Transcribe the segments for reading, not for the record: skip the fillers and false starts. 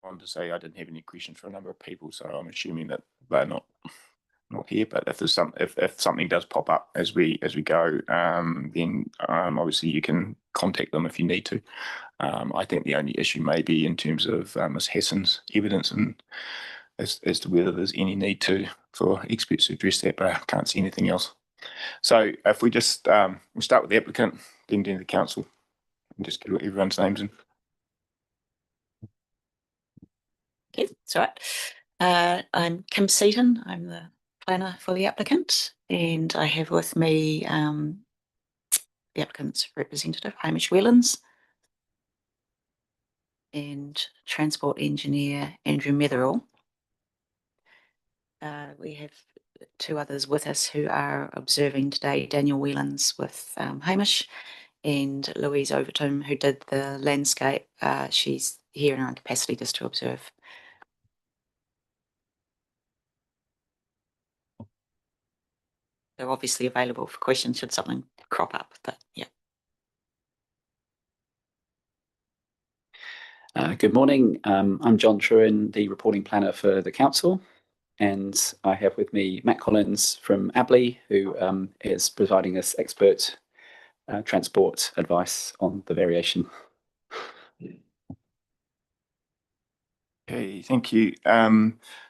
wanted to say I didn't have any questions for a number of people, so I'm assuming that they're not here. But if there's if something does pop up as we go, then obviously you can contact them if you need to. I think the only issue may be in terms of Ms. Hassan's evidence and as to whether there's any need for experts to address that, but I can't see anything else. So if we just we'll start with the applicant, then do the council, and just get everyone's names in. Okay, that's all right. I'm Kim Seaton. I'm the planner for the applicant, and I have with me the applicant's representative, Hamish Whelans, and transport engineer, Andrew Metherall. We have two others with us who are observing today, Daniel Whelans with Hamish, and Louise Overton, who did the landscape. She's here in her own capacity just to observe. They're obviously available for questions should something crop up, but yeah. Good morning. I'm John Trewin, the reporting planner for the council, and I have with me Matt Collins from Abley, who is providing us expert transport advice on the variation. Okay, thank you.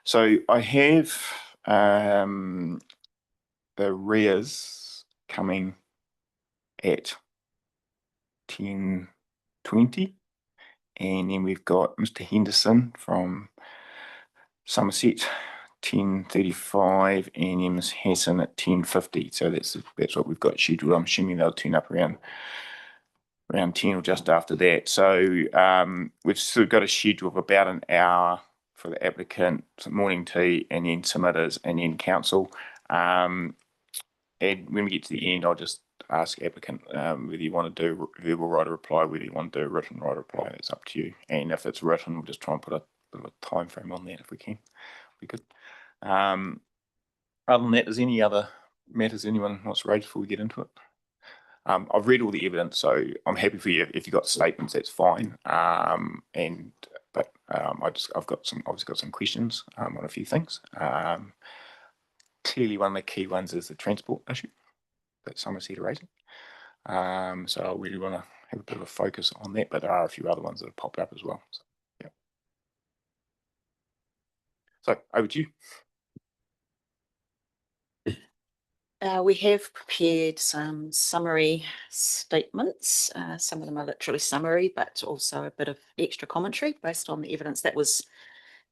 So I have the REAs coming at 10:20, and then we've got Mr. Henderson from Somerset 10:35, and then Ms. Hassan at 10:50. So that's what we've got scheduled. I'm assuming they'll turn up around 10 or just after that. So we've sort of got a schedule of about an hour for the applicant, some morning tea, and then submitters, and then council. And when we get to the end, I'll just ask applicant whether you want to do verbal right of reply, whether you want to do written right of reply. It's up to you. And if it's written, we'll just try and put a bit of a time frame on that if we can. We could. Other than that, is any other matters anyone wants to raise before we get into it? I've read all the evidence, so I'm happy for you. If you've got statements, that's fine. I've obviously got some questions on a few things. Clearly, one of the key ones is the transport issue that Somerset are raising. So I really want to have a bit of a focus on that, but there are a few other ones that have popped up as well. So, yeah. So over to you. We have prepared some summary statements. Some of them are literally summary, but also a bit of extra commentary based on the evidence that was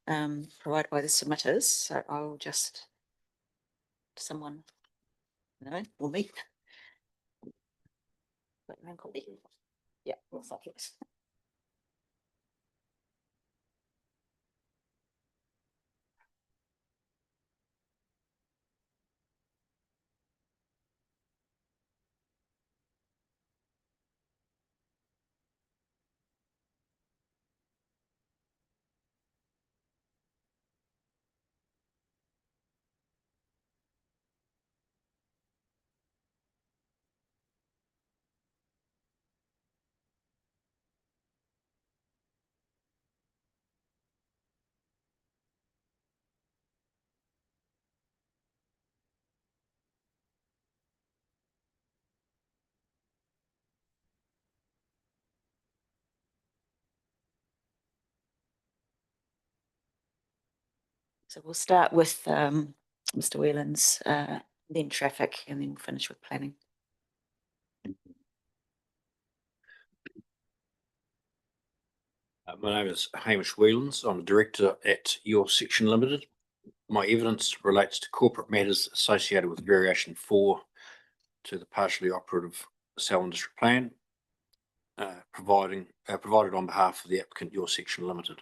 provided by the submitters. So I'll just, someone, no, or me. Yeah, looks like it. So we'll start with Mr. Whelans, then traffic, and then we'll finish with planning. My name is Hamish Whelans. I'm a director at Your Section Limited. My evidence relates to corporate matters associated with variation 4 to the partially operative Selwyn District Plan, provided on behalf of the applicant Your Section Limited.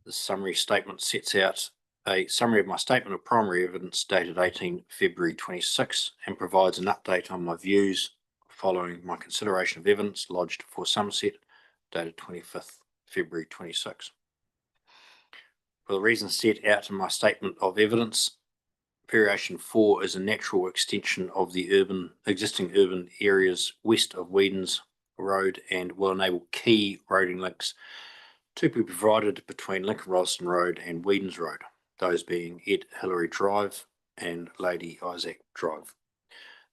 The summary statement sets out a summary of my statement of primary evidence dated 18 February 26 and provides an update on my views following my consideration of evidence lodged for Somerset dated 25th February 26. For the reasons set out in my statement of evidence, variation 4 is a natural extension of the existing urban areas west of Whedons Road and will enable key roading links to be provided between Lincoln Rolleston Road and Whedons Road, those being Ed Hillary Drive and Lady Isaac Drive.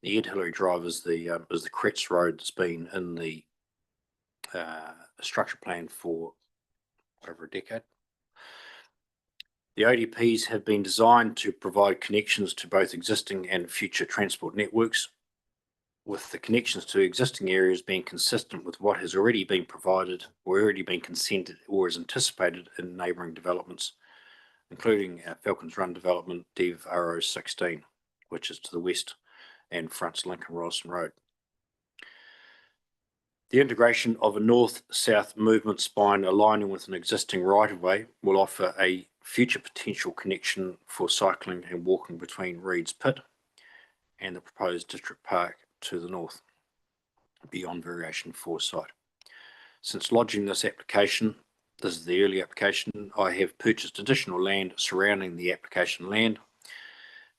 The Ed Hillary Drive is the Kretz Road that's been in the structure plan for over a decade. The ODPs have been designed to provide connections to both existing and future transport networks, with the connections to existing areas being consistent with what has already been provided or already been consented or is anticipated in neighbouring developments, including Falcons Run development Dev RO16, which is to the west and fronts Lincoln Rolleston Road. The integration of a north-south movement spine aligning with an existing right-of-way will offer a future potential connection for cycling and walking between Reeds Pit and the proposed district park to the north, beyond Variation 4 site. Since lodging this application, this is the early application, I have purchased additional land surrounding the application land,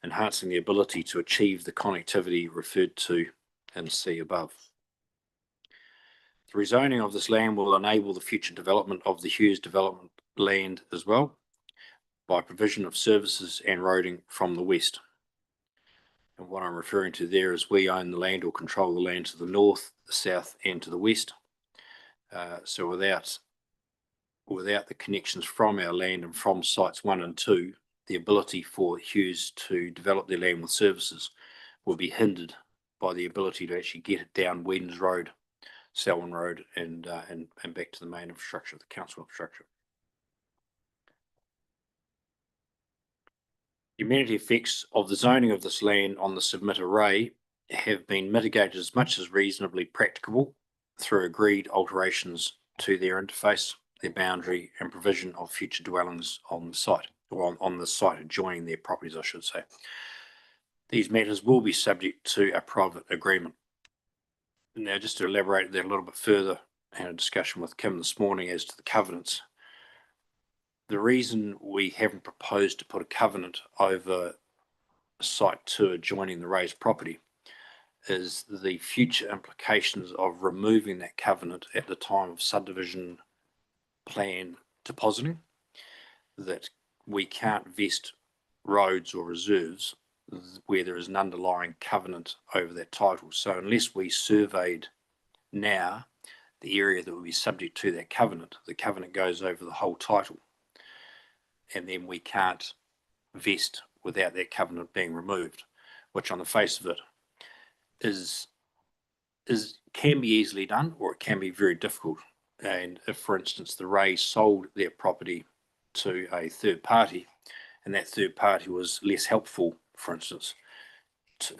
enhancing the ability to achieve the connectivity referred to in C above. The rezoning of this land will enable the future development of the Hughes development land as well, by provision of services and roading from the west. And what I'm referring to there is we own the land or control the land to the north, the south, and to the west. So without the connections from our land and from sites 1 and 2, the ability for Hughes to develop their land with services will be hindered by the ability to actually get it down Whedons Road, Selwyn Road, and back to the main infrastructure, the council infrastructure. The amenity effects of the zoning of this land on the submit array have been mitigated as much as reasonably practicable through agreed alterations to their interface, their boundary, and provision of future dwellings on the site, or on the site adjoining their properties, I should say. These matters will be subject to a private agreement. Now, just to elaborate that a little bit further, and a discussion with Kim this morning as to the covenants. The reason we haven't proposed to put a covenant over site 2 adjoining the raised property is the future implications of removing that covenant at the time of subdivision plan depositing, that we can't vest roads or reserves where there is an underlying covenant over that title. So unless we surveyed now the area that will be subject to that covenant, the covenant goes over the whole title, and then we can't vest without that covenant being removed, which on the face of it can be easily done, or it can be very difficult. And if, for instance, the Rays sold their property to a third party, and that third party was less helpful, for instance,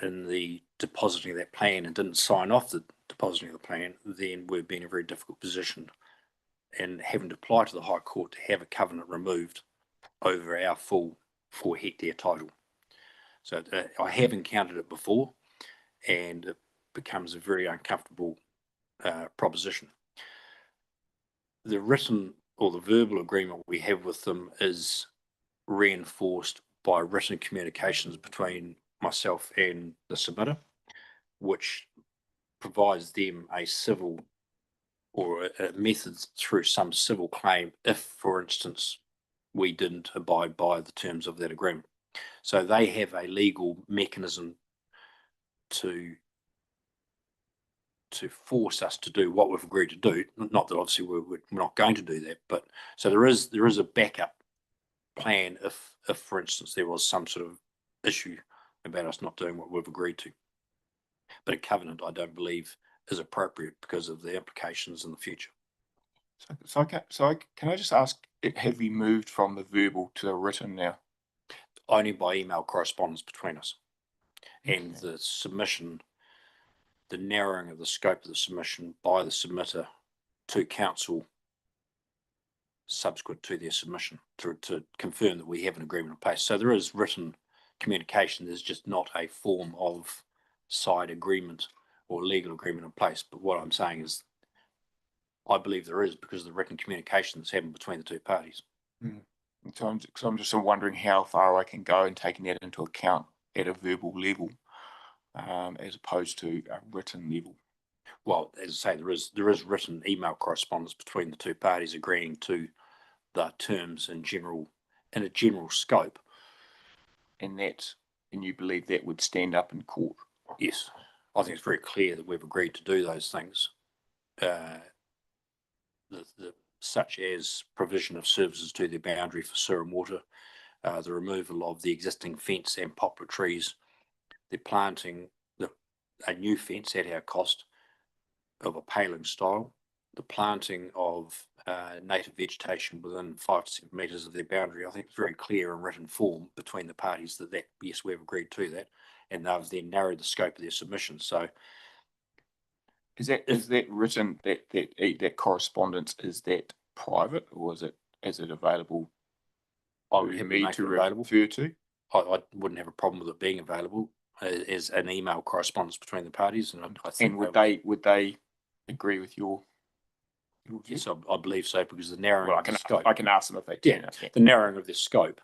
in the depositing of that plan and didn't sign off the depositing of the plan, then we'd be in a very difficult position and having to apply to the High Court to have a covenant removed over our full 4 hectare title. So I have encountered it before, and it becomes a very uncomfortable proposition. The written or the verbal agreement we have with them is reinforced by written communications between myself and the submitter, which provides them a civil or a method through some civil claim if, for instance, we didn't abide by the terms of that agreement. So they have a legal mechanism to force us to do what we've agreed to do. Not that obviously we're not going to do that, but so there is a backup plan if for instance there was some sort of issue about us not doing what we've agreed to. But a covenant, I don't believe, is appropriate because of the implications in the future. So can I just ask, have we moved from the verbal to the written now? Only by email correspondence between us. And Okay. the submission, the narrowing of the scope of the submission by the submitter to council subsequent to their submission to confirm that we have an agreement in place. So there is written communication. There's just not a form of side agreement or legal agreement in place. But what I'm saying is I believe there is, because of the written communication that's happened between the two parties. So I'm just wondering how far I can go in taking that into account at a verbal level, as opposed to a written level. Well, as I say, there is written email correspondence between the two parties agreeing to the terms in a general scope. And you believe that would stand up in court? Yes, I think it's very clear that we've agreed to do those things. Such as provision of services to the boundary for sewer and water, the removal of the existing fence and poplar trees, the planting a new fence at our cost of a paling style, the planting of native vegetation within 5 to 7 metres of their boundary. I think it's very clear in written form between the parties that yes, we've agreed to that, and they've then narrowed the scope of their submission. So is that written, that correspondence, is that private, or is it available I would for have me to refer to? I wouldn't have a problem with it being available as an email correspondence between the parties, and I think. And would they agree with your? Yes, I believe so, because the narrowing. Well, of the scope, I can ask them if they yeah, can. Okay. the narrowing of the scope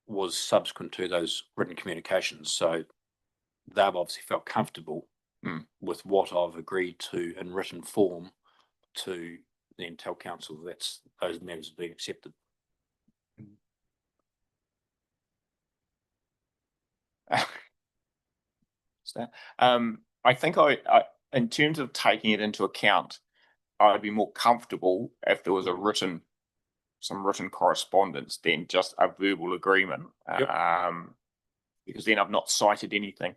was subsequent to those written communications, so they've obviously felt comfortable with what I've agreed to in written form to then tell council that those matters have been accepted. I think I, in terms of taking it into account, I'd be more comfortable if there was some written correspondence than just a verbal agreement. Yep. Because then I've not cited anything.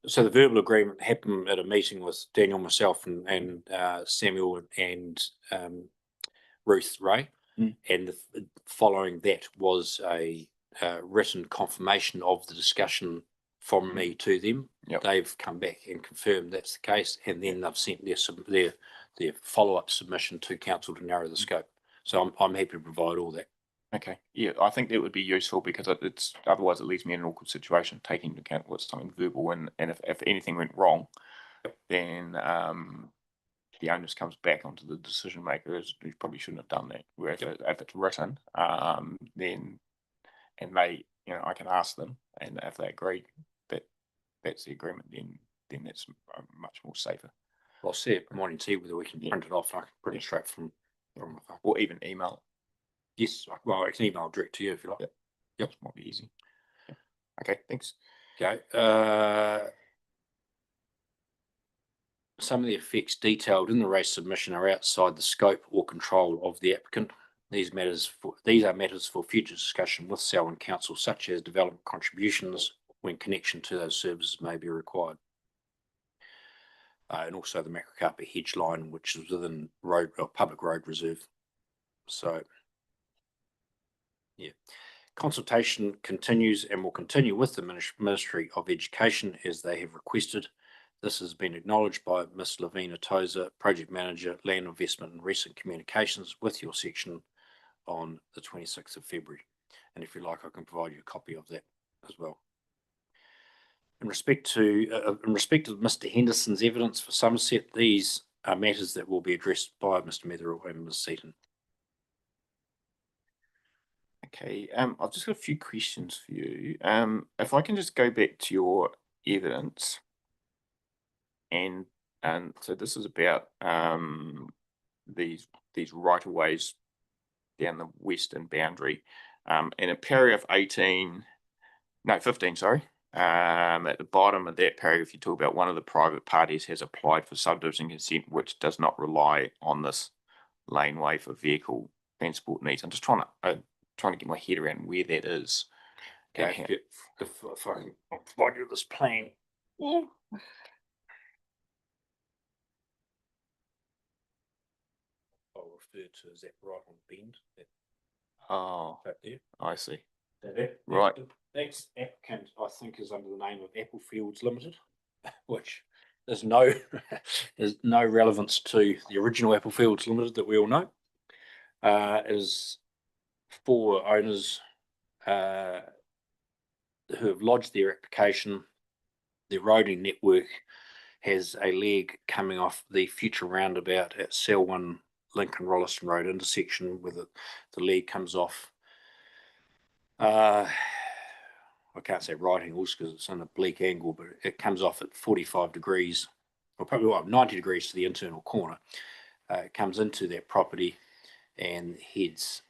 So the verbal agreement happened at a meeting with Daniel, myself, and Samuel and Ruth Ray, and following that was a written confirmation of the discussion from me to them. Yep. They've come back and confirmed that's the case, and then they've sent their follow-up submission to council to narrow the scope. So I'm happy to provide all that. Okay, yeah, I think that would be useful, because it's otherwise it leaves me in an awkward situation, taking into account what's something verbal, and if anything went wrong, then the onus comes back onto the decision maker. You probably shouldn't have done that. Whereas if it's written, then, and they, I can ask them, and if they agree that that's the agreement, then that's much more safer. I'll see it morning tea whether we can print it off. I can print it straight from my phone, or even email. Yes, well, I can email direct to you if you like. Yep, might be easy. Yep. Okay, thanks. Okay. Some of the effects detailed in the race submission are outside the scope or control of the applicant. These are matters for future discussion with Selwyn Council, such as development contributions when connection to those services may be required. And also the Macrocarpa hedge line, which is within public road reserve. So, yeah. Consultation continues and will continue with the Ministry of Education as they have requested. This has been acknowledged by Ms. Lavina Tozer, Project Manager, Land Investment and Recent Communications, with your section on the 26th of February. And if you like, I can provide you a copy of that as well. In respect of Mr. Henderson's evidence for Somerset, these are matters that will be addressed by Mr. Metherell and Ms. Seaton. Okay, I've just got a few questions for you. If I can just go back to your evidence, and so this is about these right of ways down the western boundary. In a paragraph 15, sorry. At the bottom of that paragraph, you talk about one of the private parties has applied for subdivision consent, which does not rely on this laneway for vehicle transport needs. I'm just trying to get my head around where that is. Okay, if I can provide you this plan. I'll refer to, is that right on bend? Oh, That there. I see. Right. That's applicant, I think, is under the name of Applefields Limited, which there's no relevance to the original Applefields Limited that we all know. Is 4 owners who have lodged their application. The roading network has a leg coming off the future roundabout at Selwyn Lincoln Rolleston Road intersection, where the leg comes off I can't say right angles because it's on a bleak angle, but it comes off at 45 degrees, or probably 90 degrees to the internal corner. It comes into that property and heads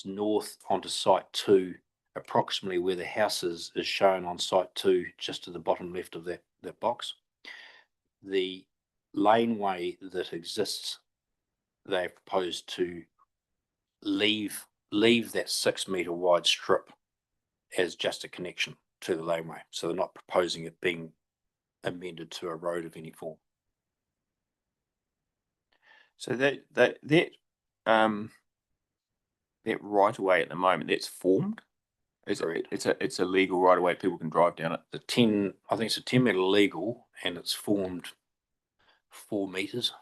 north onto site 2, approximately where the house is shown on site 2, just to the bottom left of that box. The laneway that exists, they proposed to leave that 6 metre wide strip as just a connection to the laneway. So they're not proposing it being amended to a road of any form. So that right of way at the moment that's formed. It's a legal right of way. People can drive down it. I think it's a 10 metre legal, and it's formed 4 metres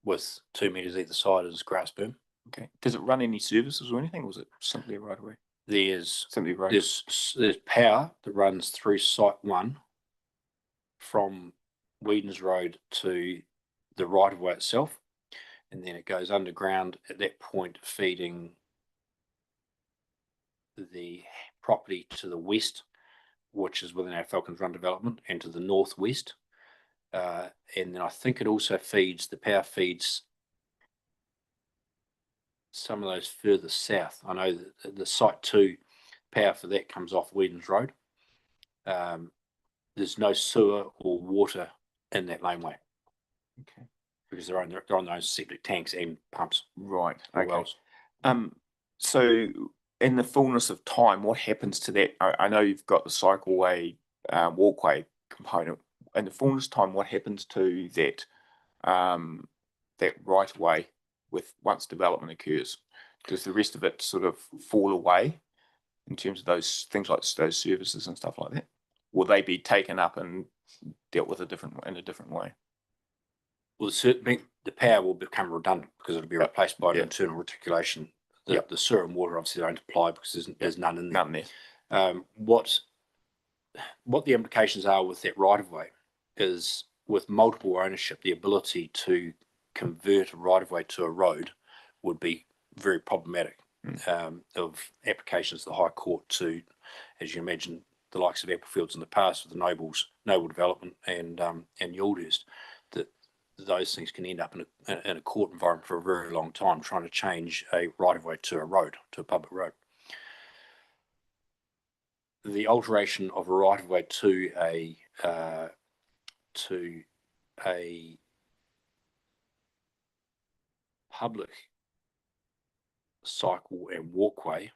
with 2 metres either side as grass berm. Okay. Does it run any services or anything? Or was it simply a right of way? There's Simply road. there's power that runs through site 1 from Whedon's Road to the right of way itself, and then it goes underground at that point, feeding the property to the west, which is within our Falcons Run development, and to the northwest. And then I think it also the power feeds some of those further south. I know that the site 2 power for that comes off Whedon's Road. There's no sewer or water in that laneway. Okay. Because they're on their own septic tanks and pumps. Right. or Okay. wells. So in the fullness of time, what happens to that? I know you've got the cycleway, walkway component. In the fullness of time, what happens to that that right of way once development occurs? Does the rest of it sort of fall away in terms of those things like those services and stuff like that? Will they be taken up and dealt with in a different way? Well, certainly the power will become redundant because it'll be replaced by an Yeah. internal reticulation. The Yep. the sewer and water obviously don't apply because there's none in there. None there. What the implications are with that right of way is, with multiple ownership, the ability to convert a right of way to a road would be very problematic. Of applications to the High Court to, as you imagine, the likes of Applefields in the past with the Noble Development and Yuldhurst, that those things can end up in a court environment for a very long time, trying to change a right of way to a road, to a public road. The alteration of a right of way to a public cycle and walkway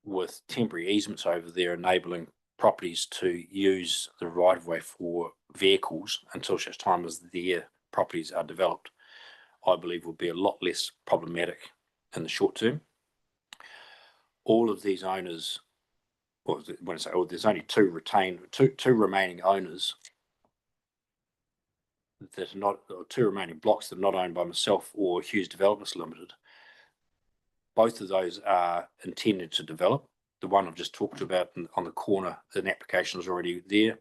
with temporary easements over there, enabling properties to use the right of way for vehicles until such time as their properties are developed, I believe will be a lot less problematic in the short term. All of these owners, or when I say all, there's only two remaining owners that are not, or 2 remaining blocks that are not owned by myself or Hughes Developments Limited. Both of those are intended to develop. The one I've just talked about on the corner, an application is already there,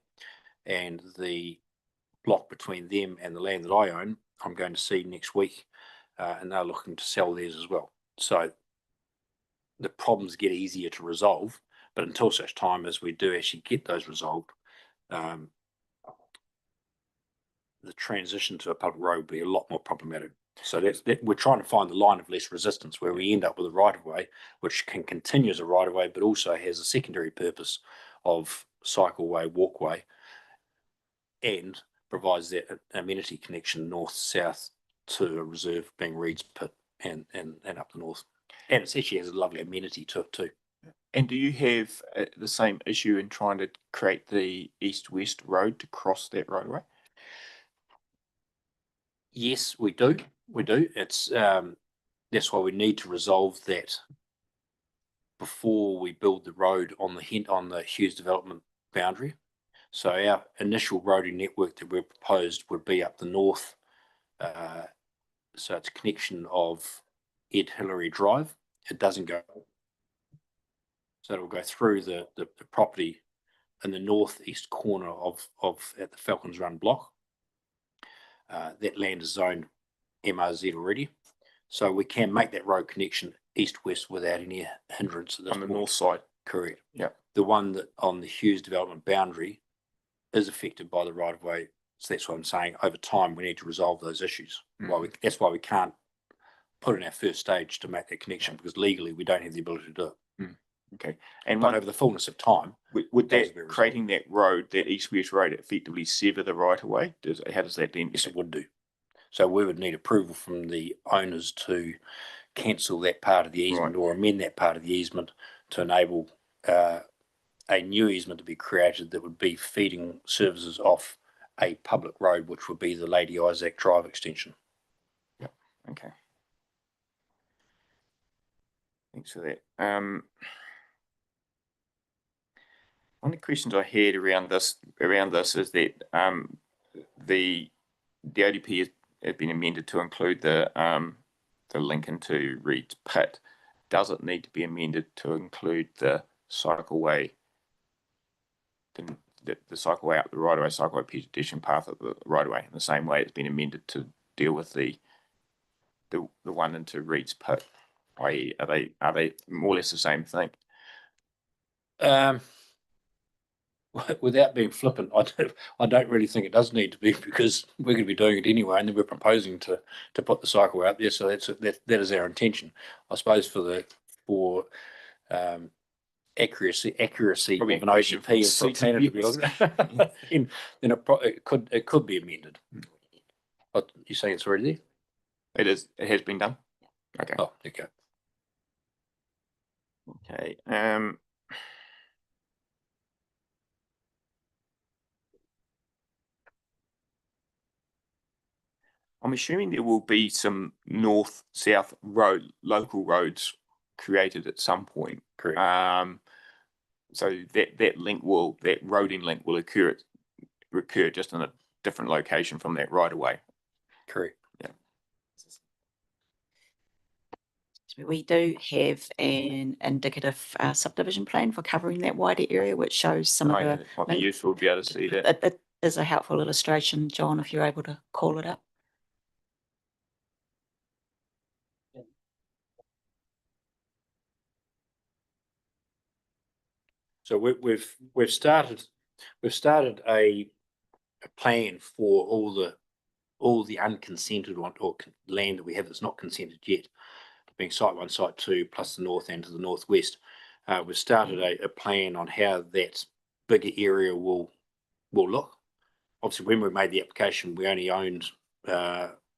and the block between them and the land that I own, I'm going to see next week, and they're looking to sell theirs as well. So the problems get easier to resolve, but until such time as we do actually get those resolved, the transition to a public road will be a lot more problematic. So we're trying to find the line of least resistance, where we end up with a right of way which can continue as a right of way, but also has a secondary purpose of cycleway, walkway, and provides that amenity connection north-south to a reserve being Reed's Pit and up the north. And it actually has a lovely amenity to it too. And do you have the same issue in trying to create the east-west road to cross that roadway? Yes, we do. We do. It's that's why we need to resolve that before we build the road on the Hughes Development boundary. So our initial roading network that we've proposed would be up the north. So it's a connection of Ed Hillary Drive. It doesn't go. So it'll go through the property in the northeast corner of at the Falcons Run block. That land is zoned MRZ already, so we can make that road connection east-west without any hindrance at this On the point. north side. Correct. Yeah. the one that on the Hughes development boundary is affected by the right of way. So that's what I'm saying. Over time, we need to resolve those issues. That's why we can't put in our first stage to make that connection, because legally we don't have the ability to do it. Okay. And But over the fullness of time, would those that will be creating that road, that east-west road, effectively sever the right of way? How does that then? yes, it would do. So we would need approval from the owners to cancel that part of the easement or amend that part of the easement to enable a new easement to be created that would be feeding services off a public road, which would be the Lady Isaac Drive extension. Yep. Okay. Thanks for that. One of the questions I had around this is that the ODP has been amended to include the link into Reed's Pit. Does it need to be amended to include the cycleway, the cycleway up the right of way, cycleway pedestrian path of the right of way, in the same way it's been amended to deal with the one into Reed's Pit? I.e., are they more or less the same thing? Without being flippant, I don't really think it does need to be, because we're going to be doing it anyway, and then we're proposing to put the cycleway up there. So that is our intention, I suppose, for accuracy Probably of an OGP and for a planner to be looking at, then it could be amended. But you're saying it's already there? It is. It has been done. Okay. Oh, okay. Okay. I'm assuming there will be some north-south local roads created at some point. Correct. So that roading link will occur just in a different location from that right away. Correct. Yeah. We do have an indicative subdivision plan for covering that wider area, which shows some of the. It might be useful to be able to see that. It is a helpful illustration, John, if you're able to call it up. So we've started a plan for all the unconsented land that we have that's not consented yet, being site 1, site 2, plus the north and to the northwest. We've started a plan on how that bigger area will look. Obviously, when we made the application, we only owned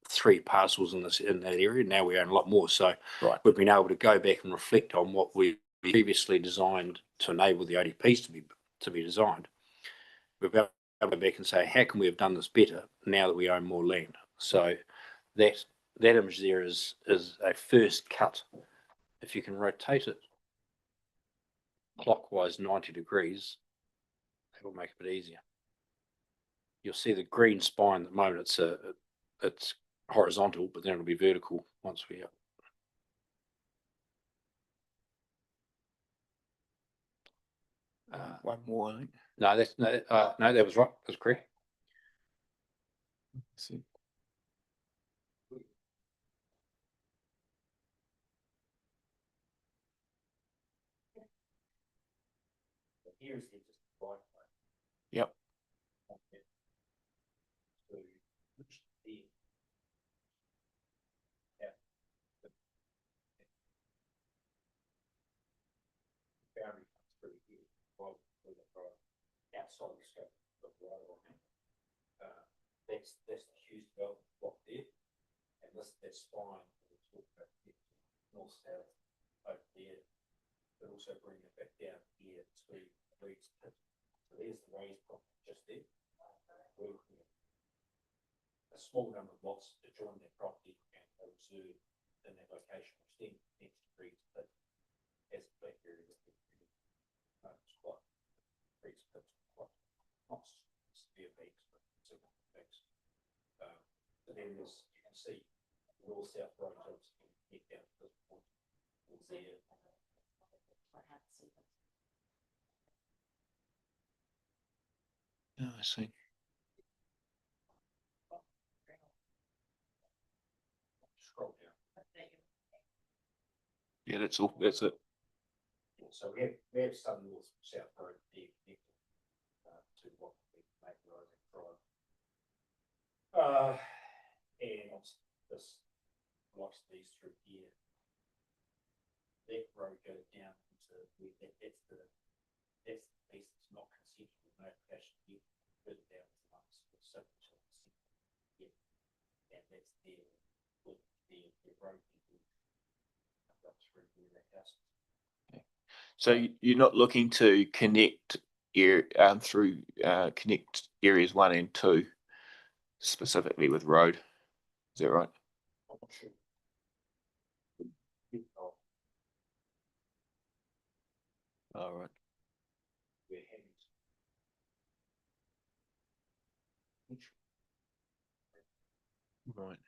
3 parcels in that area. Now we own a lot more. So we've been able to go back and reflect on what we previously designed to enable the ODPs to be designed. We've got to go back and say, how can we have done this better now that we own more land? So that image there is a first cut. If you can rotate it clockwise 90 degrees, that will make it a bit easier. You'll see the green spine at the moment. It's horizontal, but then it'll be vertical once we up. One more, I think. No, no, that was right. That was correct. Let's see. Here's the right. Yep. Boundary comes through here, outside the scope of the right of way. That's the Hughes development block there, and that spine we'll talk about here, north south over there, but also bring it back down here to Reed's Pit. So there's the raised block just there. A small number of lots to join their property and observe in that location, which then next to Reed's Pit as a black area. It's quite Reed's Pit's quite not severe peaks, but several peaks. But then there's, you can see the north south road obviously get down to this point. There. Oh, I see. Scroll down. Yeah, that's all. That's it. So we have some north and south road there connected to what we make road and drive. And this blocks these through here. That road goes down into where that's the piece that's not consensual, no application yet, further down to the months for subject to consent. Yeah. And that's their road people up through where that house is. So you're not looking to connect through connect areas 1 and 2 specifically with road, is that right? I'm not sure. All right. We're having Right.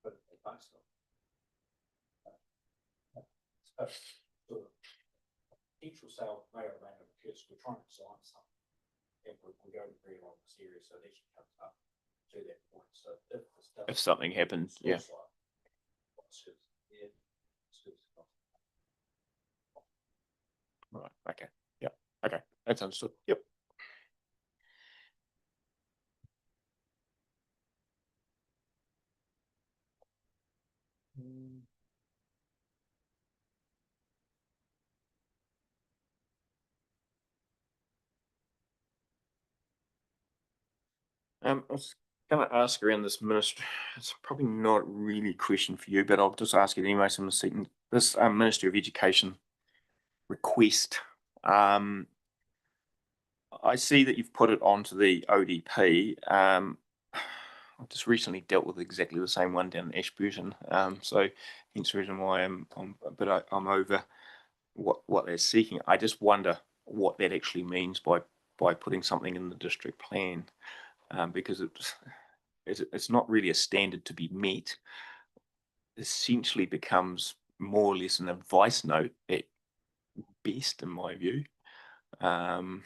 but the bus stop. So potential sale may or may not occur, so we're trying to design something. And we're going very long this area, so that should come up to that point. So if this does. If something happens, yeah. Yeah. Right. Okay. Yep. Okay. That's understood. Yep. I was going to ask around this ministry. It's probably not really a question for you, but I'll just ask it anyway. So I'm seeing this Ministry of Education request. I see that you've put it onto the ODP. I just recently dealt with exactly the same one down in Ashburton. So hence the reason why I'm over what they're seeking. I just wonder what that actually means by putting something in the district plan, because it's not really a standard to be met. It essentially becomes more or less an advice note at best, in my view. And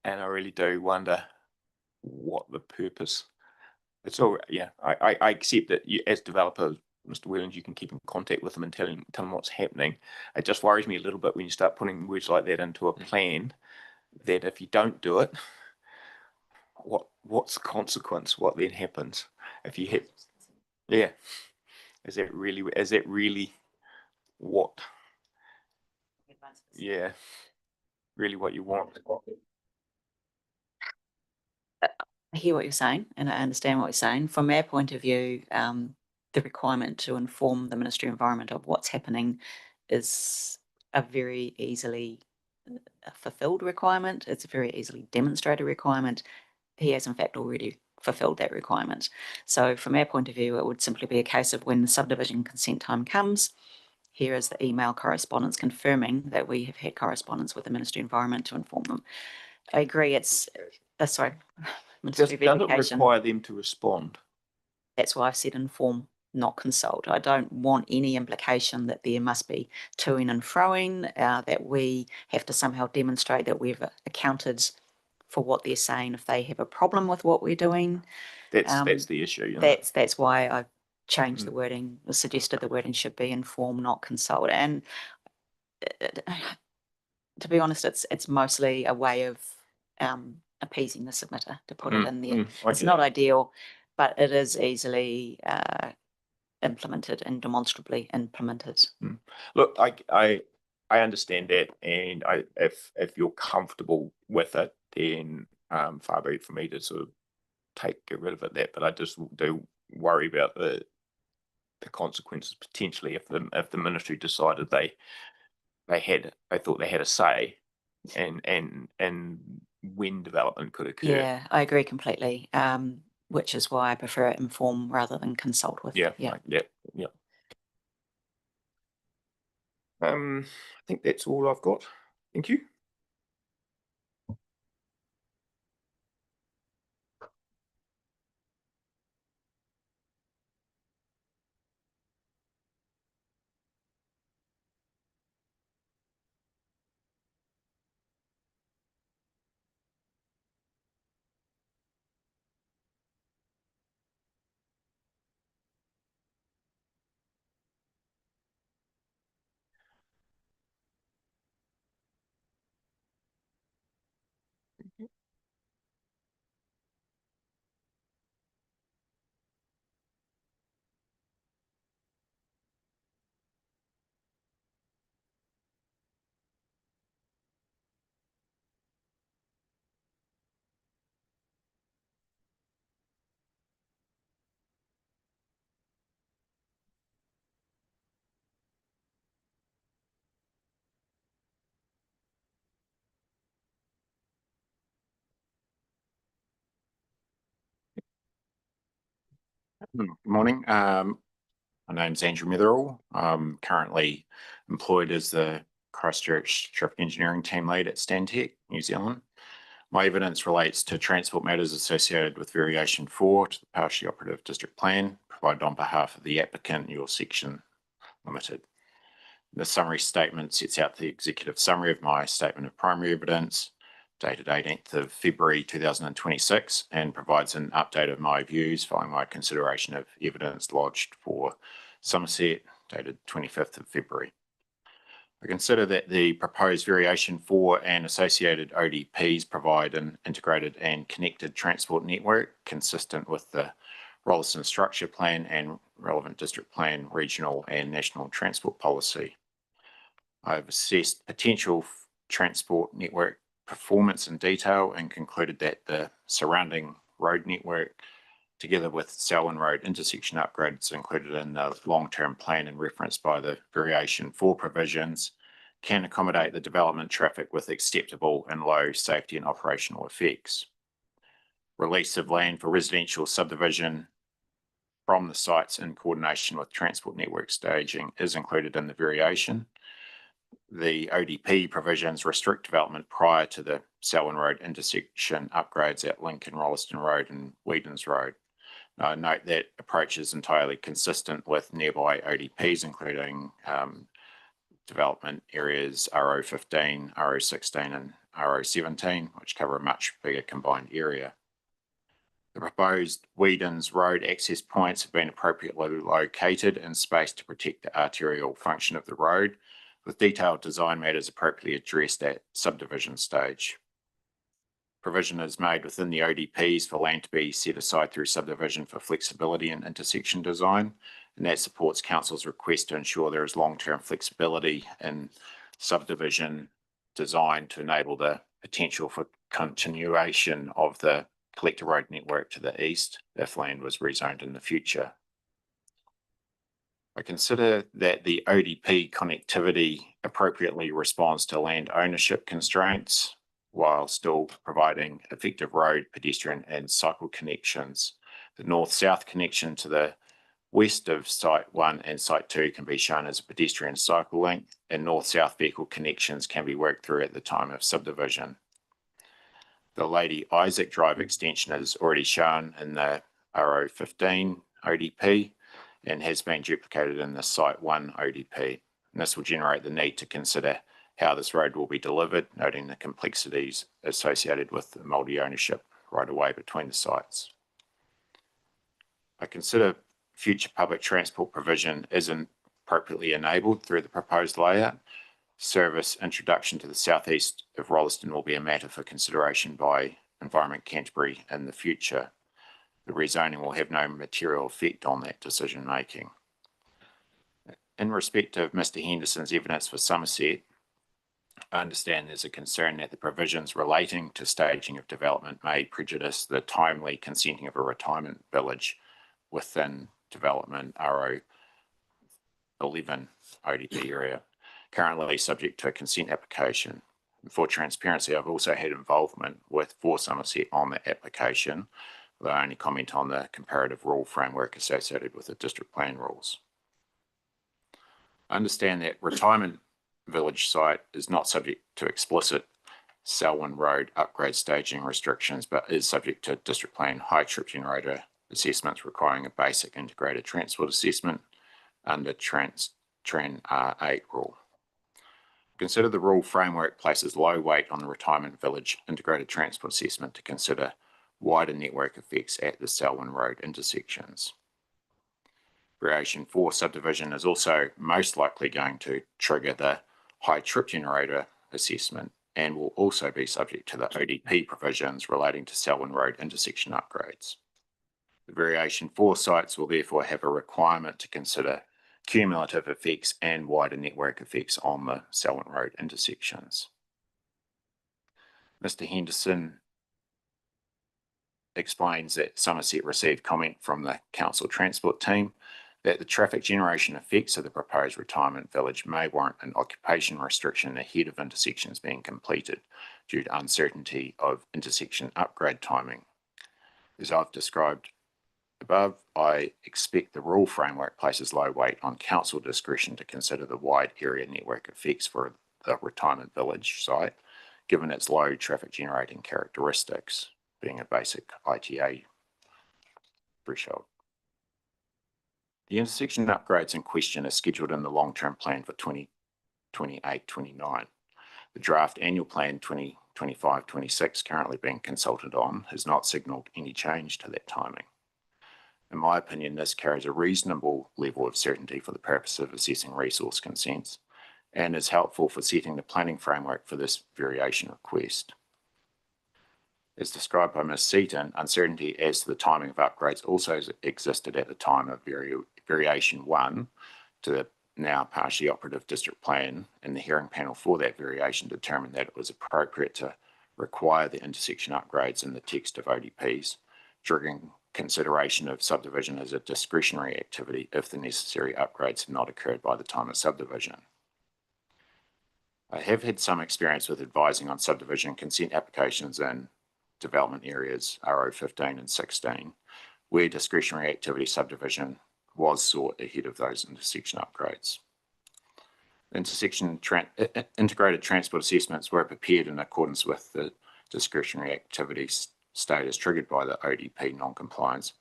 I really do wonder what the purpose. It's all, yeah. I accept that you, as developer, Mr. Whelan, you can keep in contact with them and tell them what's happening. It just worries me a little bit when you start putting words like that into a plan, that if you don't do it, what's the consequence? What then happens if you hit? Yeah, is that really what? Yeah, really what you want? I hear what you're saying and I understand what you're saying. From our point of view, the requirement to inform the Ministry of Environment of what's happening is a very easily fulfilled requirement. It's a very easily demonstrated requirement. He has in fact already fulfilled that requirement. So from our point of view, it would simply be a case of when the subdivision consent time comes, here is the email correspondence confirming that we have had correspondence with the Ministry of Environment to inform them. I agree, it's, sorry, Ministry of Does it Education. require them to respond? That's why I've said inform, not consult. I don't want any implication that there must be toing and froing, that we have to somehow demonstrate that we've accounted for what they're saying if they have a problem with what we're doing. That's the issue. You know? That's why I changed the wording, suggested the wording should be inform, not consult. And to be honest, it's mostly a way of appeasing the submitter to put it in there. It's not ideal, but it is easily implemented and demonstrably implemented. Look, I understand that, and if you're comfortable with it, then far be it for me to sort of get rid of it. But I just do worry about the consequences potentially if the ministry decided they thought they had a say and when development could occur. Yeah, I agree completely. Which is why I prefer inform rather than consult with. Yeah. Yeah. Yeah. I think that's all I've got. Thank you. Good morning. My name's Andrew Mitherall. I'm currently employed as the Christchurch Traffic Engineering Team Lead at Stantec, New Zealand. My evidence relates to transport matters associated with Variation 4 to the partially operative district plan provided on behalf of the applicant, Your Section Limited. The summary statement sets out the executive summary of my statement of primary evidence dated 18th of February 2026 and provides an update of my views following my consideration of evidence lodged for Somerset dated 25th of February. I consider that the proposed Variation 4 and associated ODPs provide an integrated and connected transport network consistent with the Rolleston Structure Plan and relevant district plan, regional and national transport policy. I've assessed potential transport network performance in detail and concluded that the surrounding road network, together with Selwyn Road intersection upgrades included in the long-term plan and referenced by the Variation 4 provisions, can accommodate the development traffic with acceptable and low safety and operational effects. Release of land for residential subdivision from the sites in coordination with transport network staging is included in the variation. The ODP provisions restrict development prior to the Selwyn Road intersection upgrades at Lincoln, Rolleston Road and Whedons Road. Note that approach is entirely consistent with nearby ODPs, including development areas RO15, RO16 and RO17, which cover a much bigger combined area. The proposed Whedons Road access points have been appropriately located and spaced to protect the arterial function of the road, with detailed design matters appropriately addressed at subdivision stage. Provision is made within the ODPs for land to be set aside through subdivision for flexibility in intersection design, and that supports Council's request to ensure there is long-term flexibility in subdivision design to enable the potential for continuation of the collector road network to the east if land was rezoned in the future. I consider that the ODP connectivity appropriately responds to land ownership constraints while still providing effective road, pedestrian and cycle connections. The north-south connection to the west of Site 1 and Site 2 can be shown as a pedestrian cycle link, and north-south vehicle connections can be worked through at the time of subdivision. The Lady Isaac Drive extension is already shown in the RO15 ODP and has been duplicated in the Site 1 ODP. And this will generate the need to consider how this road will be delivered, noting the complexities associated with the multi-ownership right away between the sites. I consider future public transport provision isn't appropriately enabled through the proposed layout. Service introduction to the southeast of Rolleston will be a matter for consideration by Environment Canterbury in the future. The rezoning will have no material effect on that decision making. In respect of Mr. Henderson's evidence for Somerset, I understand there's a concern that the provisions relating to staging of development may prejudice the timely consenting of a retirement village within development RO11 ODP area, currently subject to a consent application. For transparency, I've also had involvement with For Somerset on the application, although I only comment on the comparative rule framework associated with the district plan rules. I understand that retirement village site is not subject to explicit Selwyn Road upgrade staging restrictions, but is subject to district plan high trip generator assessments requiring a basic integrated transport assessment under Tran R8 rule. Consider the rule framework places low weight on the retirement village integrated transport assessment to consider wider network effects at the Selwyn Road intersections. Variation 4 subdivision is also most likely going to trigger the high trip generator assessment and will also be subject to the ODP provisions relating to Selwyn Road intersection upgrades. The Variation 4 sites will therefore have a requirement to consider cumulative effects and wider network effects on the Selwyn Road intersections. Mr. Henderson explains that Somerset received comment from the council transport team that the traffic generation effects of the proposed retirement village may warrant an occupation restriction ahead of intersections being completed due to uncertainty of intersection upgrade timing. As I've described above, I expect the rule framework places low weight on council discretion to consider the wide area network effects for the retirement village site, given its low traffic generating characteristics, being a basic ITA threshold. The intersection upgrades in question are scheduled in the long-term plan for 2028-29. The draft annual plan 2025-26 currently being consulted on has not signalled any change to that timing. In my opinion, this carries a reasonable level of certainty for the purpose of assessing resource consents and is helpful for setting the planning framework for this variation request. As described by Ms. Seaton, uncertainty as to the timing of upgrades also existed at the time of variation 1 to the now partially operative district plan, and the hearing panel for that variation determined that it was appropriate to require the intersection upgrades in the text of ODPs, triggering consideration of subdivision as a discretionary activity if the necessary upgrades have not occurred by the time of subdivision. I have had some experience with advising on subdivision consent applications in development areas RO 15 and 16, where discretionary activity subdivision was sought ahead of those intersection upgrades. Integrated transport assessments were prepared in accordance with the discretionary activity status triggered by the ODP non-compliance,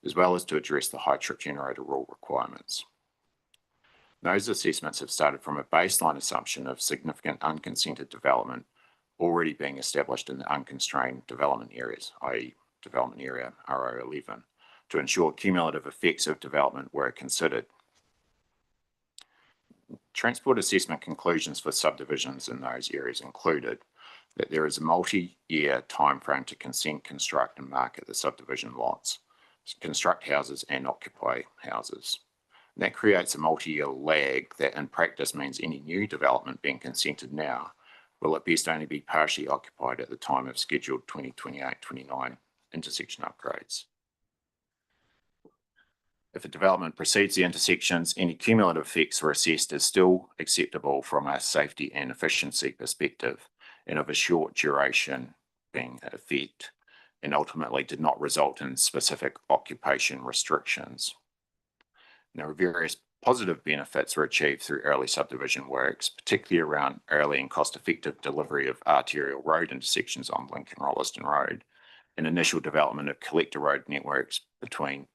as well as to address the high trip generator rule requirements. Those assessments have started from a baseline assumption of significant unconsented development already being established in the unconstrained development areas, i.e. development area RO 11, to ensure cumulative effects of development were considered. Transport assessment conclusions for subdivisions in those areas included that there is a multi-year timeframe to consent, construct and market the subdivision lots, construct houses and occupy houses. And that creates a multi-year lag that in practice means any new development being consented now will at best only be partially occupied at the time of scheduled 2028-29 intersection upgrades. If a development precedes the intersections, any cumulative effects were assessed as still acceptable from a safety and efficiency perspective and of a short duration being effect, and ultimately did not result in specific occupation restrictions. There are various positive benefits were achieved through early subdivision works, particularly around early and cost-effective delivery of arterial road intersections on Lincoln-Rolleston Road and initial development of collector road networks between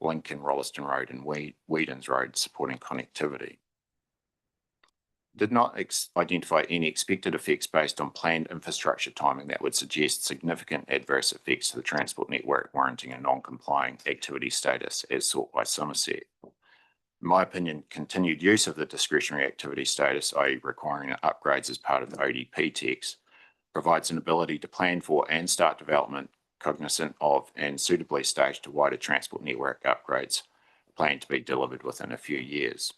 Lincoln-Rolleston Road and Whedons Road supporting connectivity. Did not identify any expected effects based on planned infrastructure timing that would suggest significant adverse effects to the transport network warranting a non-complying activity status as sought by Somerset. In my opinion, continued use of the discretionary activity status, i.e. requiring upgrades as part of the ODP text, provides an ability to plan for and start development cognizant of and suitably staged to wider transport network upgrades planned to be delivered within a few years.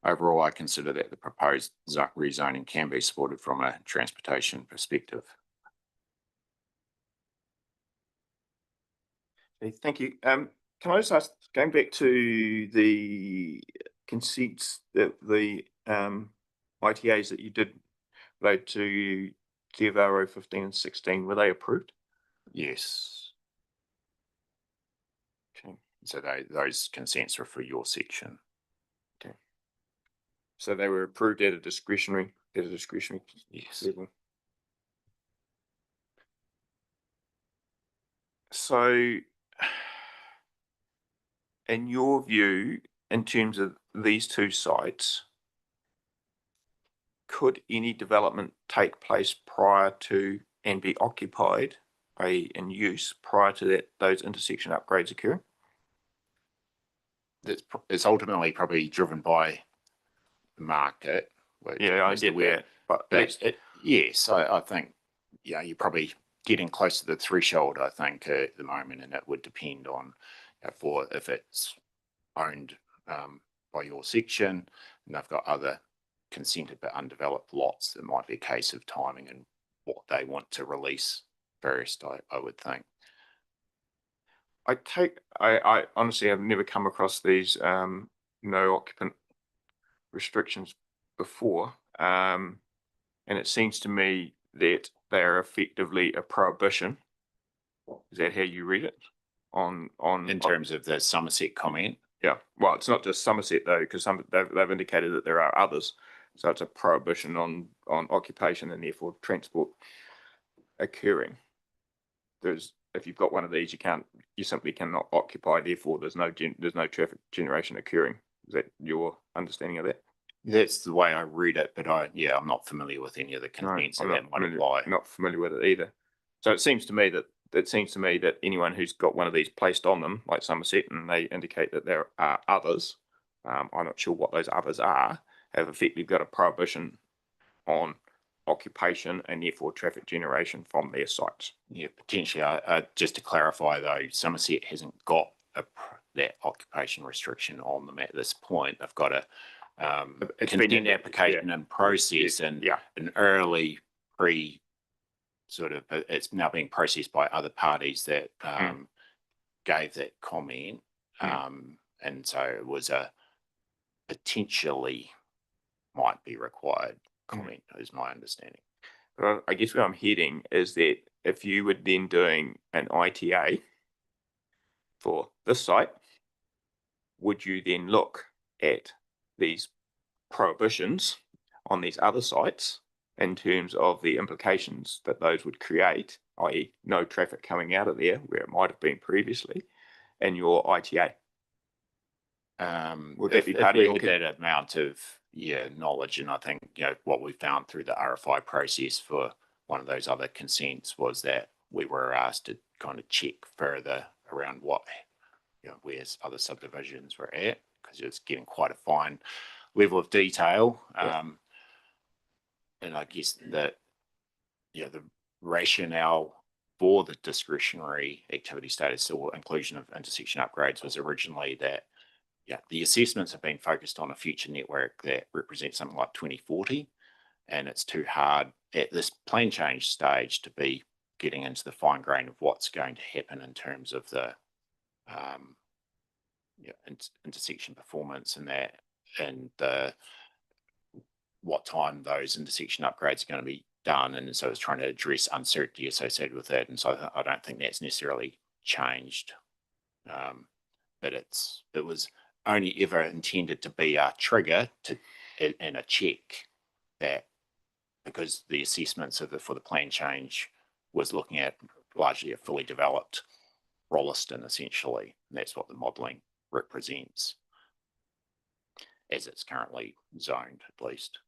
Overall, I consider that the proposed rezoning can be supported from a transportation perspective. Okay, thank you. Can I just ask, going back to the consents that the ITAs that you did related to TFRO 15 and 16, were they approved? Yes. Okay. So those consents are for your section. Okay. So they were approved at a discretionary Yes. level. So, in your view, in terms of these two sites, could any development take place prior to and be occupied, i.e. in use, prior to those intersection upgrades occurring? It's ultimately probably driven by the market. Yeah, I get that. But yes, I think you're probably getting close to the threshold, I think, at the moment, and it would depend on for if it's owned by your section and they've got other consented but undeveloped lots, it might be a case of timing and what they want to release first, I would think. I honestly have never come across these no occupant restrictions before, and it seems to me that they are effectively a prohibition. Is that how you read it? In terms of the Somerset comment, Yeah, well, it's not just Somerset though, because they've indicated that there are others. So it's a prohibition on occupation and therefore transport occurring. If you've got one of these, you simply cannot occupy. Therefore, there's no traffic generation occurring. Is that your understanding of that? that's the way I read it, but I'm not familiar with any of the consents I'm that might apply. not familiar with it either. So it seems to me that anyone who's got one of these placed on them, like Somerset, and they indicate that there are others, I'm not sure what those others are, have effectively got a prohibition on occupation and therefore traffic generation from their sites. Yeah, potentially. Just to clarify though, Somerset hasn't got that occupation restriction on them at this point. They've got a consent application in process and an early it's now being processed by other parties that gave that comment. And so it was a potentially might be required comment is my understanding. But I guess where I'm heading is that if you were then doing an ITA for this site, would you then look at these prohibitions on these other sites in terms of the implications that those would create, i.e. no traffic coming out of there where it might have been previously, in your ITA? Would that be part of your that amount of knowledge? And I think what we found through the RFI process for one of those other consents was that we were asked to kind of check further around what where other subdivisions were at, because it's getting quite a fine level of detail. And I guess that the rationale for the discretionary activity status or inclusion of intersection upgrades was originally that the assessments have been focused on a future network that represents something like 2040, and it's too hard at this plan change stage to be getting into the fine grain of what's going to happen in terms of the intersection performance and that, and what time those intersection upgrades are going to be done. And so it's trying to address uncertainty associated with that. And so I don't think that's necessarily changed, but it was only ever intended to be a trigger and a check, that because the assessments for the plan change was looking at largely a fully developed Rolleston essentially, and that's what the modelling represents as it's currently zoned, at least.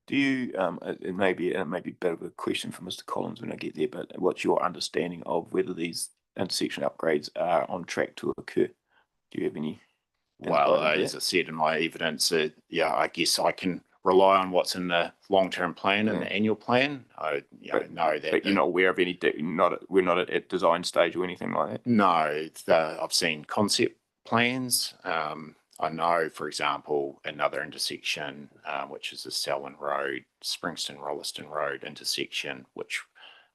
Do you, it may be a bit of a question for Mr. Collins when I get there, but what's your understanding of whether these intersection upgrades are on track to occur? Do you have any? Well, as I said in my evidence, I guess I can rely on what's in the long-term plan and the annual plan. I know that. But you're not aware of any, we're not at design stage or anything like that? No, I've seen concept plans. I know, for example, another intersection, which is the Selwyn Road, Springston Rolleston Road intersection, which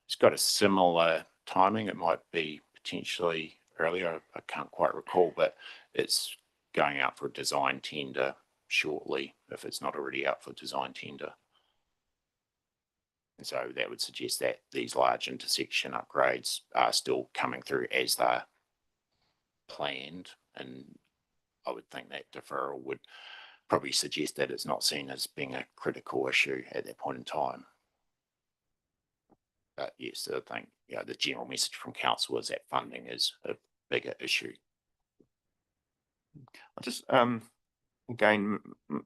has got a similar timing. It might be potentially earlier. I can't quite recall, but it's going out for a design tender shortly, if it's not already out for design tender. And so that would suggest that these large intersection upgrades are still coming through as they're planned. And I would think that deferral would probably suggest that it's not seen as being a critical issue at that point in time. But yes, I think the general message from council is that funding is a bigger issue. I just again, Mr.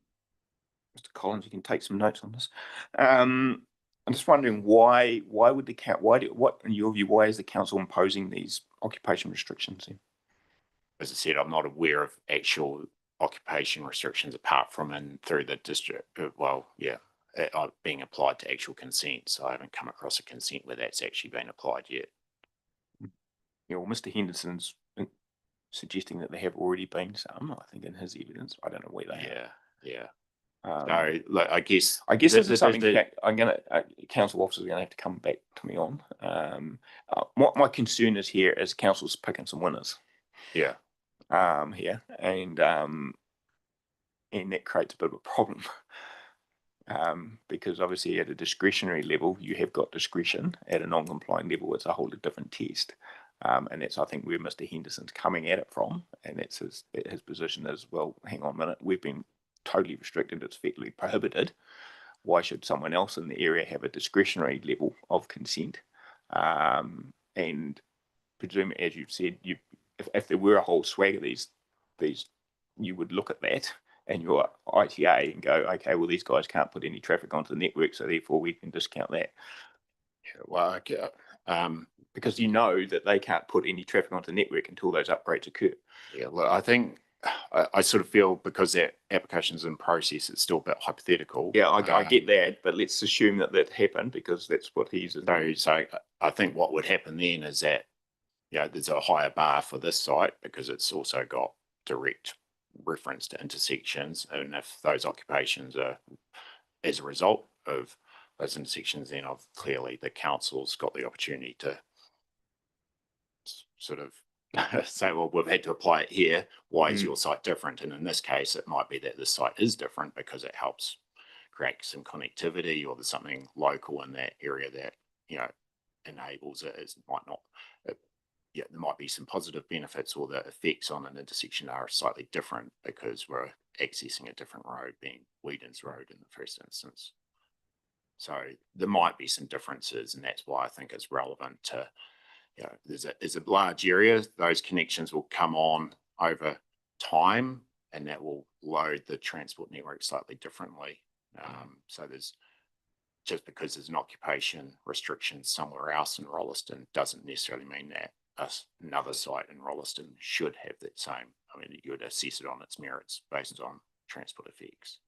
Collins, you can take some notes on this. I'm just wondering why would what in your view, why is the council imposing these occupation restrictions? As I said, I'm not aware of actual occupation restrictions apart from through the district. Being applied to actual consent. So I haven't come across a consent where that's actually been applied yet. Yeah, well, Mr. Henderson's suggesting that there have already been some, I think, in his evidence. I don't know where they are. Yeah. So look, I guess this is something council officers are going to have to come back to me on. What my concern is here is council's picking some winners. Yeah. Here and that creates a bit of a problem. Because obviously at a discretionary level, you have got discretion. At a non-compliant level, it's a whole different test. And that's, I think, where Mr. Henderson's coming at it from. And that's his position is, well, hang on a minute, we've been totally restricted, it's effectively prohibited. Why should someone else in the area have a discretionary level of consent? And presumably, as you've said, if there were a whole swag of these, you would look at that and your ITA and go, okay, well, these guys can't put any traffic onto the network, so therefore we can discount that. Yeah, well, okay, because you know that they can't put any traffic onto the network until those upgrades occur. yeah, look, I think I sort of feel because that application's in process, it's still a bit hypothetical. Yeah, I get that, but let's assume that happened because that's what he's. So I think what would happen then is that, you know, there's a higher bar for this site because it's also got direct reference to intersections, and if those occupations are as a result of those intersections, then clearly the council's got the opportunity to sort of say, well, we've had to apply it here. Why is your site different? And in this case, it might be that the site is different because it helps create some connectivity, or there's something local in that area that, you know, enables it. It might not, yeah, there might be some positive benefits, or the effects on an intersection are slightly different because we're accessing a different road, being Whedon's Road in the first instance. So there might be some differences, and that's why I think it's relevant to, you know, there's a large area, those connections will come on over time, and that will load the transport network slightly differently. So there's, just because there's an occupation restriction somewhere else in Rolleston doesn't necessarily mean that another site in Rolleston should have that same. I mean, you would assess it on its merits based on transport effects.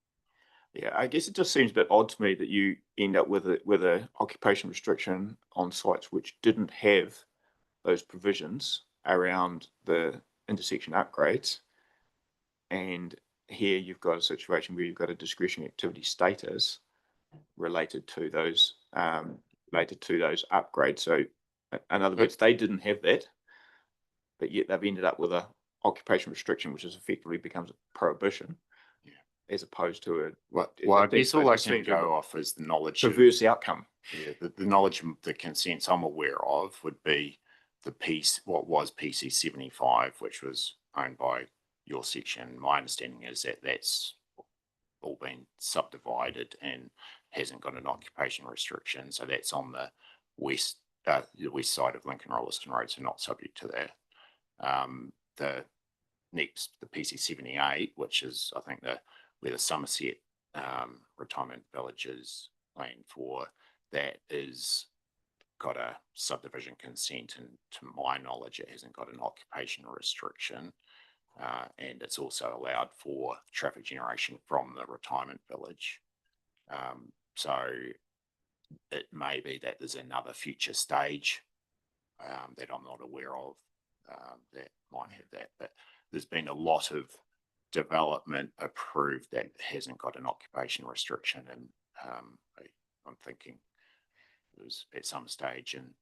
Yeah, I guess it just seems a bit odd to me that you end up with a occupation restriction on sites which didn't have those provisions around the intersection upgrades, and here you've got a situation where you've got a discretionary activity status related to those upgrades. So in other words, they didn't have that, but yet they've ended up with a occupation restriction, which is effectively becomes a prohibition, as opposed to a. Well, I guess all I can go off is the knowledge. Perverse outcome. Yeah, the knowledge of the consents I'm aware of would be the piece, what was PC 75, which was owned by your section. My understanding is that that's all been subdivided and hasn't got an occupation restriction. So that's on the west side of Lincoln Rolleston Road, so not subject to that. The PC 78, which is, I think, where the Somerset retirement village is land for, that is got a subdivision consent, and to my knowledge, it hasn't got an occupation restriction. And it's also allowed for traffic generation from the retirement village. So it may be that there's another future stage that I'm not aware of that might have that, but there's been a lot of development approved that hasn't got an occupation restriction, and I'm thinking it was at some stage in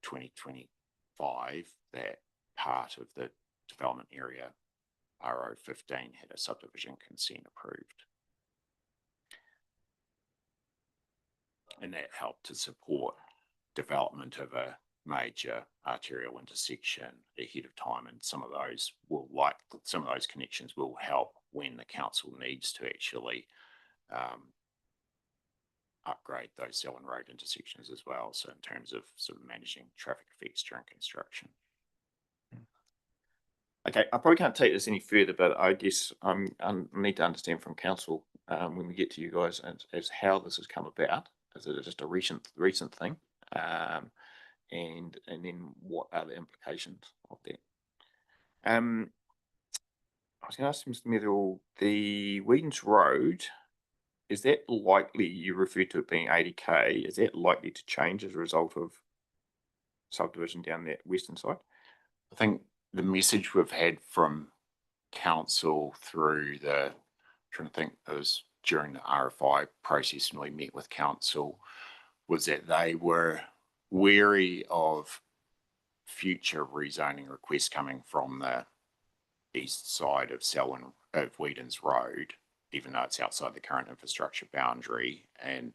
2025 that part of the development area RO15 had a subdivision consent approved, and that helped to support development of a major arterial intersection ahead of time. And some of those connections will help when the council needs to actually upgrade those Selwyn Road intersections as well. So in terms of sort of managing traffic effects during construction. Okay, I probably can't take this any further, but I guess I need to understand from council when we get to you guys as how this has come about. Is it just a recent thing? And then what are the implications of that? I was going to ask Mr. Metherall, the Whedon's Road, is that likely, you referred to it being 80k, is that likely to change as a result of subdivision down that western side? I think the message we've had from council through trying to think, it was during the RFI process when we met with council, was that they were wary of future rezoning requests coming from the east side of Whedon's Road, even though it's outside the current infrastructure boundary. And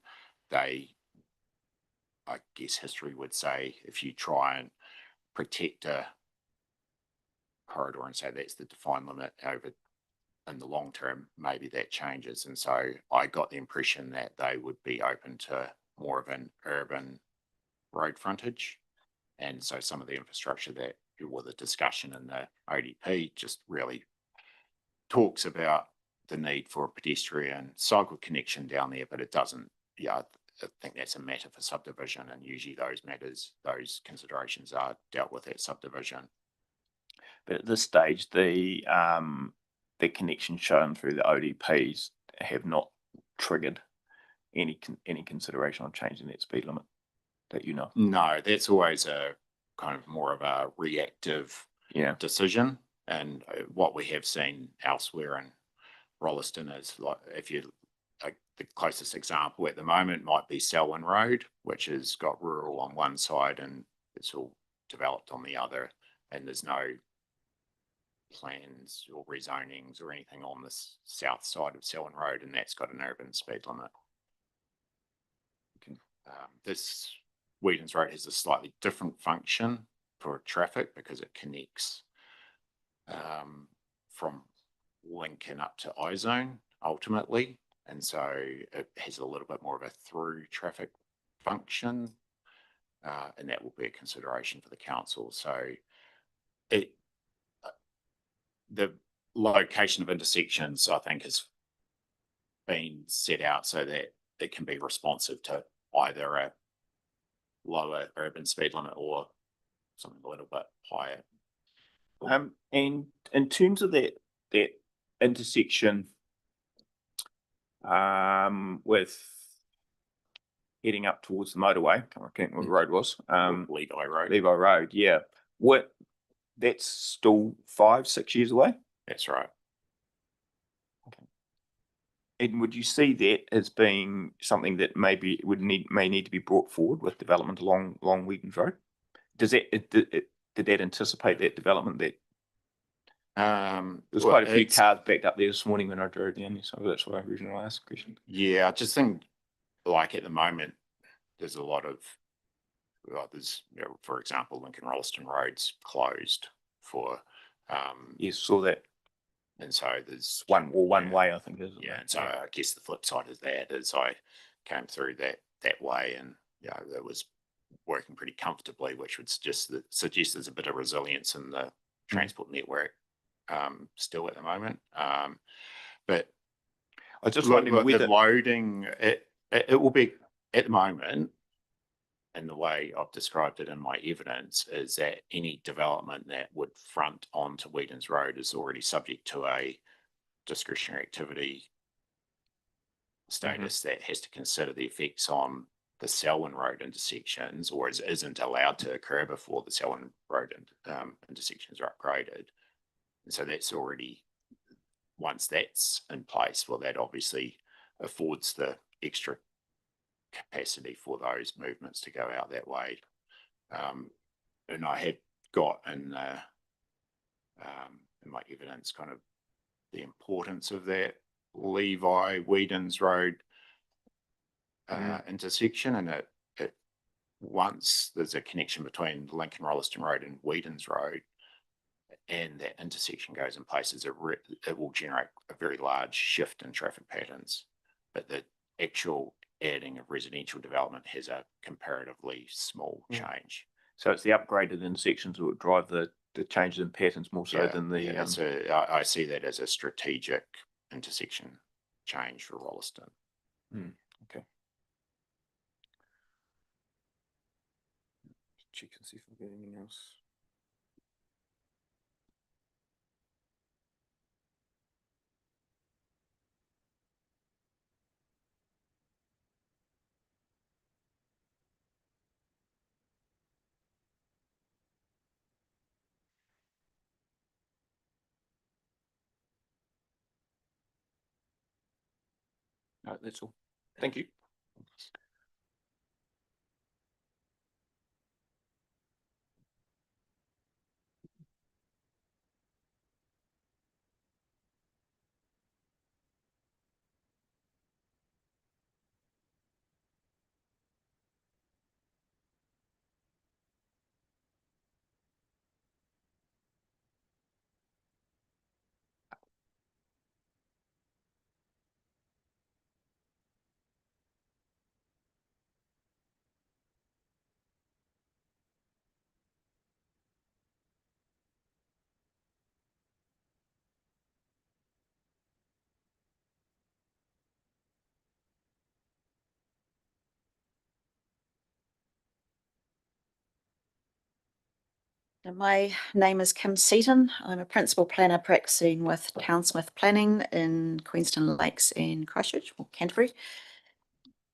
I guess history would say, if you try and protect a corridor and say that's the defined limit over in the long term, maybe that changes. And so I got the impression that they would be open to more of an urban road frontage. And so some of the infrastructure that, or the discussion in the ODP just really talks about the need for a pedestrian cycle connection down there, but it doesn't, I think that's a matter for subdivision, and usually those considerations are dealt with at subdivision. But at this stage, the connection shown through the ODPs have not triggered any consideration on changing that speed limit that you know. No, that's always a kind of more of a reactive decision. And what we have seen elsewhere in Rolleston is, like, if you the closest example at the moment might be Selwyn Road, which has got rural on one side and it's all developed on the other, and there's no plans or rezonings or anything on the south side of Selwyn Road, and that's got an urban speed limit. This Whedon's Road has a slightly different function for traffic because it connects from Lincoln up to Izone ultimately, and so it has a little bit more of a through traffic function, and that will be a consideration for the council. So the location of intersections, I think, has been set out so that it can be responsive to either a lower urban speed limit or something a little bit higher. And in terms of that intersection with heading up towards the motorway, I can't remember what the road was. Levi Road. Yeah. That's still 5-6 years away? That's right. Okay. And would you see that as being something that may need to be brought forward with development along Whedon's Road? Did that anticipate that development? That there's quite a few cars backed up there this morning when I drove down there, so that's why I originally asked the question. Yeah, I just think, like, at the moment, there's a lot of for example, Lincoln Rolleston Road's closed for yes, saw that. And so there's one way, I think, isn't and so I guess the flip side of that is I came through that way, and it was working pretty comfortably, which would suggest there's a bit of resilience in the transport network still at the moment. But I just wondering with the loading, it will be at the moment, and the way I've described it in my evidence is that any development that would front onto Whedon's Road is already subject to a discretionary activity status that has to consider the effects on the Selwyn Road intersections, or isn't allowed to occur before the Selwyn Road intersections are upgraded. And so that's already, once that's in place, well, that obviously affords the extra capacity for those movements to go out that way. And I had got in my evidence kind of the importance of that Levi Whedon's Road intersection, and it once there's a connection between Lincoln Rolleston Road and Whedon's Road, and that intersection goes in places, it will generate a very large shift in traffic patterns. But the actual adding of residential development has a comparatively small change. So it's the upgraded intersections that would drive the changes in patterns more so than the. So I see that as a strategic intersection change for Rolleston. Okay. Check and see if I've got anything else. No, that's all. Thank you. My name is Kim Seaton. I'm a principal planner practicing with Townsmith Planning in Queenston Lakes and Christchurch, or Canterbury.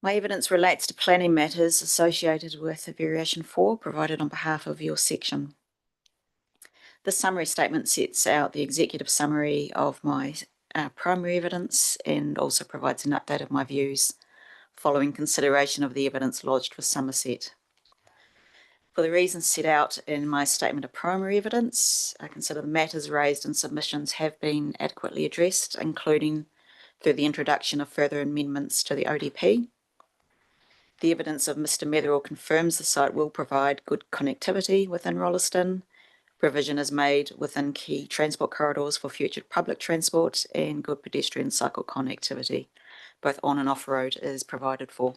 My evidence relates to planning matters associated with variation 4 provided on behalf of your section. The summary statement sets out the executive summary of my primary evidence and also provides an update of my views following consideration of the evidence lodged with Somerset. For the reasons set out in my statement of primary evidence, I consider the matters raised in submissions have been adequately addressed, including through the introduction of further amendments to the ODP. The evidence of Mr. Metherell confirms the site will provide good connectivity within Rolleston. Provision is made within key transport corridors for future public transport, and good pedestrian cycle connectivity, both on and off road, is provided for.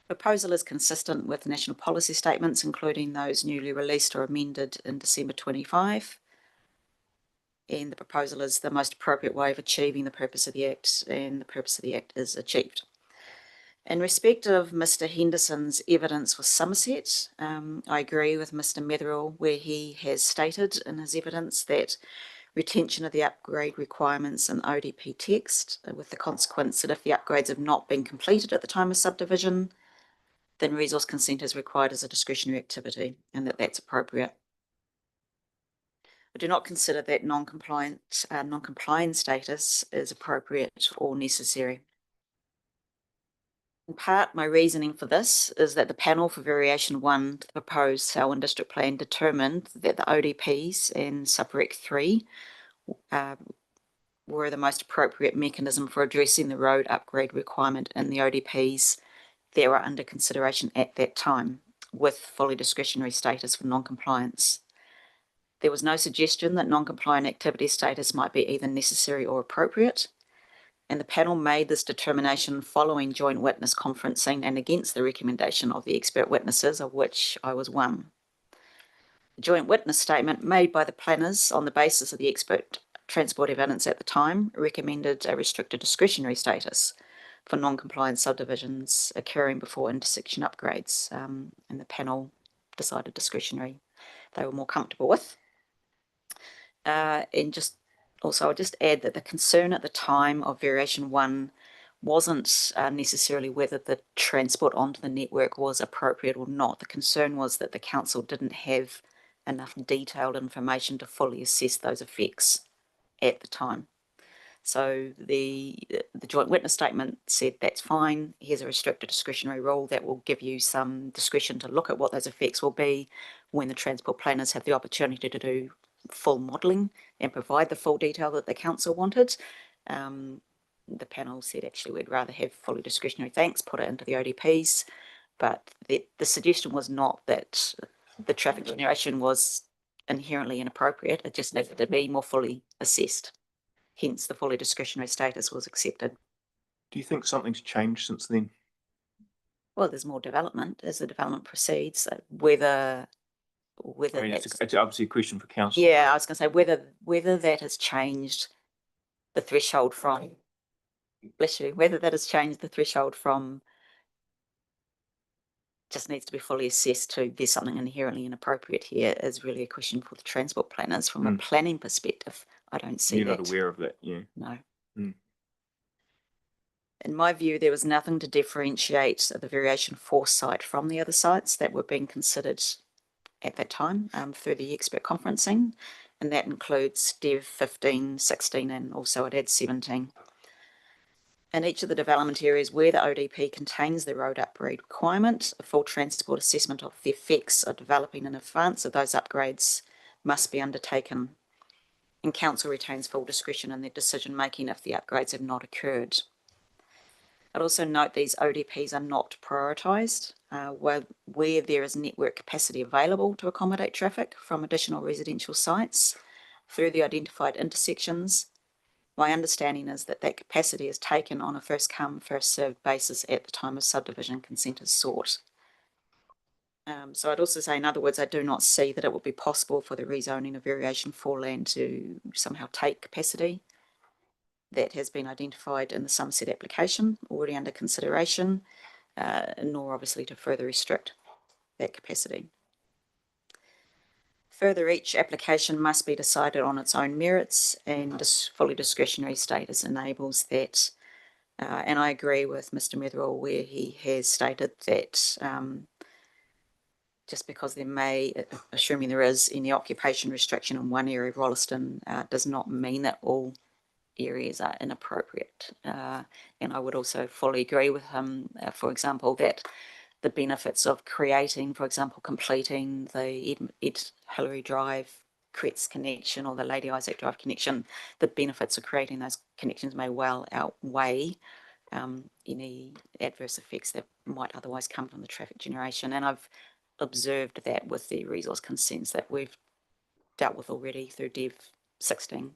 Proposal is consistent with national policy statements, including those newly released or amended in December 25. And the proposal is the most appropriate way of achieving the purpose of the Act, and the purpose of the Act is achieved. In respect of Mr. Henderson's evidence with Somerset, I agree with Mr. Metherell where he has stated in his evidence that retention of the upgrade requirements in ODP text, with the consequence that if the upgrades have not been completed at the time of subdivision, then resource consent is required as a discretionary activity, and that's appropriate. I do not consider that non-compliant status is appropriate or necessary. In part, my reasoning for this is that the panel for variation 1 to the proposed Selwyn District Plan determined that the ODPs and Subrec 3 were the most appropriate mechanism for addressing the road upgrade requirement in the ODPs that were under consideration at that time, with fully discretionary status for non-compliance. There was no suggestion that non-compliant activity status might be either necessary or appropriate, and the panel made this determination following joint witness conferencing and against the recommendation of the expert witnesses, of which I was one. The joint witness statement made by the planners on the basis of the expert transport evidence at the time recommended a restricted discretionary status for non-compliant subdivisions occurring before intersection upgrades, and the panel decided discretionary they were more comfortable with. And just also, I'll just add that the concern at the time of variation 1 wasn't necessarily whether the transport onto the network was appropriate or not. The concern was that the council didn't have enough detailed information to fully assess those effects at the time. So the joint witness statement said that's fine. Here's a restricted discretionary rule that will give you some discretion to look at what those effects will be when the transport planners have the opportunity to do full modelling and provide the full detail that the council wanted. The panel said actually we'd rather have fully discretionary, thanks, put it into the ODPs, but the suggestion was not that the traffic generation was inherently inappropriate, it just needed to be more fully assessed. Hence, the fully discretionary status was accepted. Do you think something's changed since then? Well, there's more development as the development proceeds. Whether I mean, it's obviously a question for council. yeah, I was going to say whether that has changed the threshold from. Bless you. Whether that has changed the threshold from just needs to be fully assessed to there's something inherently inappropriate here is really a question for the transport planners. From a planning perspective, I don't see You're that. not aware of that, yeah. No. In my view, there was nothing to differentiate the variation 4 site from the other sites that were being considered at that time through the expert conferencing, and that includes DEV 15, 16, and also it adds 17. In each of the development areas where the ODP contains the road upgrade requirement, a full transport assessment of the effects of developing in advance of those upgrades must be undertaken, and council retains full discretion in their decision making if the upgrades have not occurred. I'd also note these ODPs are not prioritised. Where there is network capacity available to accommodate traffic from additional residential sites through the identified intersections, my understanding is that that capacity is taken on a first come, first served basis at the time of subdivision consent is sought. So I'd also say, in other words, I do not see that it would be possible for the rezoning of variation 4 land to somehow take capacity that has been identified in the Somerset application already under consideration, nor obviously to further restrict that capacity. Further, each application must be decided on its own merits, and this fully discretionary status enables that. And I agree with Mr. Metherall where he has stated that just because there may, assuming there is any occupation restriction in one area of Rolleston, does not mean that all areas are inappropriate. And I would also fully agree with him, for example, that the benefits of creating, for example, completing the Ed Hillary Drive Kretz connection or the Lady Isaac Drive connection, the benefits of creating those connections may well outweigh any adverse effects that might otherwise come from the traffic generation. And I've observed that with the resource consents that we've dealt with already through Dev 16,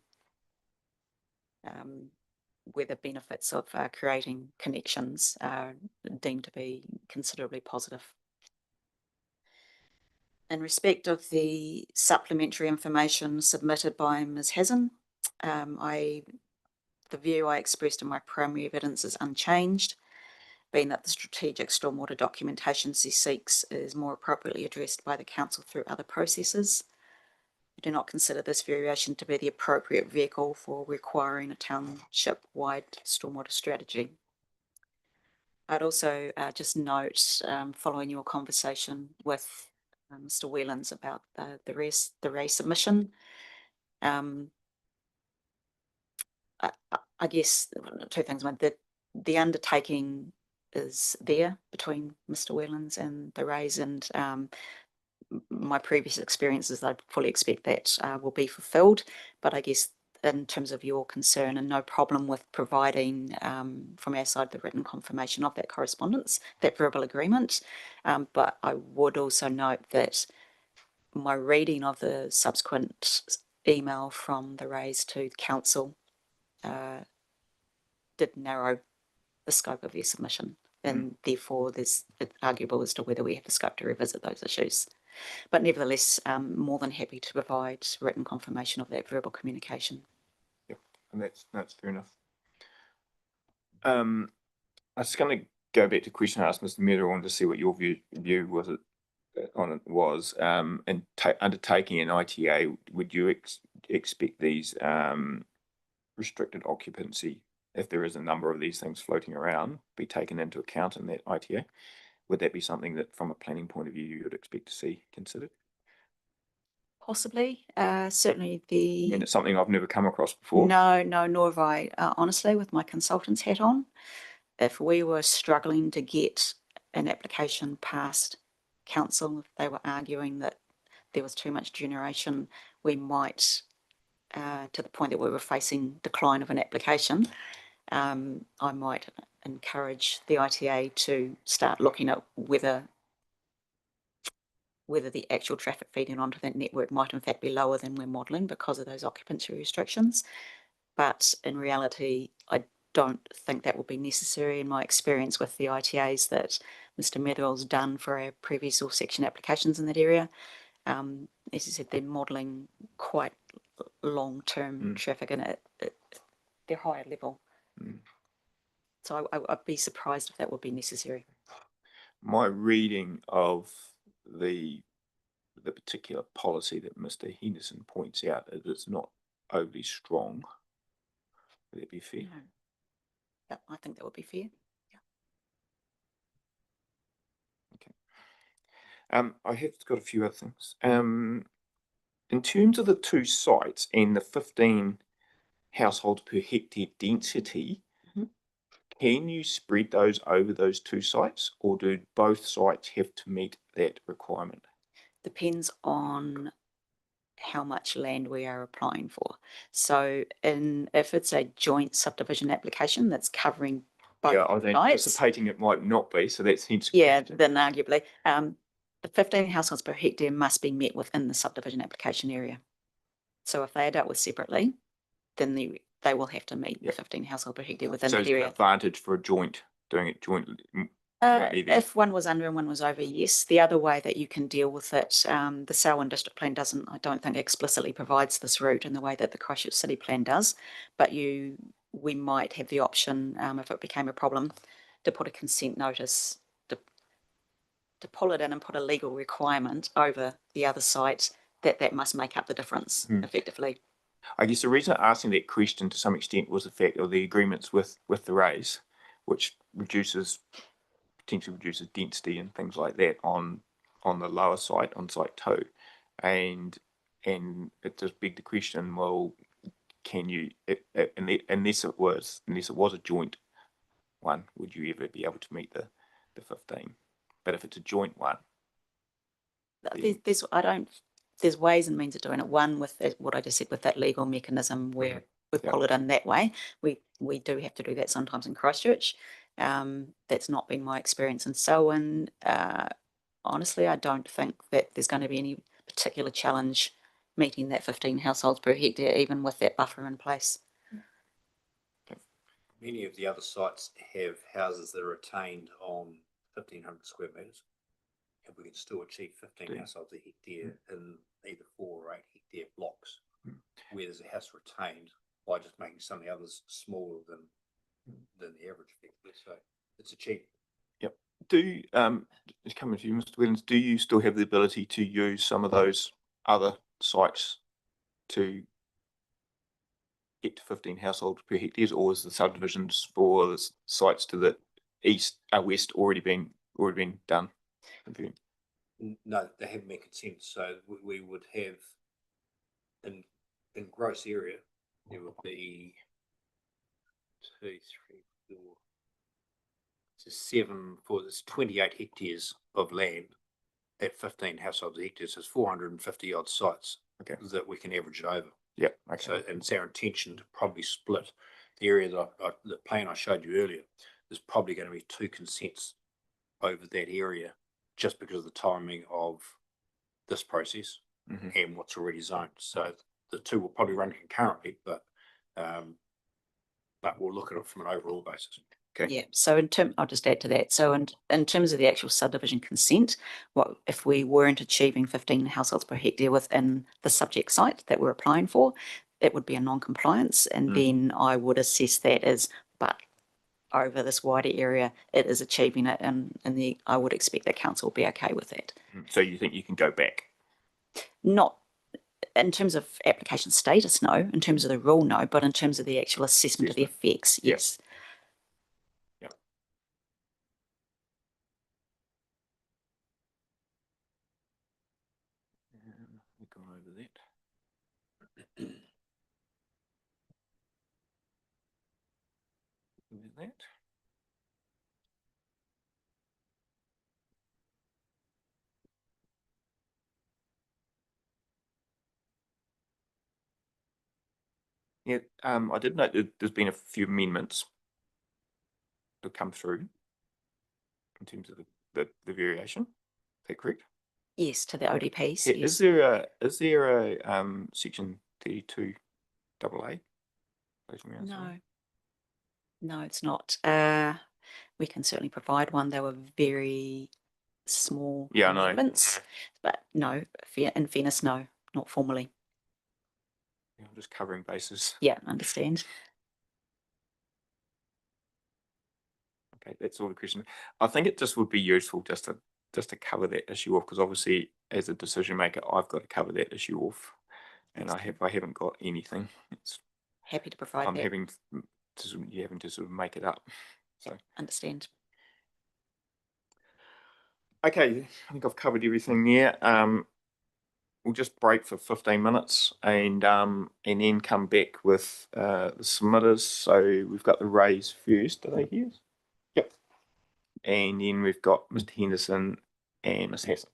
where the benefits of creating connections are deemed to be considerably positive. In respect of the supplementary information submitted by Ms. Hazen, the view I expressed in my primary evidence is unchanged, being that the strategic stormwater documentation she seeks is more appropriately addressed by the council through other processes. I do not consider this variation to be the appropriate vehicle for requiring a township-wide stormwater strategy. I'd also just note, following your conversation with Mr. Whelans about the Ray submission, I guess two things. One, the undertaking is there between Mr. Whelans and the Rays, and my previous experiences, I fully expect that will be fulfilled. But I guess in terms of your concern, and no problem with providing from our side the written confirmation of that correspondence, that verbal agreement. But I would also note that my reading of the subsequent email from the Rays to council did narrow the scope of their submission, and therefore it's arguable as to whether we have the scope to revisit those issues. But nevertheless, more than happy to provide written confirmation of that verbal communication. Yep, and that's fair enough. I was going to go back to the question I asked Mr. Metherall to see what your view was on it was. And undertaking an ITA, would you expect these restricted occupancy, if there is a number of these things floating around, be taken into account in that ITA? Would that be something that, from a planning point of view, you would expect to see considered? Possibly, certainly I mean, it's something I've never come across before. No, nor have I, honestly, with my consultant's hat on. If we were struggling to get an application past council, if they were arguing that there was too much generation, we might, to the point that we were facing decline of an application, I might encourage the ITA to start looking at whether the actual traffic feeding onto that network might in fact be lower than we're modelling because of those occupancy restrictions. But in reality, I don't think that will be necessary. In my experience with the ITAs that Mr. Metherall's done for our previous all section applications in that area, as I said, they're modelling quite long-term traffic, and they're higher level. So I'd be surprised if that would be necessary. My reading of the particular policy that Mr. Henderson points out is it's not overly strong. Would that be fair? No. Yeah, I think that would be fair. Yeah. Okay. I have got a few other things. In terms of the two sites and the 15 households per hectare density, can you spread those over those two sites, or do both sites have to meet that requirement? Depends on how much land we are applying for. So if it's a joint subdivision application that's covering both I was sites, anticipating it might not be, so that's hence. yeah, then arguably, the 15 households per hectare must be met within the subdivision application area. So if they are dealt with separately, then they will have to meet the 15 household per hectare within So that it's an area. advantage for doing it jointly. If one was under and one was over, yes. The other way that you can deal with it, the Selwyn District Plan I don't think explicitly provides this route in the way that the Christchurch City Plan does, but we might have the option, if it became a problem, to put a consent notice, to pull it in and put a legal requirement over the other site that must make up the difference effectively. I guess the reason asking that question to some extent was the fact of the agreements with the raise, which potentially reduces density and things like that on the lower site, on site 2. And it does beg the question, well, can you, unless it was a joint one, would you ever be able to meet the 15? But if it's a joint one, There's ways and means of doing it. One, with what I just said, with that legal mechanism where we Yeah. pull it in that way. We do have to do that sometimes in Christchurch. That's not been my experience in Selwyn. Honestly, I don't think that there's going to be any particular challenge meeting that 15 households per hectare, even with that buffer in place. Many of the other sites have houses that are retained on 1,500 square metres. And we can still achieve 15 households a hectare in either 4 or 8 hectare blocks, where there's a house retained by just making some of the others smaller than the average effectively. So it's achievable. Yep. Just coming to you, Mr. Williams, do you still have the ability to use some of those other sites to get to 15 households per hectare, or is the subdivisions for the sites to the west already been done? No, they haven't been consented. So we would have in gross area, there would be 2, 3, 4, so 7 for this 28 hectares of land at 15 households a hectare. So it's 450 odd sites that we can average it over. Yeah. Okay. So, and it's our intention to probably split the area that the plan I showed you earlier. There's probably going to be 2 consents over that area, just because of the timing of this process and what's already zoned. So the 2 will probably run concurrently, but we'll look at it from an overall basis. Okay. Yeah. So I'll just add to that. So in terms of the actual subdivision consent, if we weren't achieving 15 households per hectare within the subject site that we're applying for, it would be a non-compliance, and then I would assess that as, but over this wider area, it is achieving it, and I would expect that council will be okay with that. So you think you can go back? Not in terms of application status, no. In terms of the rule, no. But in terms of the actual assessment of the effects, yes. Yep. We've gone over that. With that. Yeah, I did note that there's been a few amendments that come through in terms of the variation. Is that correct? Yes, to the ODPs. Yeah, Yes. is there a section 32 AA? No, it's not. We can certainly provide one. They were very small Yeah, I know. amendments, but no, in fairness, no, not formally. Yeah, I'm just covering bases. Yeah, understand. Okay, that's all the question. I think it just would be useful just to cover that issue off, because obviously as a decision maker, I've got to cover that issue off, and I haven't got anything. Happy to provide I'm that. having to sort of make it up. So Understand. okay, I think I've covered everything there. We'll just break for 15 minutes and then come back with the submitters. So we've got the raise first. Are they here? Yep. And then we've got Mr. Henderson and Ms. Hassan.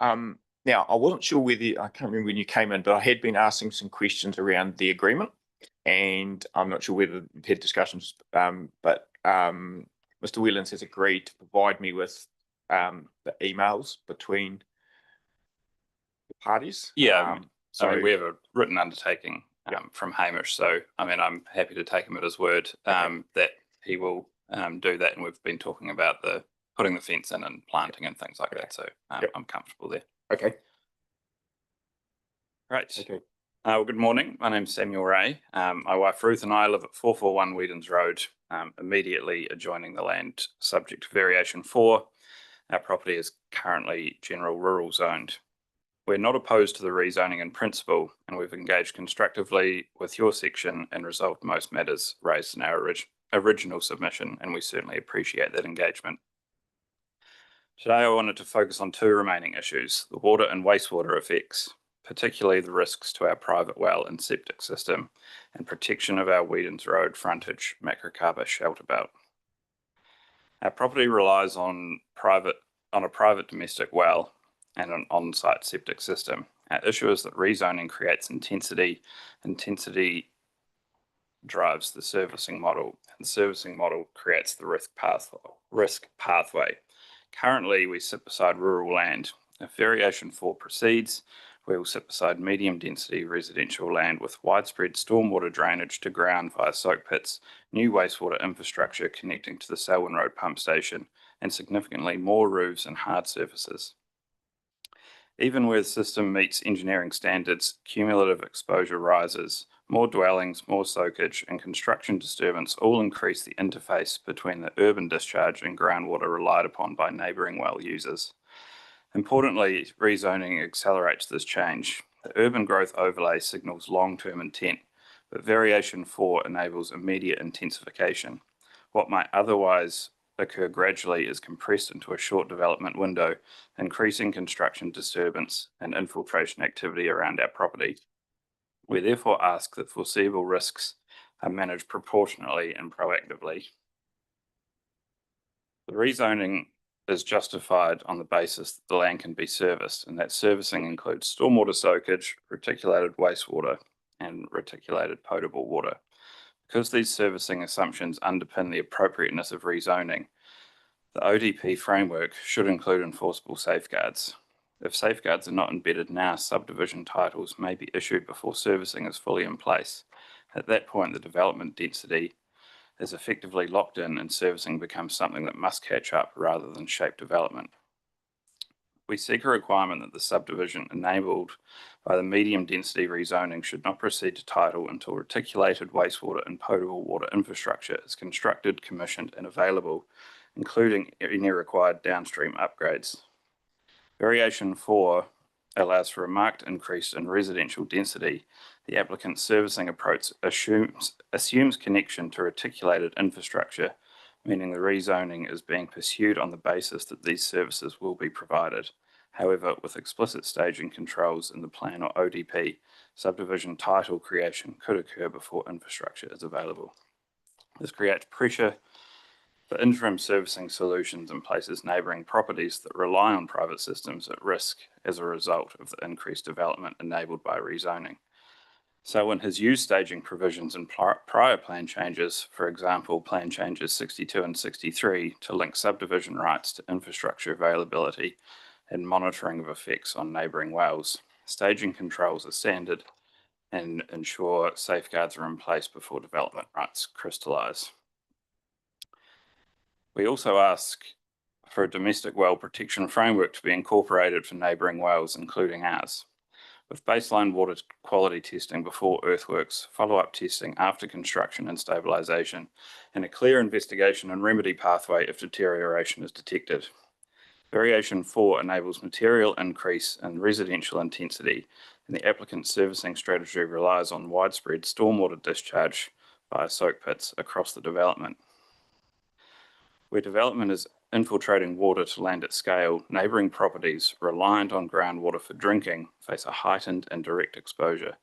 Now, I wasn't sure whether, I can't remember when you came in, but I had been asking some questions around the agreement. And I'm not sure whether we've had discussions, but Mr. Whelans has agreed to provide me with the emails between the parties. Yeah, So I mean, we have a written undertaking Yeah. from Hamish, so I mean, I'm happy to take him at his word that he will do that, and we've been talking about the putting the fence in and planting and things like Okay. that, so Yep. I'm comfortable there. okay, Right. okay, Well, good morning. My name's Samuel Ray. My wife Ruth and I live at 441 Whedons Road, immediately adjoining the land subject to variation 4. Our property is currently general rural zoned. We're not opposed to the rezoning in principle, and we've engaged constructively with your section and resolved most matters raised in our original submission, and we certainly appreciate that engagement. Today, I wanted to focus on 2 remaining issues: the water and wastewater effects, particularly the risks to our private well and septic system, and protection of our Whedons Road frontage Macrocarpa shelter belt. Our property relies on a private domestic well and an on-site septic system. Our issue is that rezoning creates intensity. Intensity drives the servicing model, and the servicing model creates the risk pathway. Currently, we sit beside rural land. If variation 4 proceeds, we will sit beside medium density residential land with widespread stormwater drainage to ground via soak pits, new wastewater infrastructure connecting to the Selwyn Road pump station, and significantly more roofs and hard surfaces. Even where the system meets engineering standards, cumulative exposure rises. More dwellings, more soakage, and construction disturbance all increase the interface between the urban discharge and groundwater relied upon by neighbouring well users. Importantly, rezoning accelerates this change. The urban growth overlay signals long-term intent, but variation 4 enables immediate intensification. What might otherwise occur gradually is compressed into a short development window, increasing construction disturbance and infiltration activity around our property. We therefore ask that foreseeable risks are managed proportionately and proactively. The rezoning is justified on the basis that the land can be serviced, and that servicing includes stormwater soakage, reticulated wastewater, and reticulated potable water. Because these servicing assumptions underpin the appropriateness of rezoning, the ODP framework should include enforceable safeguards. If safeguards are not embedded now, subdivision titles may be issued before servicing is fully in place. At that point, the development density is effectively locked in and servicing becomes something that must catch up rather than shape development. We seek a requirement that the subdivision enabled by the medium density rezoning should not proceed to title until reticulated wastewater and potable water infrastructure is constructed, commissioned, and available, including any required downstream upgrades. Variation 4 allows for a marked increase in residential density. The applicant's servicing approach assumes connection to reticulated infrastructure, meaning the rezoning is being pursued on the basis that these services will be provided. However, with explicit staging controls in the plan or ODP, subdivision title creation could occur before infrastructure is available. This creates pressure for interim servicing solutions and places neighbouring properties that rely on private systems at risk as a result of the increased development enabled by rezoning. Selwyn has used staging provisions in prior plan changes, for example, plan changes 62 and 63, to link subdivision rights to infrastructure availability and monitoring of effects on neighbouring wells. Staging controls are standard and ensure safeguards are in place before development rights crystallise. We also ask for a domestic well protection framework to be incorporated for neighbouring wells, including ours, with baseline water quality testing before earthworks, follow-up testing after construction and stabilisation, and a clear investigation and remedy pathway if deterioration is detected. Variation 4 enables material increase in residential intensity, and the applicant's servicing strategy relies on widespread stormwater discharge via soak pits across the development. Where development is infiltrating water to land at scale, neighbouring properties reliant on groundwater for drinking face a heightened and direct exposure.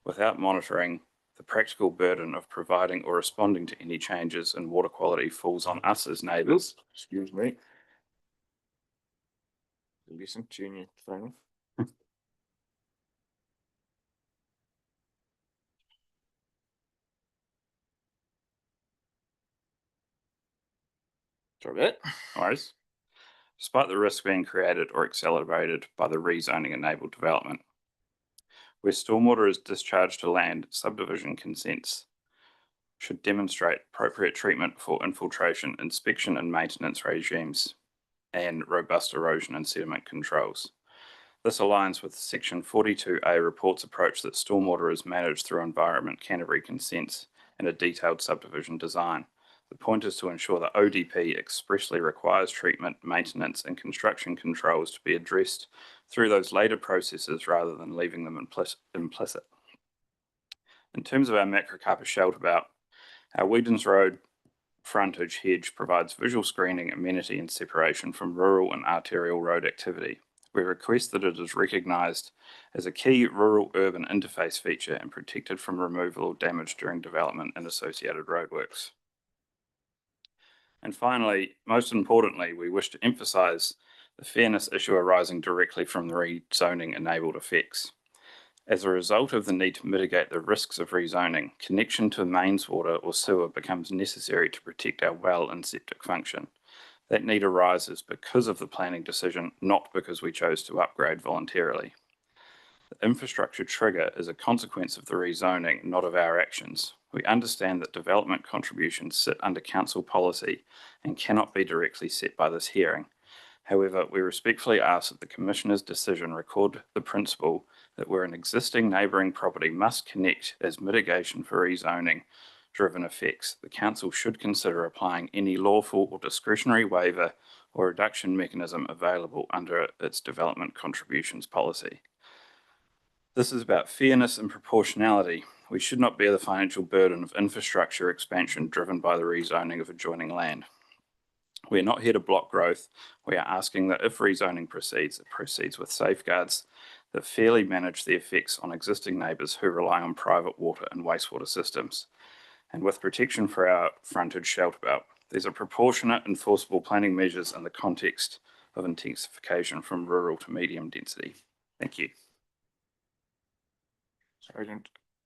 Without monitoring, the practical burden of providing or responding to any changes in water quality falls on us as neighbours. Excuse me. Listen, turn your phone off. Sorry about that. No worries. Despite the risk being created or accelerated by the rezoning enabled development, where stormwater is discharged to land, subdivision consents should demonstrate appropriate treatment for infiltration, inspection and maintenance regimes, and robust erosion and sediment controls. This aligns with Section 42A report's approach that stormwater is managed through Environment Canterbury consents and a detailed subdivision design. The point is to ensure that ODP expressly requires treatment, maintenance, and construction controls to be addressed through those later processes rather than leaving them implicit. In terms of our macrocarpus shelter belt, our Whedons Road frontage hedge provides visual screening, amenity, and separation from rural and arterial road activity. We request that it is recognised as a key rural-urban interface feature and protected from removal or damage during development and associated roadworks. And finally, most importantly, we wish to emphasise the fairness issue arising directly from the rezoning enabled effects. As a result of the need to mitigate the risks of rezoning, connection to mains water or sewer becomes necessary to protect our well and septic function. That need arises because of the planning decision, not because we chose to upgrade voluntarily. The infrastructure trigger is a consequence of the rezoning, not of our actions. We understand that development contributions sit under council policy and cannot be directly set by this hearing. However, we respectfully ask that the Commissioner's decision record the principle that where an existing neighbouring property must connect as mitigation for rezoning driven effects, the Council should consider applying any lawful or discretionary waiver or reduction mechanism available under its development contributions policy. This is about fairness and proportionality. We should not bear the financial burden of infrastructure expansion driven by the rezoning of adjoining land. We are not here to block growth. We are asking that if rezoning proceeds, it proceeds with safeguards that fairly manage the effects on existing neighbours who rely on private water and wastewater systems, and with protection for our frontage shelter belt. These are proportionate, enforceable planning measures in the context of intensification from rural to medium density. Thank you. Sorry,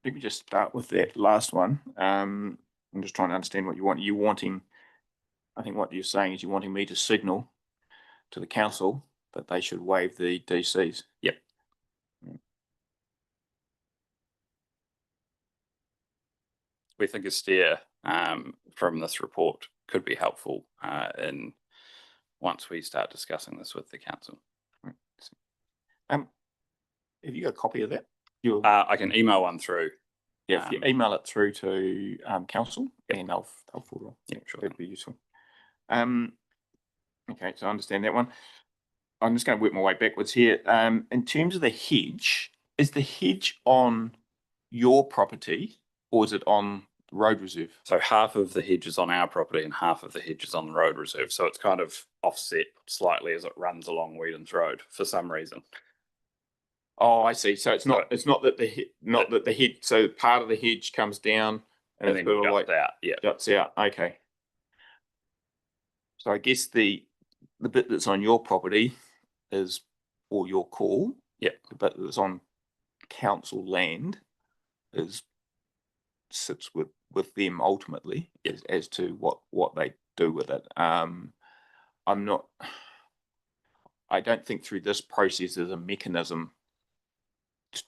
let me just start with that last one. I'm just trying to understand what you want. You're wanting, I think what you're saying is you're wanting me to signal to the council that they should waive the DCs. Yep. We think a steer from this report could be helpful in once we start discussing this with the council. Have you got a copy of that? I can email one through. Yeah, if you email it through to council, and they'll forward on. Yeah, sure. That'd be useful. Okay, so I understand that one. I'm just going to work my way backwards here. In terms of the hedge, is the hedge on your property or is it on the road reserve? So half of the hedge is on our property and half of the hedge is on the road reserve. So it's kind of offset slightly as it runs along Whedons Road for some reason. Oh, I see. So it's not that the hedge. So part of the hedge comes down and then it's sort of like out. Yeah. juts out. Okay. So I guess the bit that's on your property is or your call. Yeah. The bit that's on council land sits with them ultimately as to what they do with it. I don't think through this process there's a mechanism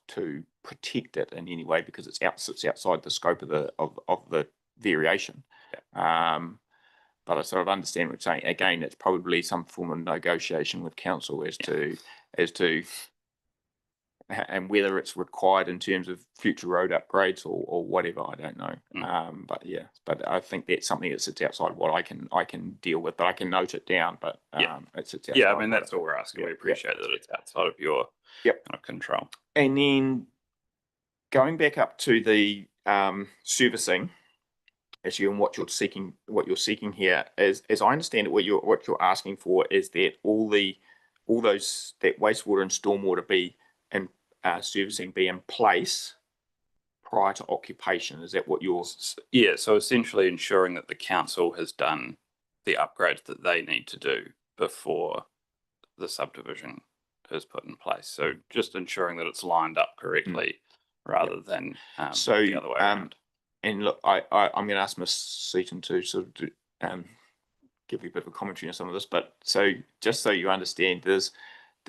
to protect it in any way because it sits outside the scope of the variation. Yeah. But I sort of understand what you're saying. Again, it's probably some form of negotiation with council as to and whether it's required in terms of future road upgrades or whatever, I don't know. But I think that's something that sits outside what I can deal with, but I can note it down. But it sits outside. Yeah, I mean that's all we're asking. We appreciate that it's outside of your kind of control. And then going back up to the servicing issue and what you're seeking here is, as I understand it, what you're asking for is that all those that wastewater and stormwater be in servicing be in place prior to occupation. Is that what you're? Yeah. So essentially ensuring that the council has done the upgrades that they need to do before the subdivision is put in place. So just ensuring that it's lined up correctly rather than So, the other way around. And look, I'm going to ask Ms. Seaton to sort of give you a bit of a commentary on some of this, but so just so you understand, there's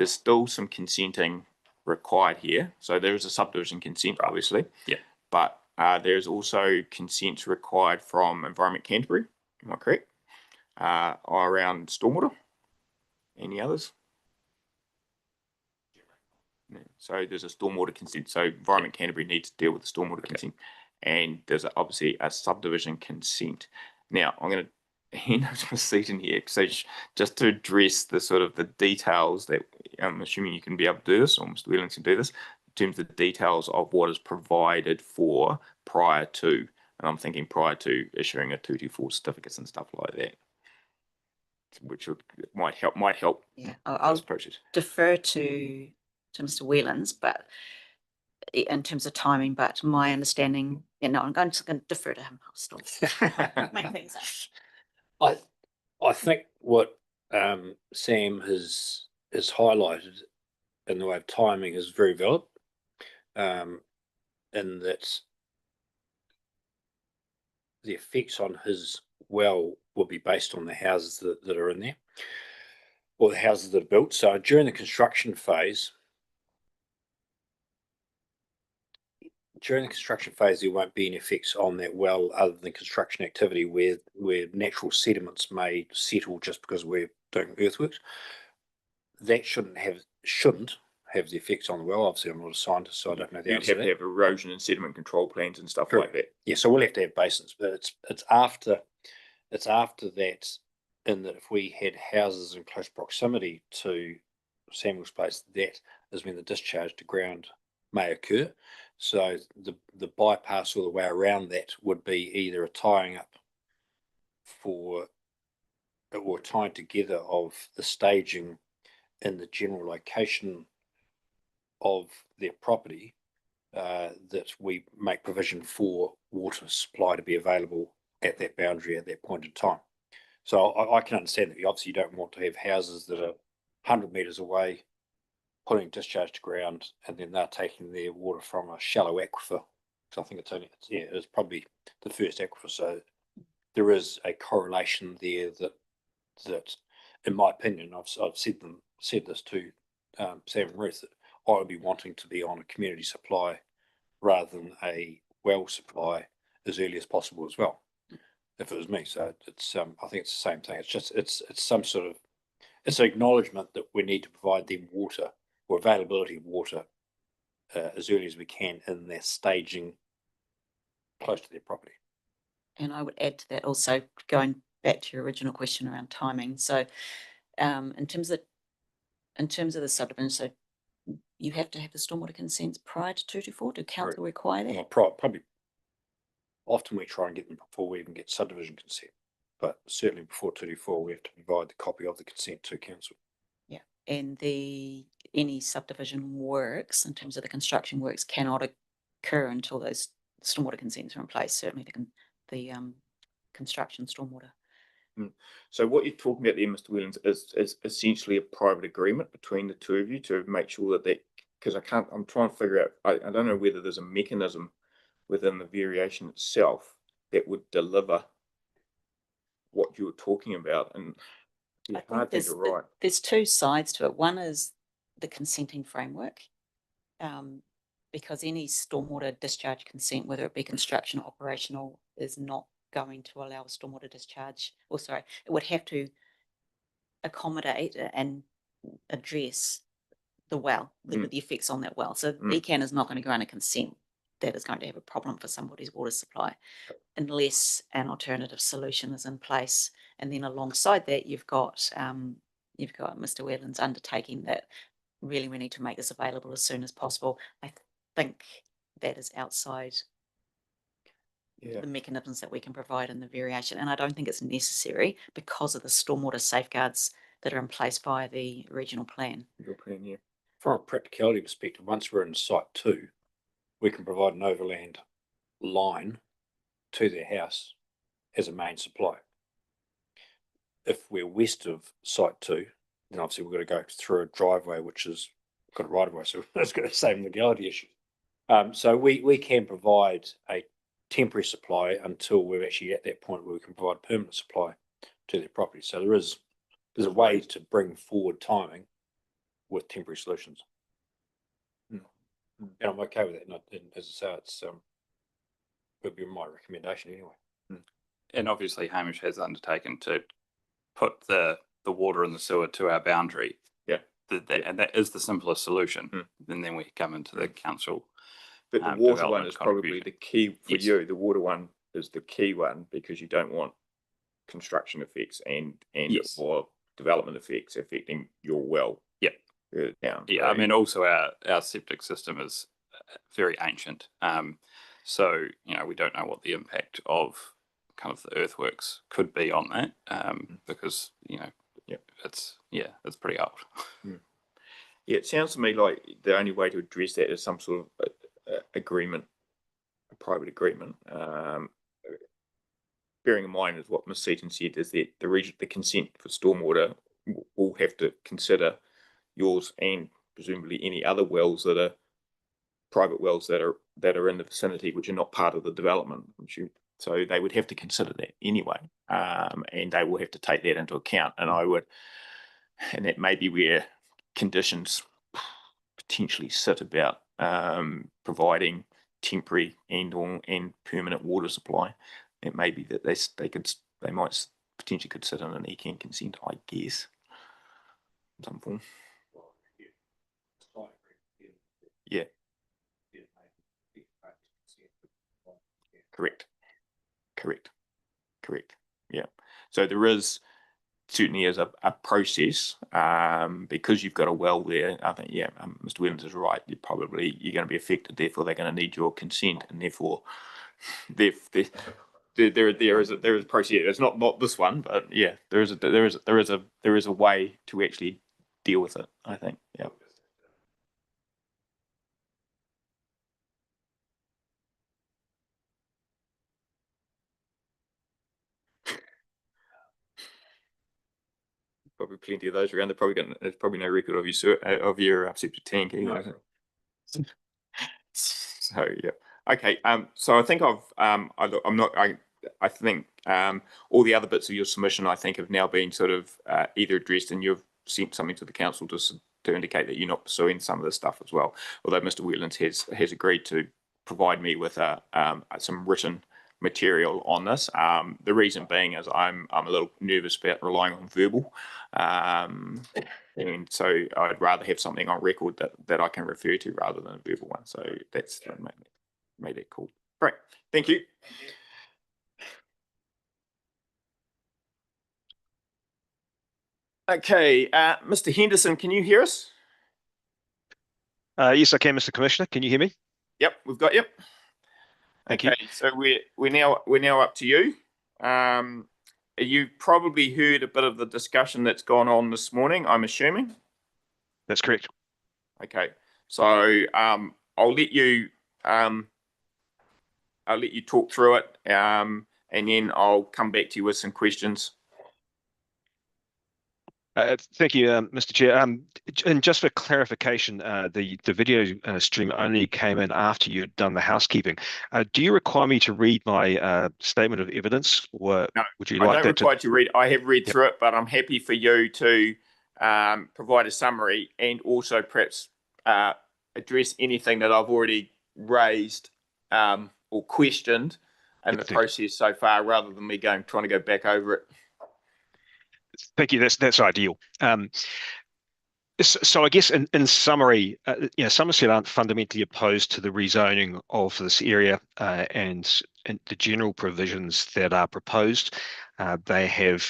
still some consenting required here. So there is a subdivision consent, obviously. Yeah. But there's also consent required from Environment Canterbury. Am I correct? Around stormwater. Any others? Yeah. So there's a stormwater consent. So Environment Canterbury needs to deal with the stormwater consent, and there's obviously a subdivision consent. Now I'm going to hand over to Ms. Seaton here, so just to address the sort of the details that I'm assuming you can be able to do this, or Mr. Whelans can do this, in terms of the details of what is provided for prior to, and I'm thinking prior to issuing a 224 certificates and stuff like that, which might help. Yeah, I'll this process. defer to Mr. Whelans, but in terms of timing, but my understanding, I'm going to defer to him. I'll stop. Make things up. I think what Sam has highlighted in the way of timing is very valid, in that the effects on his well will be based on the houses that are in there, or the houses that are built. So during the construction phase, there won't be any effects on that well other than construction activity where natural sediments may settle just because we're doing earthworks. That shouldn't have the effects on the well. Obviously, I'm not a scientist, so I don't know the You'd answer have to to that. have erosion and sediment control plans and stuff Correct. like that. Yeah, so we'll have to have basins, but it's after that, in that if we had houses in close proximity to Samuel's place, that is when the discharge to ground may occur. So the bypass or the way around that would be either a tying up or tying together of the staging in the general location of their property, that we make provision for water supply to be available at that boundary at that point in time. So I can understand that you obviously don't want to have houses that are 100 metres away putting discharge to ground, and then they're taking their water from a shallow aquifer. So I think it's probably the first aquifer. So there is a correlation there that in my opinion, I've said this to Sam and Ruth, that I would be wanting to be on a community supply rather than a well supply as early as possible as well, if it was me. So it's I think it's the same thing. It's just it's some sort of, it's an acknowledgement that we need to provide them water or availability of water as early as we can in their staging close to their property. And I would add to that also, going back to your original question around timing. So in terms of the subdivision, so you have to have the stormwater consents prior to 224. Do council require that? Well, probably often we try and get them before we even get subdivision consent, but certainly before 224 we have to provide the copy of the consent to council. Yeah, and any subdivision works in terms of the construction works cannot occur until those stormwater consents are in place. Certainly the construction stormwater. So what you're talking about there, Mr. Whelans, is essentially a private agreement between the two of you to make sure that because I'm trying to figure out, I don't know whether there's a mechanism within the variation itself that would deliver what you were talking about, and I think there's two sides to it. One is the consenting framework, because any stormwater discharge consent, whether it be construction or operational, is not going to allow a stormwater discharge, it would have to accommodate and address the well, the effects on that well. So ECAN is not going to grant a consent that is going to have a problem for somebody's water supply unless an alternative solution is in place. And then alongside that, you've got Mr. Whelans undertaking that really we need to make this available as soon as possible. I think that is outside the mechanisms that we can provide in the variation, and I don't think it's necessary because of the stormwater safeguards that are in place via the regional plan. Your plan, yeah. From a practicality perspective, once we're in site 2, we can provide an overland line to their house as a main supply. If we're west of site 2, then obviously we've got to go through a driveway, which has got a right of way, so that's got the same legality issue. So we can provide a temporary supply until we're actually at that point where we can provide permanent supply to their property. So there's a way to bring forward timing with temporary solutions. And I'm okay with that. And as I say, it's would be my recommendation anyway. And obviously Hamish has undertaken to put the water and the sewer to our boundary. Yeah. And that is the simplest solution. And then we come into the council. But the water one development is probably contribution. the key for Yes. you. The water one is the key one because you don't want construction effects and Yes. or development effects affecting your well. Yep. Down. Yeah, I mean, also our septic system is very ancient. So, you know, we don't know what the impact of kind of the earthworks could be on that, because, you know, it's pretty old. Yeah, it sounds to me like the only way to address that is some sort of agreement, a private agreement. Bearing in mind is what Ms. Seaton said is that the consent for stormwater will have to consider yours and presumably any other wells that are private wells that are in the vicinity which are not part of the development. So they would have to consider that anyway, and they will have to take that into account. And that may be where conditions potentially sit about providing temporary and permanent water supply. It may be that they might potentially consider an ECAN consent, I guess, in some form. Yeah. Correct. Yeah. So there is certainly is a process, because you've got a well there. I think, Mr. Williams is right. You're going to be affected. Therefore, they're going to need your consent, and therefore, there is a process. It's not this one, but yeah, there is a way to actually deal with it. I think, yeah. Probably plenty of those around. There's probably no record of your septic tank anyway. No. So yeah, okay. So I think I think all the other bits of your submission I think have now been sort of either addressed, and you've sent something to the council to indicate that you're not pursuing some of this stuff as well. Although Mr. Wetlands has agreed to provide me with some written material on this. The reason being is I'm a little nervous about relying on verbal, and so I'd rather have something on record that I can refer to rather than a verbal one. So that's made that cool. Great, thank you. Okay, Mr. Henderson, can you hear us? Yes, I can, Mr. Commissioner. Can you hear me? Yep, we've got you. Thank you. So we're now up to you. You've probably heard a bit of the discussion that's gone on this morning, I'm assuming. That's correct. Okay, so I'll let you talk through it, and then I'll come back to you with some questions. Thank you, Mr. Chair. And just for clarification, the video stream only came in after you'd done the housekeeping. Do you require me to read my statement of evidence, or no, would you like I don't require to read. I have read through it, but I'm happy for you to provide a summary and also perhaps address anything that I've already raised or questioned in the process so far, rather than me trying to go back over it. Thank you. That's ideal. So I guess in summary, Somerset aren't fundamentally opposed to the rezoning of this area and the general provisions that are proposed. They have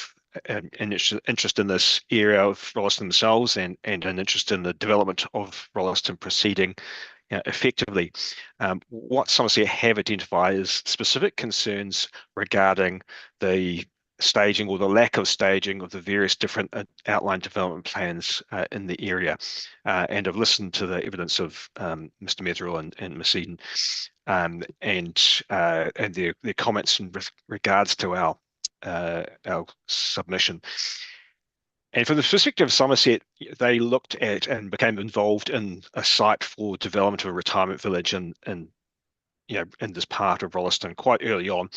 an interest in this area of Rolleston themselves and an interest in the development of Rolleston proceeding effectively. What Somerset have identified is specific concerns regarding the staging or the lack of staging of the various different outline development plans in the area, and I've listened to the evidence of Mr. Metherell and Ms. Eden, and their comments in regards to our submission. And from the perspective of Somerset, they looked at and became involved in a site for development of a retirement village in this part of Rolleston quite early on.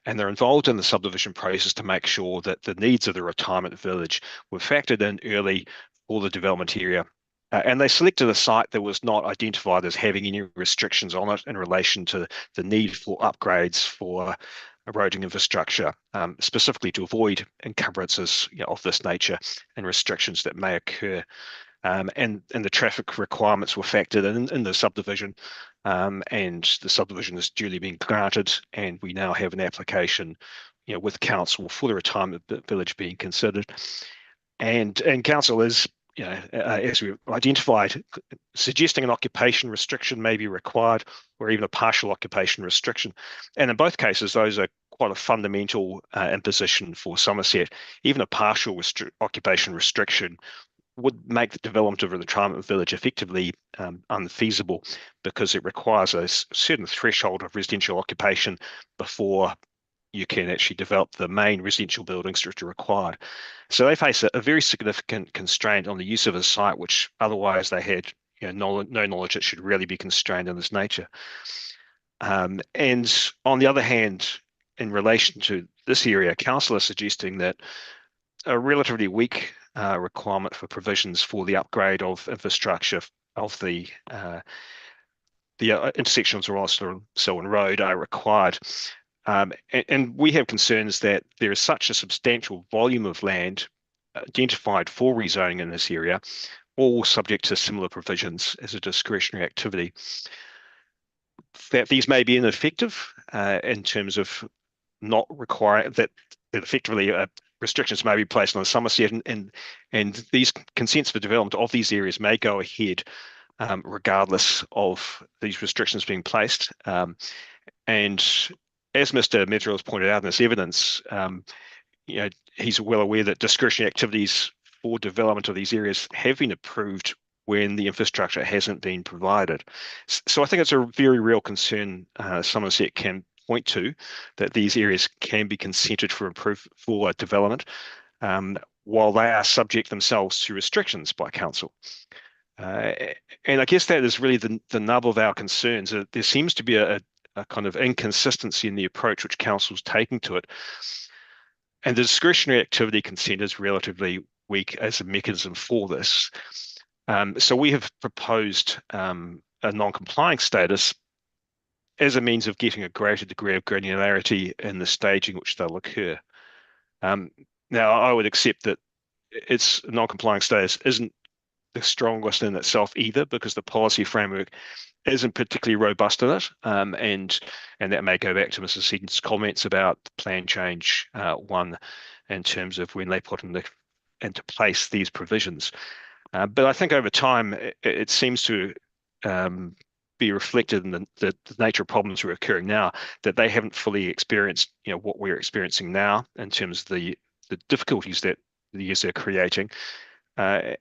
And they're involved in the subdivision process to make sure that the needs of the retirement village were factored in early for the development area. And they selected a site that was not identified as having any restrictions on it in relation to the need for upgrades for roading infrastructure, specifically to avoid encumbrances of this nature and restrictions that may occur. And the traffic requirements were factored in the subdivision, and the subdivision has duly been granted, and we now have an application, with council for the retirement village being considered. And council is, as we've identified, suggesting an occupation restriction may be required, or even a partial occupation restriction. And in both cases, those are quite a fundamental imposition for Somerset. Even a partial occupation restriction would make the development of a retirement village effectively unfeasible, because it requires a certain threshold of residential occupation before you can actually develop the main residential buildings that are required. So they face a very significant constraint on the use of a site which otherwise they had no knowledge it should really be constrained in this nature. And on the other hand, in relation to this area, council is suggesting that a relatively weak requirement for provisions for the upgrade of infrastructure of the intersections of Rolleston and Selwyn Road are required. And we have concerns that there is such a substantial volume of land identified for rezoning in this area, all subject to similar provisions as a discretionary activity, that these may be ineffective in terms of not requiring that effectively restrictions may be placed on Somerset, and these consents for development of these areas may go ahead regardless of these restrictions being placed. And as Mr. Medrell has pointed out in this evidence, he's well aware that discretionary activities for development of these areas have been approved when the infrastructure hasn't been provided. So I think it's a very real concern Somerset can point to, that these areas can be consented for development while they are subject themselves to restrictions by council. And I guess that is really the nub of our concerns. There seems to be a kind of inconsistency in the approach which council's taking to it. And the discretionary activity consent is relatively weak as a mechanism for this. So we have proposed a non-complying status as a means of getting a greater degree of granularity in the staging which they'll occur. Now, I would accept that its non-complying status isn't the strongest in itself either, because the policy framework isn't particularly robust in it, and that may go back to Mrs. Seaton's comments about the plan change one in terms of when they put into place these provisions. But I think over time it seems to be reflected in the nature of problems that are occurring now, that they haven't fully experienced what we're experiencing now in terms of the difficulties that these are creating. And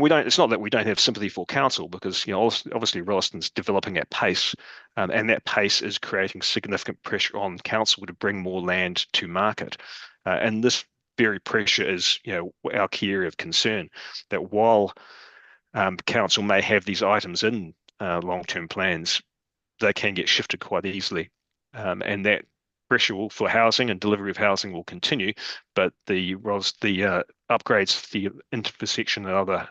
it's not that we don't have sympathy for council, because obviously Rolleston's developing at pace, and that pace is creating significant pressure on council to bring more land to market. And this very pressure is our key area of concern, that while council may have these items in long-term plans, they can get shifted quite easily, and that pressure for housing and delivery of housing will continue, but the upgrades, the intersection and other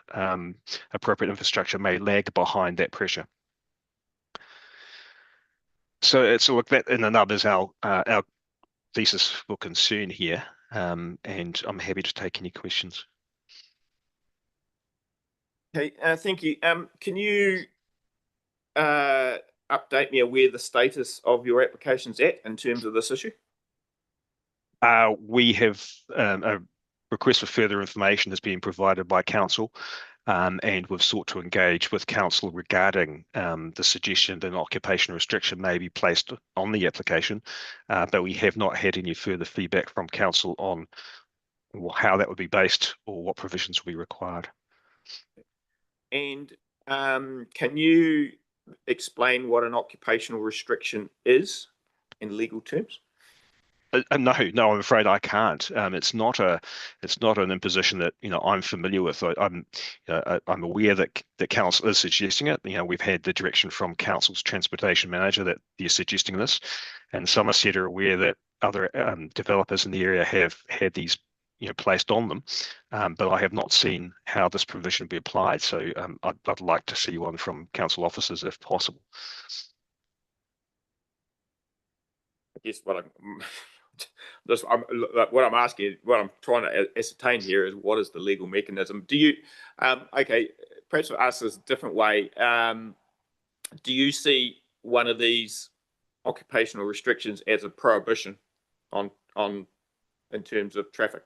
appropriate infrastructure may lag behind that pressure. So look, that in a nub is our thesis for concern here, and I'm happy to take any questions. Okay, thank you. Can you update me on where the status of your application's at in terms of this issue? We have a request for further information has been provided by council, and we've sought to engage with council regarding the suggestion that an occupation restriction may be placed on the application, but we have not had any further feedback from council on how that would be based or what provisions will be required. And can you explain what an occupational restriction is in legal terms? No, I'm afraid I can't. It's not an imposition that I'm familiar with. I'm aware that council is suggesting it. We've had the direction from council's transportation manager that they're suggesting this, and Somerset are aware that other developers in the area have had these placed on them, but I have not seen how this provision will be applied. So I'd like to see one from council officers if possible. I guess what I'm asking, what I'm trying to ascertain here is what is the legal mechanism? Do you, okay, perhaps I'll ask this a different way. Do you see one of these occupational restrictions as a prohibition on in terms of traffic?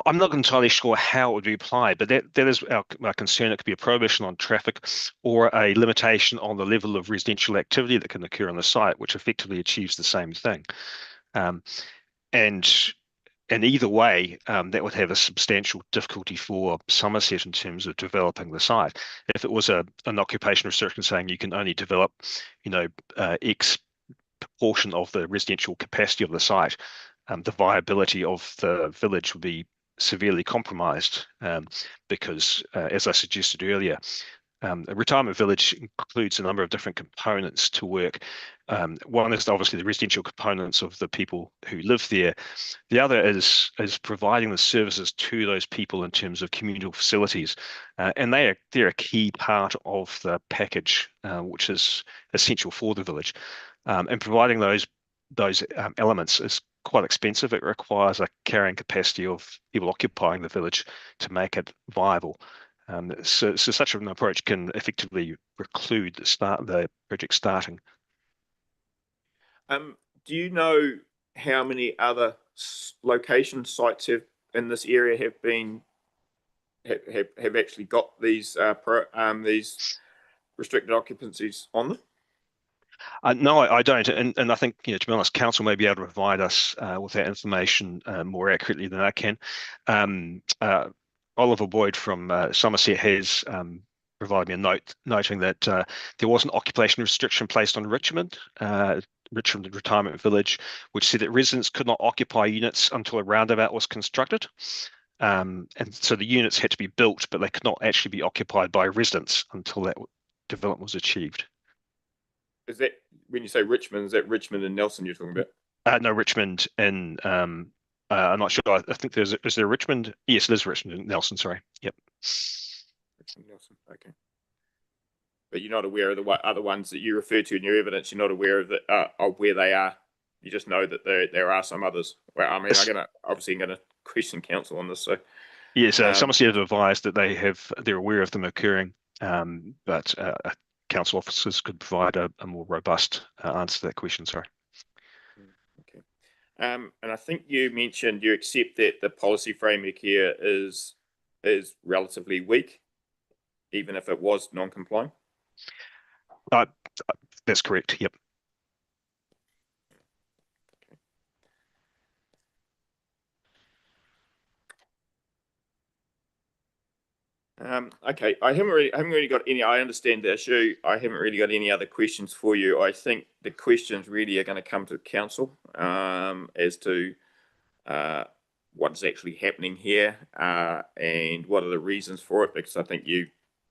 I'm not entirely sure how it would be applied, but that is our concern. It could be a prohibition on traffic or a limitation on the level of residential activity that can occur on the site, which effectively achieves the same thing. And either way, that would have a substantial difficulty for Somerset in terms of developing the site. If it was an occupation restriction saying you can only develop, X proportion of the residential capacity of the site, the viability of the village would be severely compromised because, as I suggested earlier, a retirement village includes a number of different components to work. One is obviously the residential components of the people who live there. The other is providing the services to those people in terms of communal facilities, and they're a key part of the package, which is essential for the village. And providing those elements is quite expensive. It requires a carrying capacity of people occupying the village to make it viable. So such an approach can effectively preclude the project starting. Do you know how many other location sites in this area have actually got these restricted occupancies on them? No, I don't, and I think to be honest, council may be able to provide us with that information more accurately than I can. Oliver Boyd from Somerset has provided me a note noting that there was an occupation restriction placed on Richmond Retirement Village, which said that residents could not occupy units until a roundabout was constructed. And so the units had to be built, but they could not actually be occupied by residents until that development was achieved. Is that, when you say Richmond, is that Richmond and Nelson you're talking about? No, Richmond and I'm not sure. I think is there Richmond? Yes, there's Richmond and Nelson. Sorry. Yep. Richmond, Nelson. Okay. But you're not aware of the other ones that you refer to in your evidence. You're not aware of where they are. You just know that there are some others. Well, I mean, I'm gonna question council on this. So yes, Somerset have advised that they're aware of them occurring, but council officers could provide a more robust answer to that question. Sorry. Okay. And I think you mentioned you accept that the policy framework here is relatively weak, even if it was non-compliant. That's correct. Yep. Okay, I haven't really got any. I understand the issue. I haven't really got any other questions for you. I think the questions really are going to come to council as to what is actually happening here and what are the reasons for it. Because I think you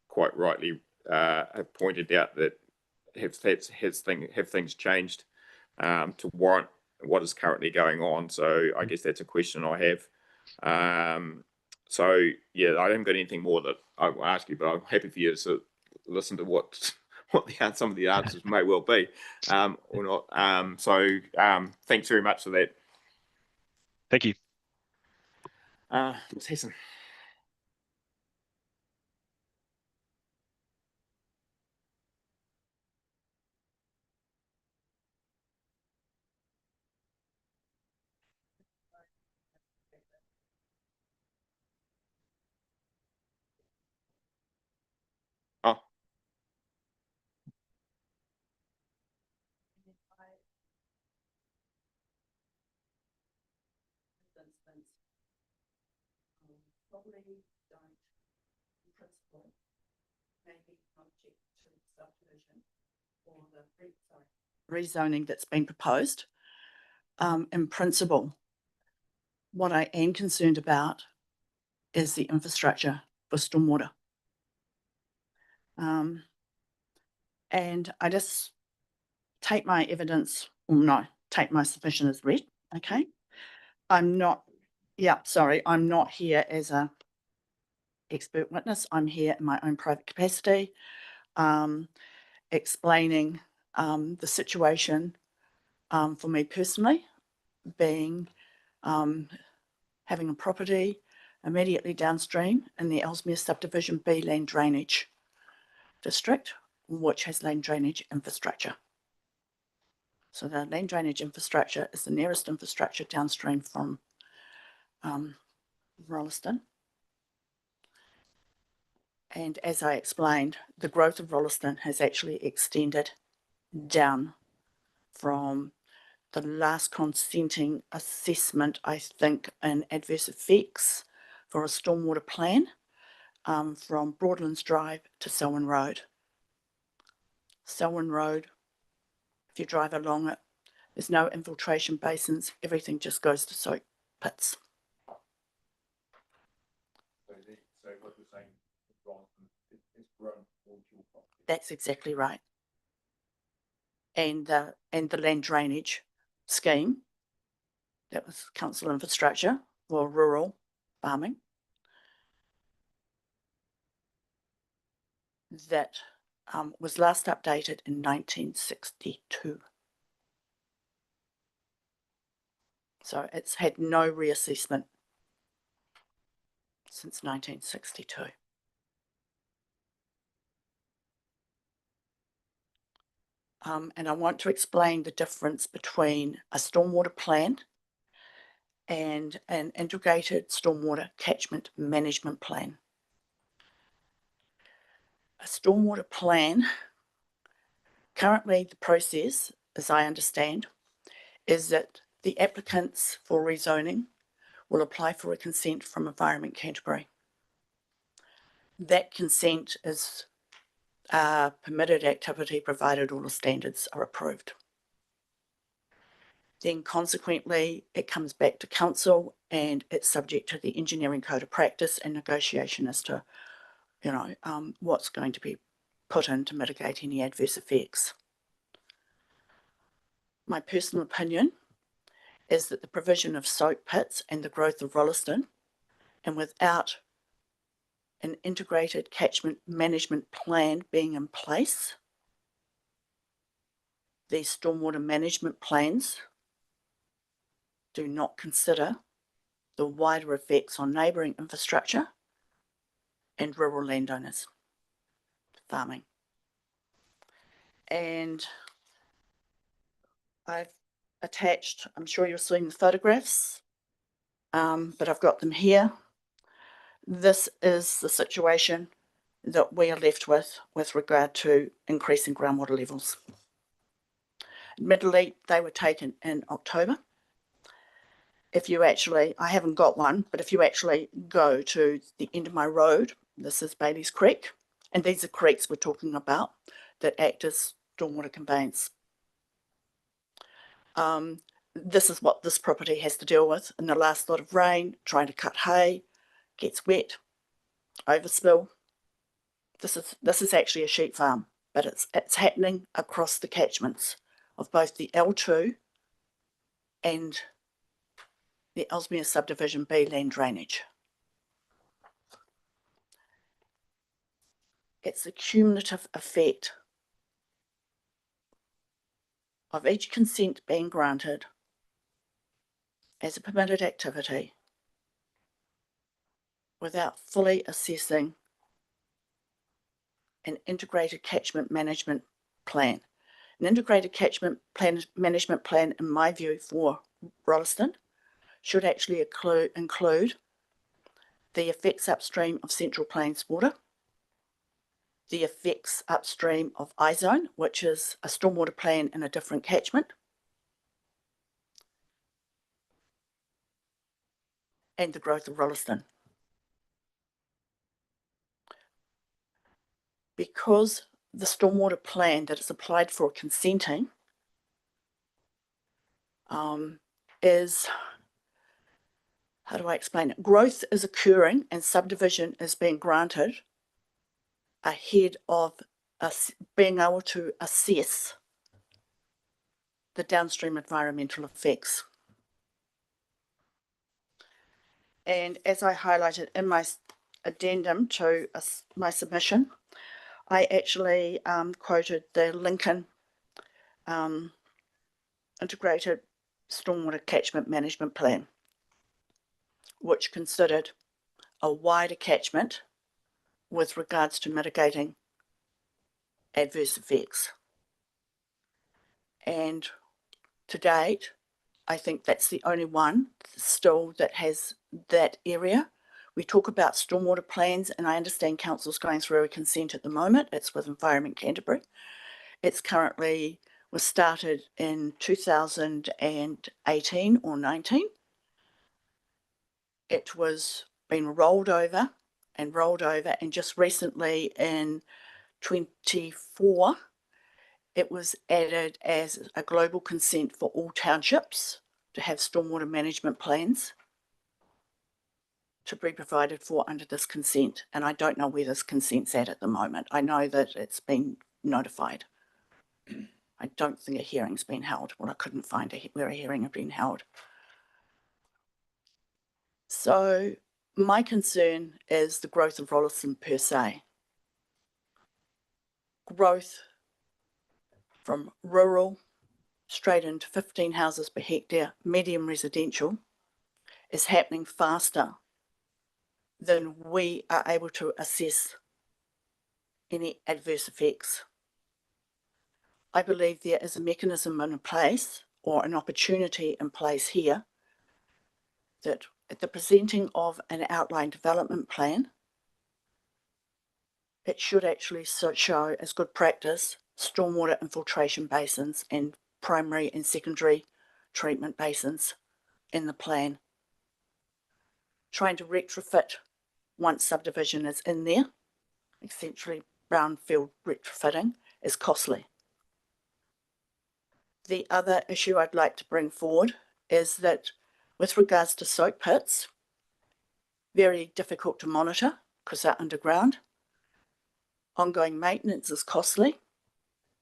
quite rightly have pointed out that have things changed to warrant what is currently going on. So I guess that's a question I have. So yeah, I haven't got anything more that I will ask you, but I'm happy for you to listen to what some of the answers may well be, or not. So thanks very much for that. Thank you. Ms. Hesson. Oh. Probably don't, in principle, maybe object to subdivision or the rezoning that's been proposed. in principle, what I am concerned about is the infrastructure for stormwater. And I just take my evidence, or no, take my submission as read, okay? I'm not here as a expert witness. I'm here in my own private capacity, explaining the situation for me personally, being having a property immediately downstream in the Ellesmere Subdivision B land drainage district, which has land drainage infrastructure. So the land drainage infrastructure is the nearest infrastructure downstream from Rolleston. And as I explained, the growth of Rolleston has actually extended down from the last consenting assessment, I think, in adverse effects for a stormwater plan from Broadlands Drive to Selwyn Road. Selwyn Road, if you drive along it, there's no infiltration basins, everything just goes to soak pits. That's exactly right. And the land drainage scheme, that was council infrastructure for rural farming, that was last updated in 1962. So it's had no reassessment since 1962. And I want to explain the difference between a stormwater plan and an integrated stormwater catchment management plan. A stormwater plan, currently the process, as I understand, is that the applicants for rezoning will apply for a consent from Environment Canterbury. That consent is permitted activity provided all the standards are approved. Then consequently, it comes back to council and it's subject to the engineering code of practice and negotiation as to, what's going to be put in to mitigate any adverse effects. My personal opinion is that the provision of soak pits and the growth of Rolleston, and without an integrated catchment management plan being in place, these stormwater management plans do not consider the wider effects on neighbouring infrastructure and rural landowners, farming. And I've attached, I'm sure you're seeing the photographs, but I've got them here. This is the situation that we are left with regard to increasing groundwater levels. Admittedly, they were taken in October. If you actually, I haven't got one, but if you actually go to the end of my road, this is Bailey's Creek, and these are creeks we're talking about that act as stormwater conveyance. This is what this property has to deal with in the last lot of rain, trying to cut hay, gets wet, overspill. This is actually a sheep farm, but it's happening across the catchments of both the L2 and the Ellesmere Subdivision B land drainage. It's a cumulative effect of each consent being granted as a permitted activity without fully assessing an integrated catchment management plan. An integrated catchment management plan, in my view, for Rolleston should actually include the effects upstream of Central Plains water, the effects upstream of iZone, which is a stormwater plan in a different catchment, and the growth of Rolleston. Because the stormwater plan that is applied for consenting is, how do I explain it? Growth is occurring and subdivision is being granted ahead of us being able to assess the downstream environmental effects. And as I highlighted in my addendum to my submission, I actually quoted the Lincoln Integrated Stormwater Catchment Management Plan, which considered a wider catchment with regards to mitigating adverse effects. And to date, I think that's the only one still that has that area. We talk about stormwater plans, and I understand council's going through a consent at the moment. It's with Environment Canterbury. It's currently was started in 2018 or 19. It was been rolled over, and just recently in 24, it was added as a global consent for all townships to have stormwater management plans to be provided for under this consent. And I don't know where this consent's at the moment. I know that it's been notified. I don't think a hearing's been held. Well, I couldn't find where a hearing had been held. So my concern is the growth of Rolleston per se. Growth from rural straight into 15 houses per hectare, medium residential, is happening faster than we are able to assess any adverse effects. I believe there is a mechanism in place or an opportunity in place here that at the presenting of an outline development plan, it should actually show as good practice stormwater infiltration basins and primary and secondary treatment basins in the plan. Trying to retrofit once subdivision is in there, essentially brownfield retrofitting, is costly. The other issue I'd like to bring forward is that with regards to soak pits, very difficult to monitor because they're underground. Ongoing maintenance is costly.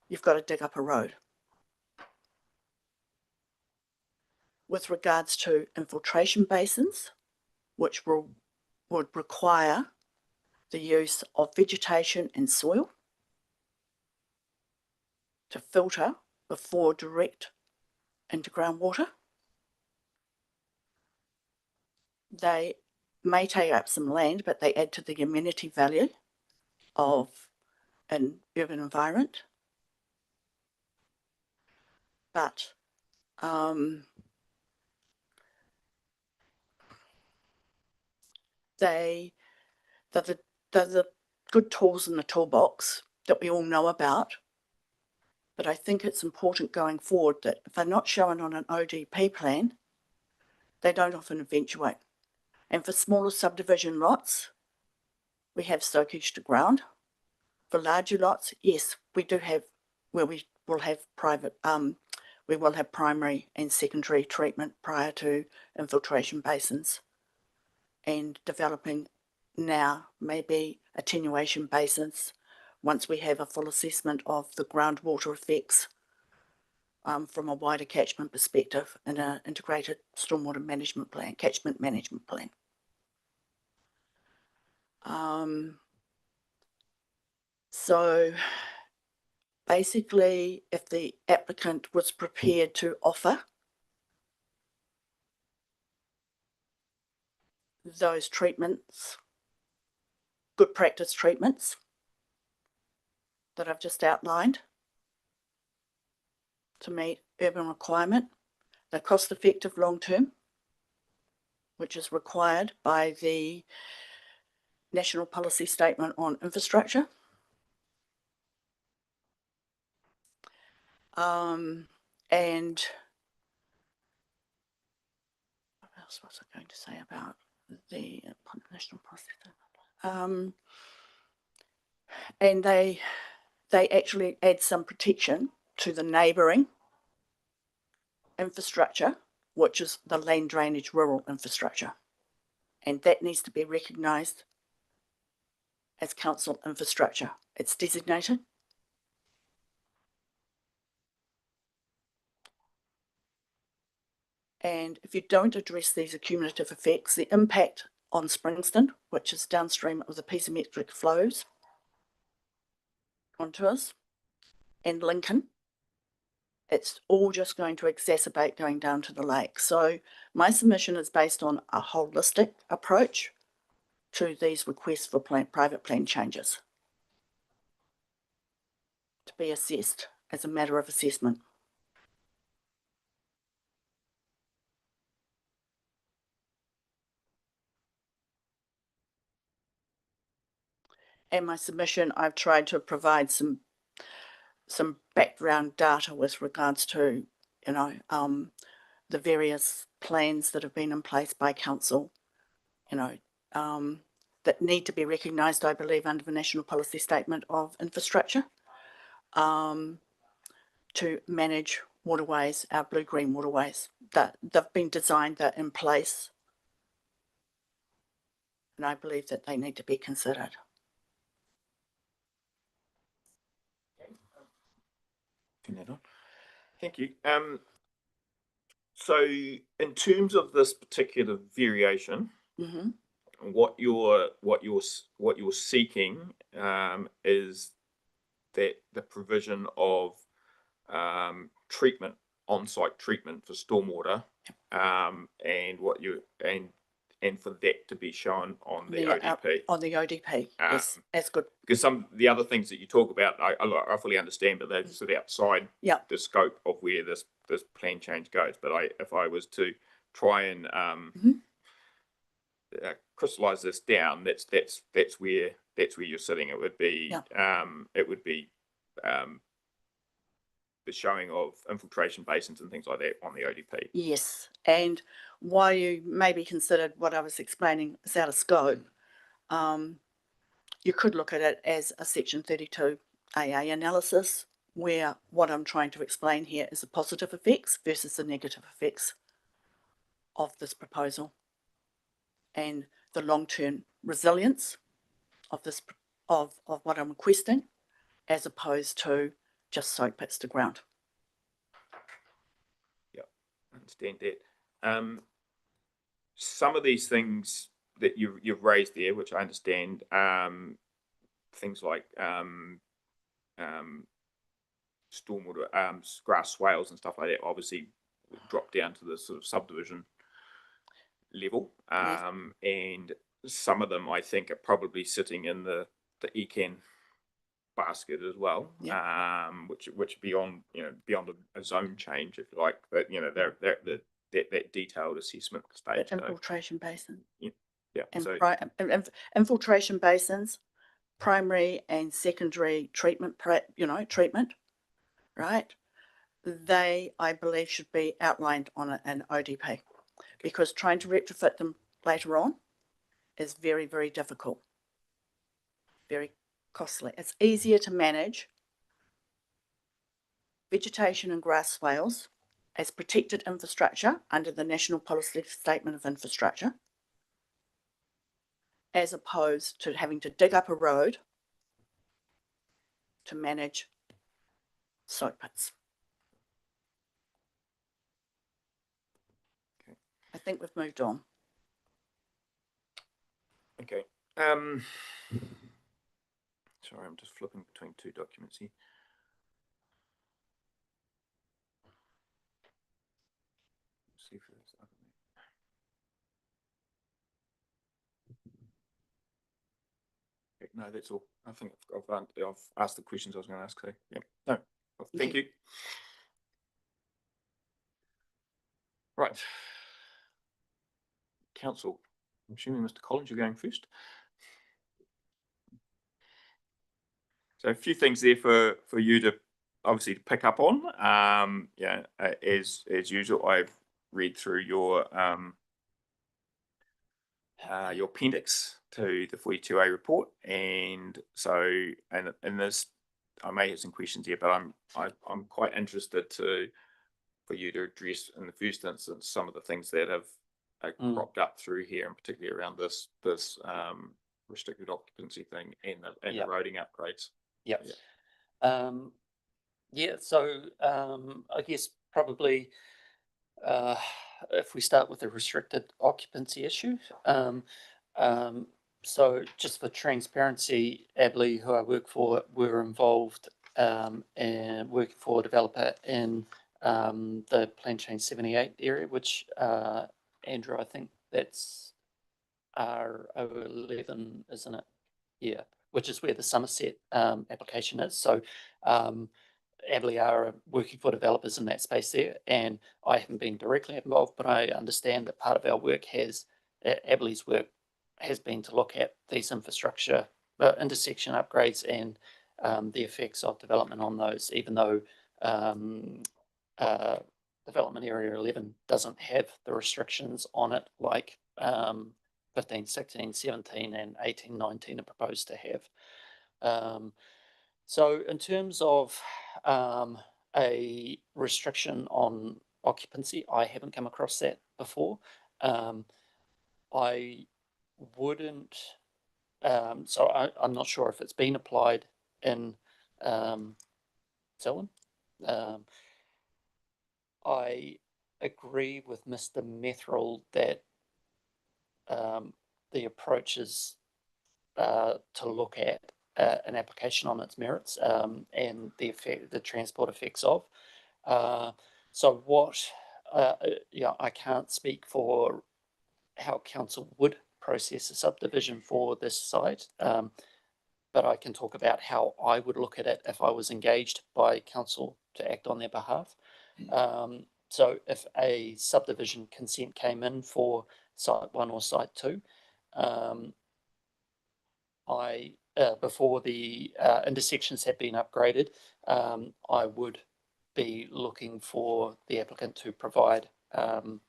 You've got to dig up a road. With regards to infiltration basins, which would require the use of vegetation and soil to filter before direct into groundwater. They may take up some land, but they add to the amenity value of an urban environment. But they're the good tools in the toolbox that we all know about. But I think it's important going forward that if they're not shown on an ODP plan, they don't often eventuate. And for smaller subdivision lots, we have stokage to ground. For larger lots, yes, we do have where we will have private, we will have primary and secondary treatment prior to infiltration basins, and developing now maybe attenuation basins once we have a full assessment of the groundwater effects from a wider catchment perspective in an integrated stormwater management plan, catchment management plan. So basically, if the applicant was prepared to offer those treatments, good practice treatments that I've just outlined to meet urban requirement, they're cost effective long term, which is required by the National Policy Statement on Infrastructure. And what else was I going to say about the National Policy Statement? And they actually add some protection to the neighbouring infrastructure which is the land drainage rural infrastructure. And that needs to be recognised as council infrastructure. It's designated. And if you don't address these accumulative effects, the impact on Springston, which is downstream of the piezometric flows onto us, and Lincoln, it's all just going to exacerbate going down to the lake. So my submission is based on a holistic approach to these requests for private plan changes to be assessed as a matter of assessment. In my submission, I've tried to provide some background data with regards to, the various plans that have been in place by council, that need to be recognised, I believe, under the National Policy Statement of Infrastructure, to manage waterways, our blue-green waterways. That they've been designed, they're in place, and I believe that they need to be considered. Thank you. So in terms of this particular variation, Mm-hmm. what you're seeking is that the provision of treatment, on-site treatment for stormwater, and for that to be shown on the ODP. On the ODP, yes, that's good. Because the other things that you talk about, I fully understand, but they're sort of outside the scope of where this plan change goes. But if I was to try and crystallize this down, that's where you're sitting. It would be the showing of infiltration basins and things like that on the ODP. Yes, and while you maybe considered what I was explaining is out of scope, you could look at it as a Section 32 AA analysis, where what I'm trying to explain here is the positive effects versus the negative effects of this proposal, and the long-term resilience of this of what I'm requesting, as opposed to just soak pits to ground. Yeah, I understand that. Some of these things that you've raised there, which I understand, things like stormwater, grass swales and stuff like that, obviously drop down to the sort of subdivision level. Yes. And some of them I think are probably sitting in the ECAN basket as well, which beyond a zone change, if you like, but they're that detailed assessment stage. Infiltration basin. Yeah. And So infiltration basins, primary and secondary treatment, right? They, I believe, should be outlined on an ODP, because trying to retrofit them later on is very, very difficult, very costly. It's easier to manage vegetation and grass swales as protected infrastructure under the National Policy Statement of Infrastructure, as opposed to having to dig up a road to manage soak pits. Okay. I think we've moved on. okay. Sorry, I'm just flipping between two documents here. See if there's other. Okay, no, that's all. I think I've asked the questions I was going to ask. So yeah, no, well, thank you. Right, Council. I'm assuming Mr. Collins, you're going first. So a few things there for you to obviously pick up on. As usual, I've read through your appendix to the 42A report, and so in this, I may have some questions here, but I'm quite interested for for you to address in the first instance some of the things that have Mm. cropped up through here, and particularly around this restricted occupancy thing and the Yep. roading upgrades. Yep. Yeah. Yeah, so I guess probably if we start with the restricted occupancy issue, so just for transparency, Abley, who I work for, were involved and working for a developer in the Plan Change 78 area, which Andrew, I think that's R011, isn't it? Yeah, which is where the Somerset application is. So Abley are working for developers in that space there, and I haven't been directly involved, but I understand that part of our work Abley's work has been to look at these infrastructure intersection upgrades and the effects of development on those, even though development area 11 doesn't have the restrictions on it like 15, 16, 17 and 18, 19 are proposed to have. So in terms of a restriction on occupancy, I haven't come across that before. I wouldn't, so I'm not sure if it's been applied in Selwyn. I agree with Mr. Methrall that the approach is to look at an application on its merits and the transport effects of. So what, I can't speak for how council would process a subdivision for this site, but I can talk about how I would look at it if I was engaged by council to act on their behalf. So if a subdivision consent came in for site 1 or site 2, before the intersections had been upgraded, I would be looking for the applicant to provide an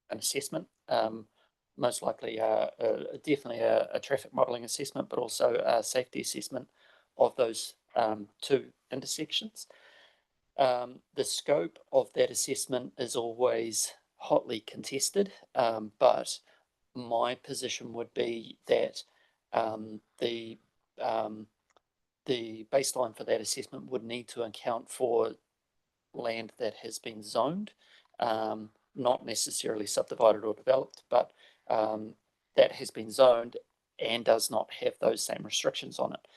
assessment, most likely definitely a traffic modelling assessment, but also a safety assessment of those 2 intersections. The scope of that assessment is always hotly contested, but my position would be that the baseline for that assessment would need to account for land that has been zoned, not necessarily subdivided or developed, but that has been zoned and does not have those same restrictions on it.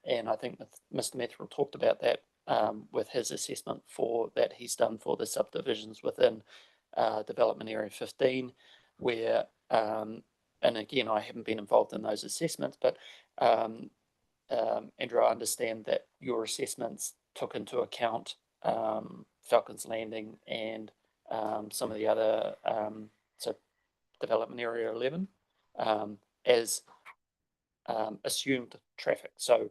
And I think Mr. Methrall talked about that with his assessment that he's done for the subdivisions within development area 15, where and again, I haven't been involved in those assessments, but Andrew, I understand that your assessments took into account Falcons Landing and some of the other, so development area 11 as assumed traffic. So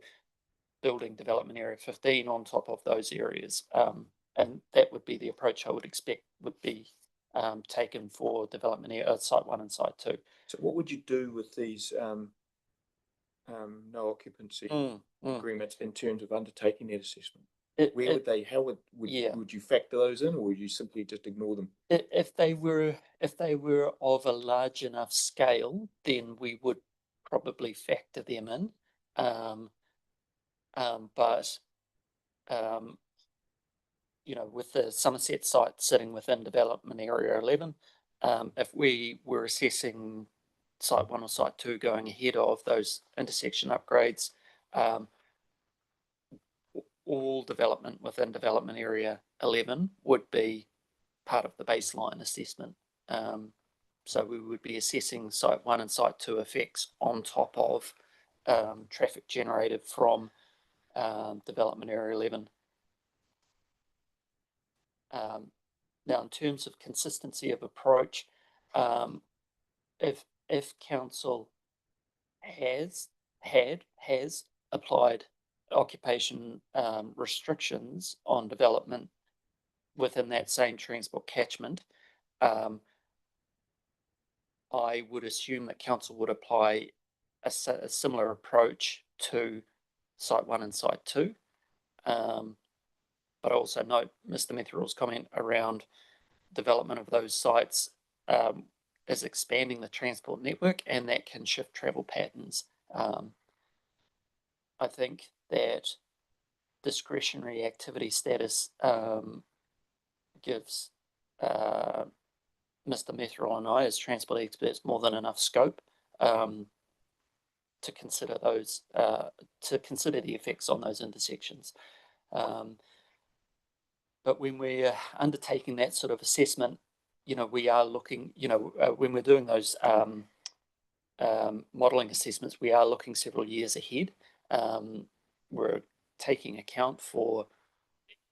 building development area 15 on top of those areas. And that would be the approach I would expect would be taken for development area, site 1 and site 2. So what would you do with these no occupancy agreements in terms of undertaking that assessment? How would you factor those in, or would you simply just ignore them? If they were of a large enough scale, then we would probably factor them in. But with the Somerset site sitting within development area 11, if we were assessing site 1 or site 2 going ahead of those intersection upgrades, all development within development area 11 would be part of the baseline assessment. So we would be assessing site 1 and site 2 effects on top of traffic generated from development area 11. Now, in terms of consistency of approach, if council has applied occupation restrictions on development within that same transport catchment, I would assume that council would apply a similar approach to site 1 and site 2. But I also note Mr. Metherall's comment around development of those sites is expanding the transport network, and that can shift travel patterns. I think that discretionary activity status gives Mr. Metherall and I, as transport experts, more than enough scope to consider those, to consider the effects on those intersections. But when we're undertaking that sort of assessment, we are looking, when we're doing those modelling assessments, we are looking several years ahead. We're taking account for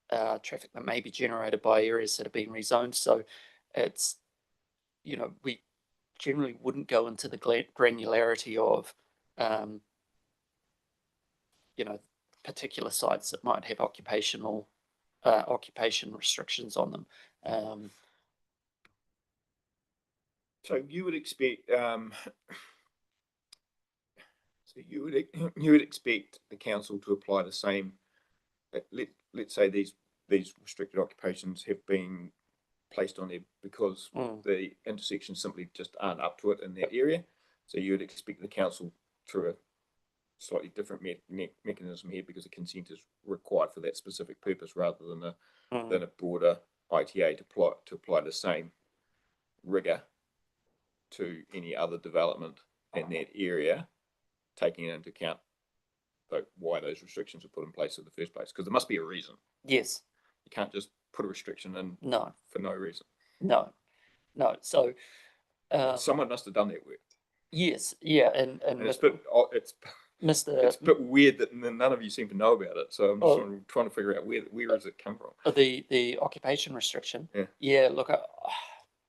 traffic that may be generated by areas that have been rezoned. So it's, we generally wouldn't go into the granularity of, particular sites that might have occupation restrictions on them. So you would expect, you would expect the council to apply the same. Let's say these restricted occupations have been placed on there because the intersections simply just aren't up to it in that area. So you would expect the council, through a slightly different mechanism here, because the consent is required for that specific purpose, rather than a broader ITA, to apply the same rigor to any other development in that area, taking into account why those restrictions were put in place in the first place. Because there must be a reason. Yes. You can't just put a restriction in for no reason. No. So someone must have done that work. Yes, yeah, and it's a bit weird that none of you seem to know about it. So I'm just trying to figure out where does it come from. The occupation restriction. Yeah. Look,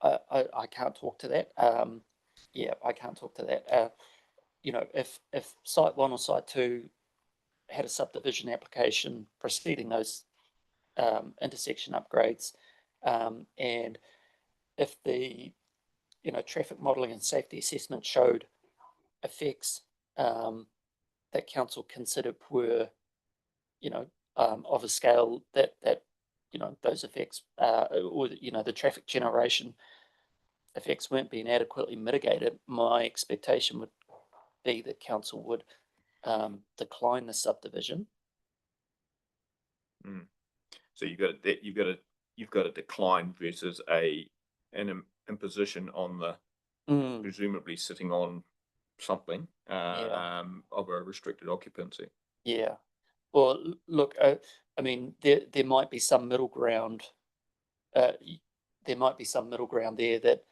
I can't talk to that. I can't talk to that. If site 1 or site 2 had a subdivision application preceding those intersection upgrades, and if the traffic modelling and safety assessment showed effects that council considered were of a scale that those effects or the traffic generation effects weren't being adequately mitigated, my expectation would be that council would decline the subdivision. So you've got a decline versus an imposition on the presumably sitting on something of a restricted occupancy. Yeah. Well, look, I mean, there might be some middle ground. There might be some middle ground there that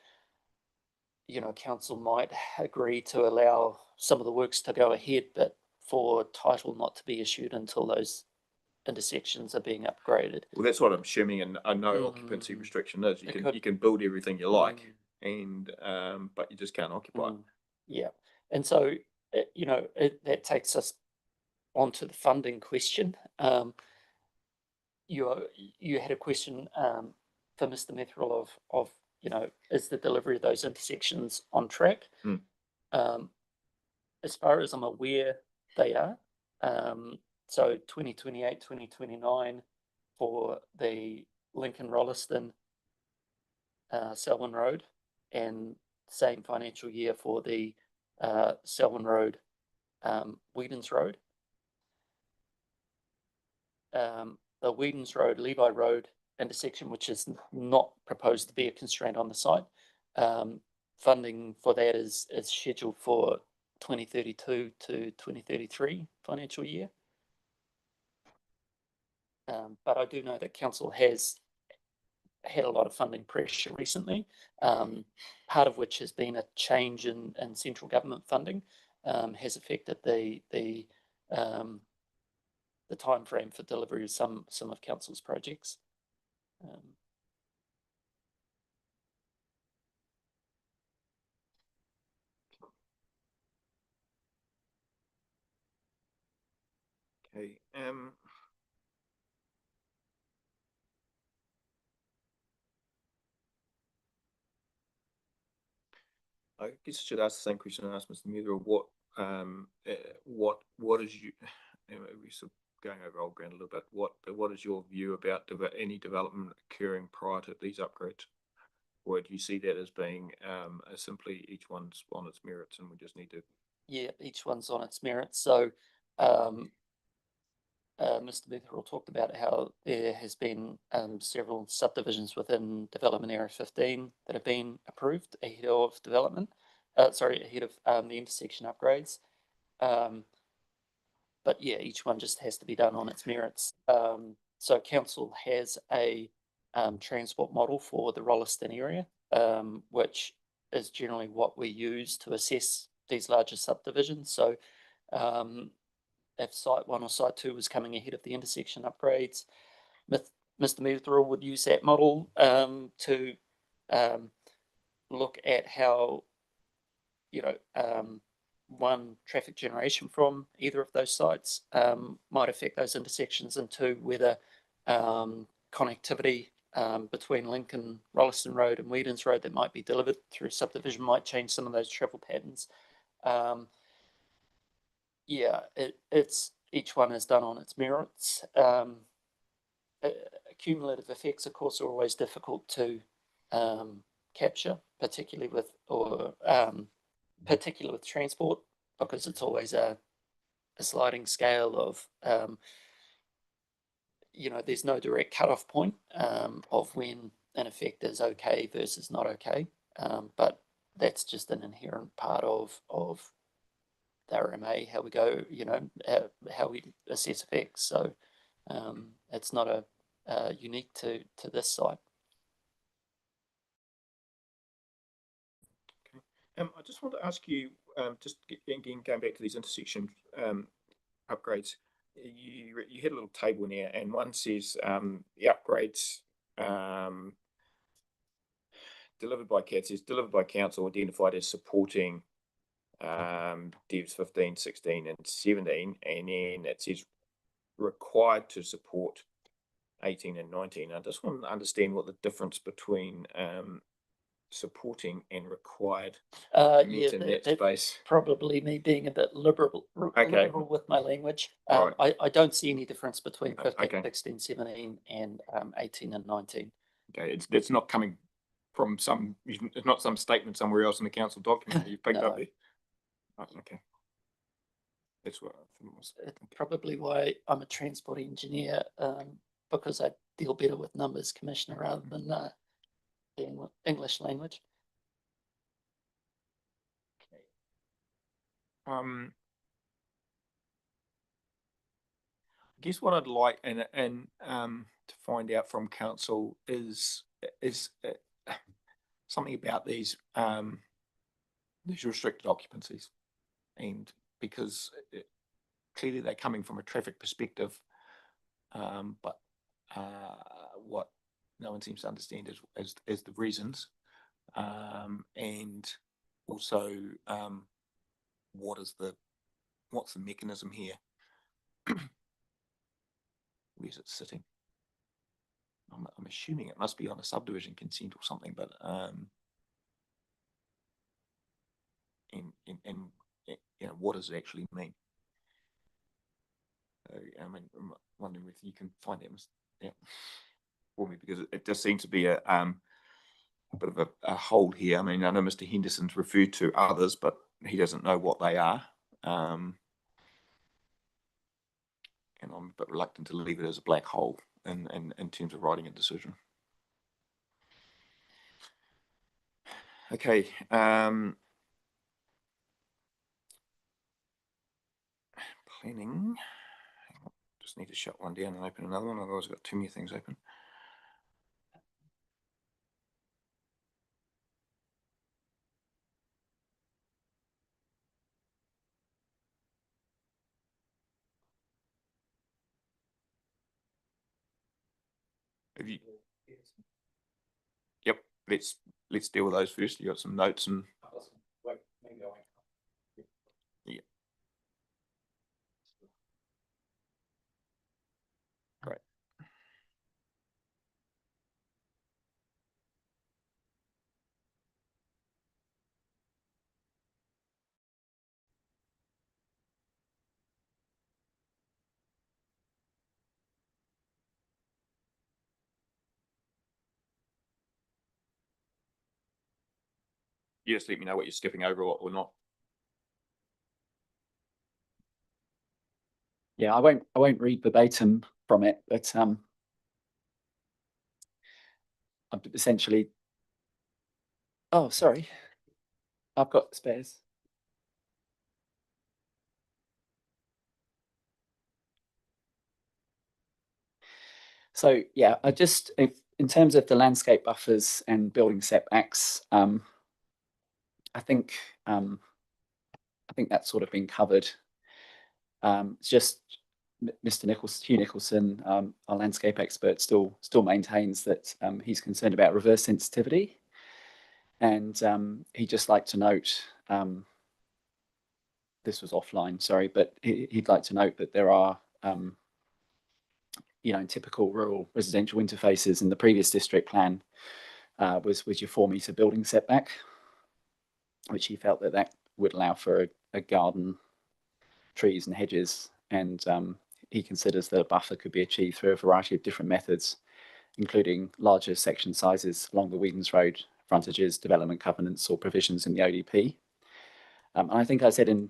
council might agree to allow some of the works to go ahead, but for title not to be issued until those intersections are being upgraded. Well, that's what I'm assuming a no occupancy restriction is. You can build everything you like, and but you just can't occupy. Yeah, and so that takes us onto the funding question. You had a question for Mr. Metherall of is the delivery of those intersections on track? As far as I'm aware, they are. So 2028, 2029 for the Lincoln Rolleston Selwyn Road, and same financial year for the Selwyn Road Whedons Road. The Whedons Road Levi Road intersection, which is not proposed to be a constraint on the site, funding for that is scheduled for 2032 to 2033 financial year. But I do know that council has had a lot of funding pressure recently, part of which has been a change in central government funding, has affected the time frame for delivery of some of council's projects. Okay. I guess I should ask the same question I asked Mr. Metherall. What is you? We sort of going over old ground a little bit, what is your view about any development occurring prior to these upgrades? Or do you see that as being simply each one's on its merits and we just need to? Yeah, each one's on its merits. So Mr. Bethel talked about how there has been several subdivisions within Development Area 15 that have been approved ahead of development, ahead of the intersection upgrades. But yeah, each one just has to be done on its merits. So council has a transport model for the Rolleston area, which is generally what we use to assess these larger subdivisions. So if site 1 or site 2 was coming ahead of the intersection upgrades, Mr. Metherill would use that model to look at how, one, traffic generation from either of those sites might affect those intersections, and 2, whether connectivity between Lincoln, Rolleston Road and Whedons Road that might be delivered through subdivision might change some of those travel patterns. It's each one is done on its merits. Cumulative effects, of course, are always difficult to capture, particularly with transport, because it's always a sliding scale of there's no direct cutoff point of when an effect is okay versus not okay, but that's just an inherent part of the RMA, how we go, how we assess effects. So it's not unique to this site. I just want to ask you, just again going back to these intersection upgrades, you had a little table in there, and one says the upgrades delivered by CAT says delivered by council identified as supporting DEVs 15, 16 and 17, and then it says required to support 18 and 19. I just want to understand what the difference between supporting and required means in that space. Probably me being a bit liberal with my language. Right. I don't see any difference between 15, Okay. 16, 17 and 18 and 19. Okay, it's not coming from it's not some statement somewhere else in the council document that you've picked up there. Oh, okay. That's what I thought it was. It's probably why I'm a transport engineer, because I deal better with numbers, Commissioner, rather than the English language. I guess what I'd like and to find out from council is something about these restricted occupancies, and because clearly they're coming from a traffic perspective, but what no one seems to understand is the reasons, and also what's the mechanism here? Where's it sitting? I'm assuming it must be on a subdivision consent or something, but what does it actually mean? I mean, I'm wondering if you can find that for me, because it just seems to be a bit of a hole here. I mean, I know Mr. Henderson's referred to others, but he doesn't know what they are. And I'm a bit reluctant to leave it as a black hole in terms of writing a decision. Okay. Planning. Just need to shut one down and open another one, otherwise I've got too many things open. Have you? Yep. Let's deal with those first. You got some notes and. Yeah. Great. you just let me know what you're skipping over or not. Yeah, I won't read verbatim from it, but essentially. Oh, sorry, I've got spares. So yeah, in terms of the landscape buffers and building setbacks, I think that's sort of been covered. It's just Hugh Nicholson, our landscape expert, still maintains that he's concerned about reverse sensitivity, and he'd just like to note. This was offline, sorry, but he'd like to note that there are, in typical rural residential interfaces in the previous district plan, was your 4-metre building setback, which he felt that would allow for a garden, trees and hedges, and he considers that a buffer could be achieved through a variety of different methods, including larger section sizes along the Whedons Road frontages, development covenants or provisions in the ODP. And I think I said in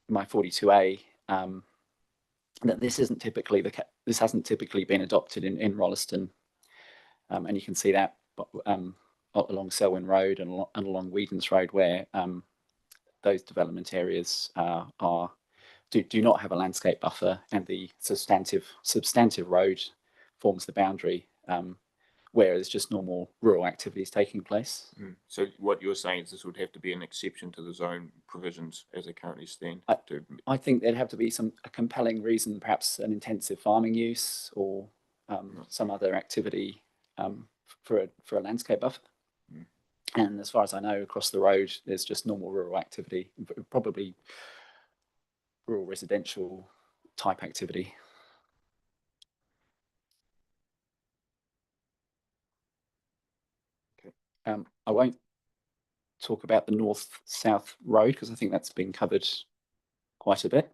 my 42A that this hasn't typically been adopted in Rolleston, and you can see that along Selwyn Road and along Whedons Road, where those development areas do not have a landscape buffer, and the substantive road forms the boundary, where there's just normal rural activities taking place. So what you're saying is this would have to be an exception to the zone provisions as they currently stand? I think there'd have to be a compelling reason, perhaps an intensive farming use or some other activity for a landscape buffer. And as far as I know, across the road, there's just normal rural activity, probably rural residential type activity. I won't talk about the north-south road because I think that's been covered quite a bit.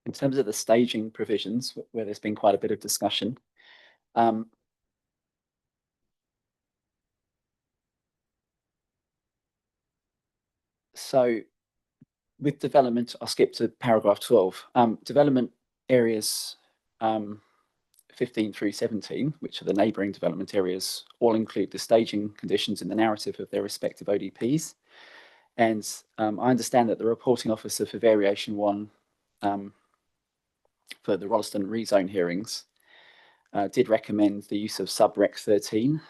In terms of the staging provisions, where there's been quite a bit of discussion, so with development, I'll skip to paragraph 12. Development areas 15 through 17, which are the neighbouring development areas, all include the staging conditions in the narrative of their respective ODPs. And I understand that the reporting officer for Variation 1 for the Rolleston rezone hearings did recommend the use of sub-rec 13,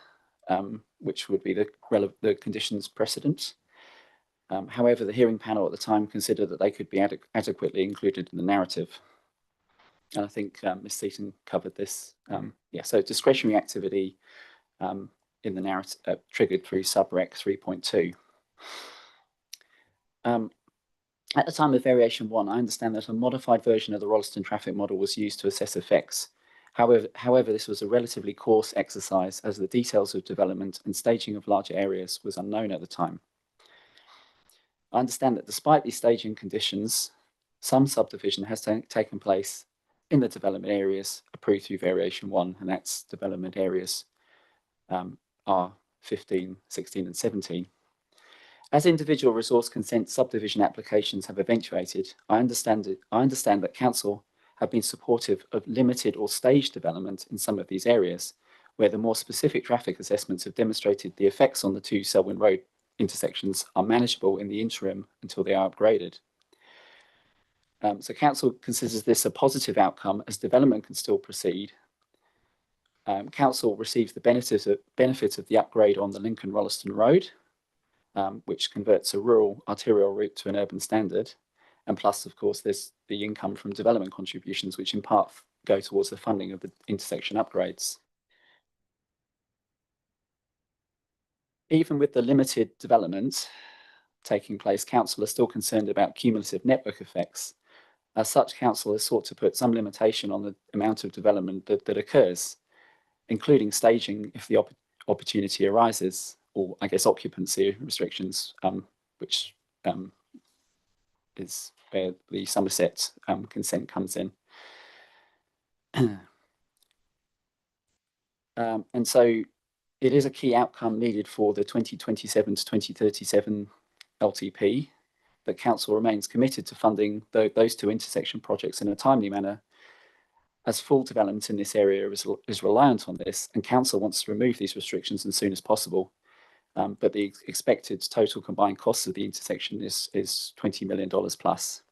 which would be the conditions precedent. However, the hearing panel at the time considered that they could be adequately included in the narrative. And I think Ms. Seaton covered this. So discretionary activity in the narrative triggered through sub-rec 3.2. At the time of Variation 1, I understand that a modified version of the Rolleston traffic model was used to assess effects. However, this was a relatively coarse exercise as the details of development and staging of larger areas was unknown at the time. I understand that despite these staging conditions, some subdivision has taken place in the development areas approved through Variation 1, and that's development areas are 15, 16 and 17. As individual resource consent subdivision applications have eventuated, I understand that Council have been supportive of limited or staged development in some of these areas, where the more specific traffic assessments have demonstrated the effects on the two Selwyn Road intersections are manageable in the interim until they are upgraded. So Council considers this a positive outcome as development can still proceed. Council receives the benefit of the upgrade on the Lincoln-Rolleston Road, which converts a rural arterial route to an urban standard. And plus, of course, there's the income from development contributions, which in part go towards the funding of the intersection upgrades. Even with the limited development taking place, Council are still concerned about cumulative network effects. As such, Council has sought to put some limitation on the amount of development that occurs, including staging if the opportunity arises, or I guess occupancy restrictions, which is where the Somerset consent comes in. And so it is a key outcome needed for the 2027 to 2037 LTP. But council remains committed to funding those two intersection projects in a timely manner, as full development in this area is reliant on this, and council wants to remove these restrictions as soon as possible. But the expected total combined cost of the intersection is $20 million plus.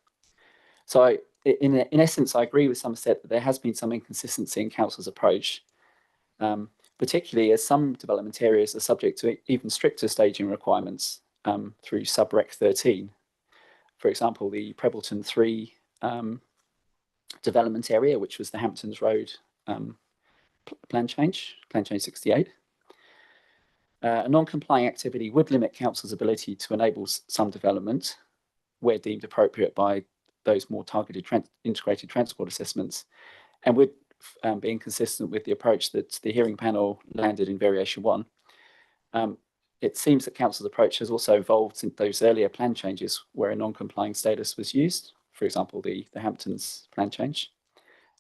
So in essence, I agree with Somerset that there has been some inconsistency in council's approach, particularly as some development areas are subject to even stricter staging requirements through sub-Rec 13. For example, the Prebleton 3 development area, which was the Hamptons Road plan change 68. A non-complying activity would limit council's ability to enable some development where deemed appropriate by those more targeted integrated transport assessments, and would be inconsistent with the approach that the hearing panel landed in variation 1. It seems that council's approach has also evolved in those earlier plan changes where a non-complying status was used, for example, the Hamptons plan change,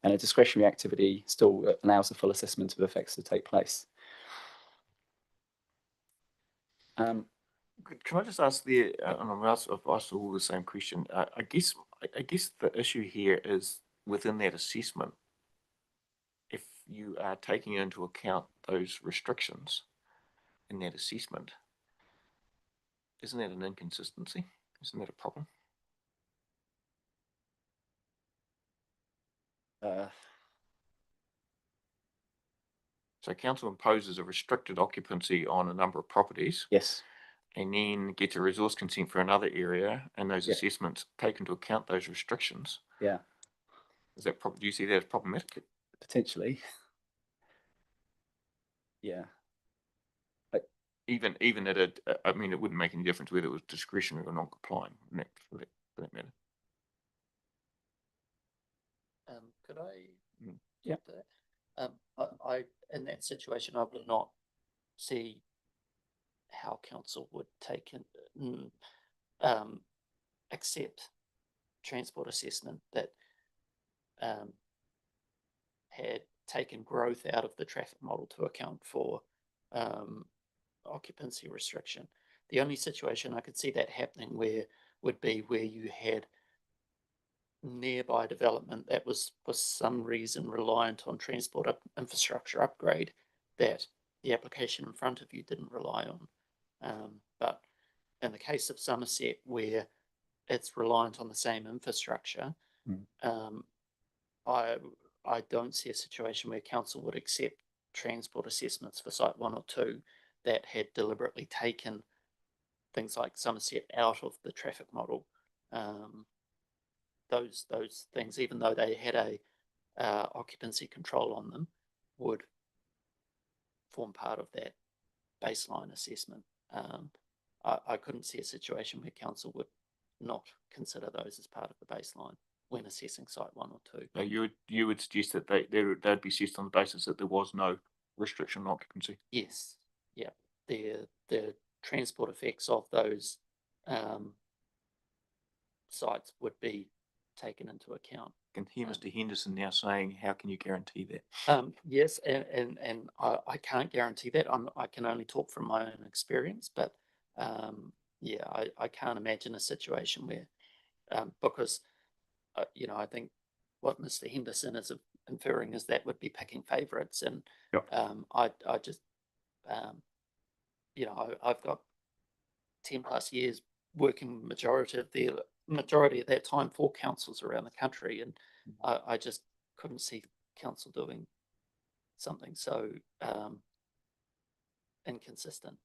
and a discretionary activity still allows a full assessment of effects to take place. Can I just ask the, and I've asked all the same question. I guess the issue here is within that assessment, if you are taking into account those restrictions in that assessment, isn't that an inconsistency? Isn't that a problem? So council imposes a restricted occupancy on a number of properties. Yes. And then gets a resource consent for another area, and those assessments take into account those restrictions. Yeah. Is that do you see that as problematic? Potentially. Yeah. But even at a, I mean, it wouldn't make any difference whether it was discretionary or non-complying for that matter. Could I? Yeah. I in that situation, I would not see how council would take in, accept transport assessment that had taken growth out of the traffic model to account for occupancy restriction. The only situation I could see that happening would be where you had nearby development that was for some reason reliant on transport infrastructure upgrade that the application in front of you didn't rely on. But in the case of Somerset, where it's reliant on the same infrastructure, I don't see a situation where council would accept transport assessments for site 1 or 2 that had deliberately taken things like Somerset out of the traffic model. Those things, even though they had a occupancy control on them, would form part of that baseline assessment. I couldn't see a situation where council would not consider those as part of the baseline when assessing site 1 or 2. So you would suggest that they'd be assessed on the basis that there was no restriction on occupancy? Yes. Yeah. The transport effects of those sites would be taken into account. I can hear Mr. Henderson now saying, how can you guarantee that? Yes, and I can't guarantee that. I can only talk from my own experience, but yeah, I can't imagine a situation where, because, I think what Mr. Henderson is inferring is that would be picking favourites, and I just, I've got 10 plus years working majority of that time for councils around the country, and I just couldn't see council doing something so inconsistent,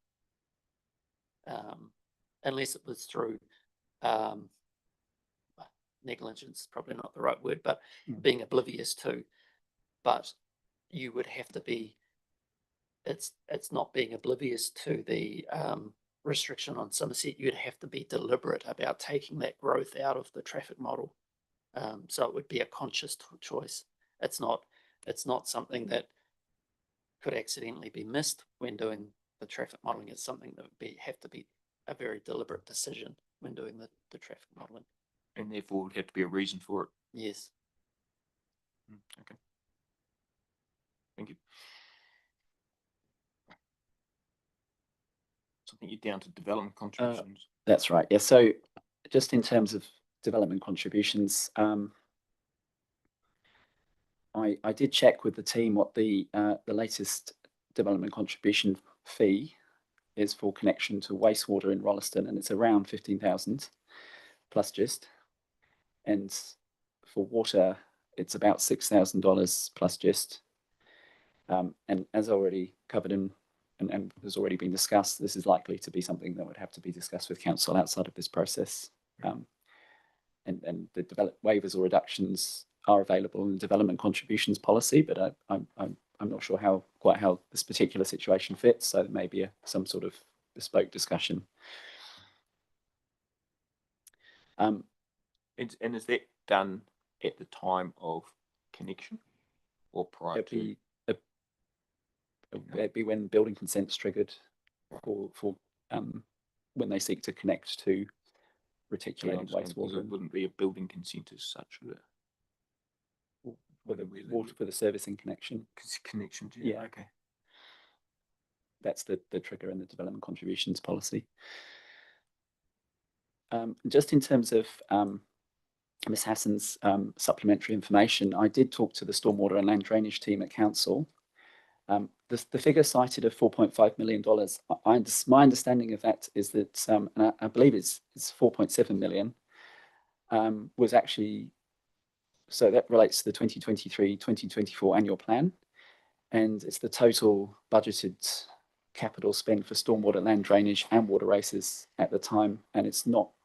unless it was through negligence is probably not the right word, but being oblivious to. But you would have to be, it's not being oblivious to the restriction on Somerset. You'd have to be deliberate about taking that growth out of the traffic model. So it would be a conscious choice. It's not something that could accidentally be missed when doing the traffic modelling. It's something that would have to be a very deliberate decision when doing the traffic modelling. And therefore would have to be a reason for it. Yes. Okay. Thank you. think you're down to development contributions. That's right. Yeah. So just in terms of development contributions, I did check with the team what the latest development contribution fee is for connection to wastewater in Rolleston, and it's around 15,000 plus GIST. And for water, it's about $6,000 plus GIST. And as already covered in and has already been discussed, this is likely to be something that would have to be discussed with council outside of this process. And the waivers or reductions are available in the development contributions policy, but I'm not sure quite how this particular situation fits. So there may be some sort of bespoke discussion. And is that done at the time of connection or prior to? It'd be when building consent's triggered for when they seek to connect to reticulated wastewater. It wouldn't be a building consent as such, would it? For the water for the servicing connection. Connection, Yeah. Okay. That's the trigger in the development contributions policy. Just in terms of Ms. Hassan's supplementary information, I did talk to the stormwater and land drainage team at council. The figure cited of $4.5 million, my understanding of that is that, and I believe it's 4.7 million, was actually, so that relates to the 2023-2024 annual plan, and it's the total budgeted capital spend for stormwater, land drainage and water races at the time, and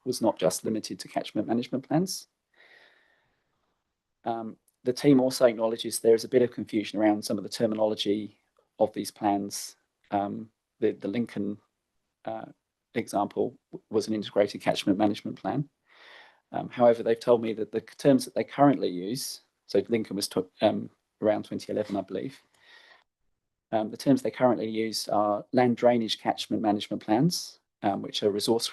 was not just limited to catchment management plans. The team also acknowledges there is a bit of confusion around some of the terminology of these plans. The Lincoln example was an integrated catchment management plan. However, they've told me that the terms that they currently use, so Lincoln was around 2011, I believe. The terms they currently use are land drainage catchment management plans, which are resource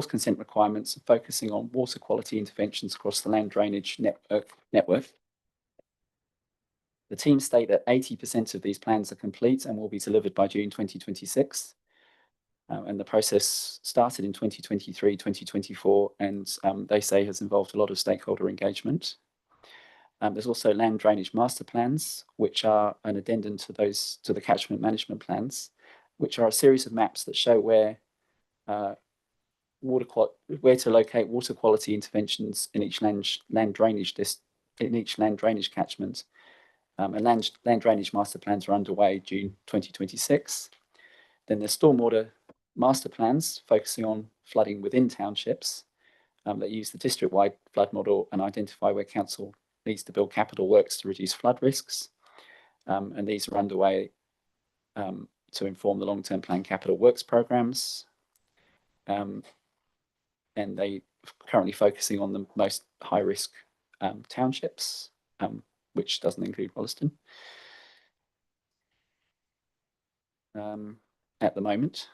consent requirements focusing on water quality interventions across the land drainage network. The team state that 80% of these plans are complete and will be delivered by June 2026. And the process started in 2023, 2024, and they say has involved a lot of stakeholder engagement. There's also land drainage master plans, which are an addendum to the catchment management plans, which are a series of maps that show where to locate water quality interventions in each land drainage catchment. And land drainage master plans are underway June 2026. Then there's stormwater master plans focusing on flooding within townships that use the district-wide flood model and identify where council needs to build capital works to reduce flood risks. And these are underway to inform the long-term plan capital works programs. And they are currently focusing on the most high-risk townships, which doesn't include Rolleston at the moment.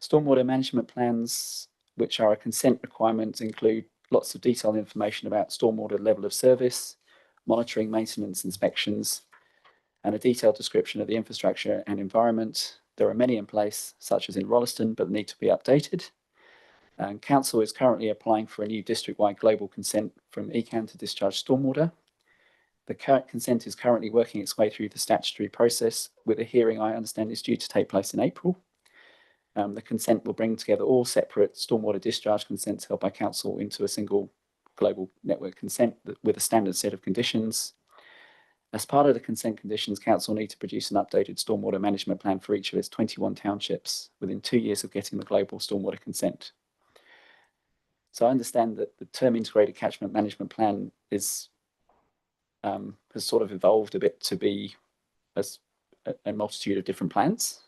Stormwater management plans, which are a consent requirement, include lots of detailed information about stormwater level of service, monitoring, maintenance, inspections, and a detailed description of the infrastructure and environment. There are many in place, such as in Rolleston, but need to be updated. And council is currently applying for a new district-wide global consent from ECAN to discharge stormwater. The current consent is currently working its way through the statutory process, with a hearing, I understand, is due to take place in April. The consent will bring together all separate stormwater discharge consents held by council into a single global network consent with a standard set of conditions. As part of the consent conditions, council need to produce an updated stormwater management plan for each of its 21 townships within 2 years of getting the global stormwater consent. So I understand that the term integrated catchment management plan has sort of evolved a bit to be a multitude of different plans.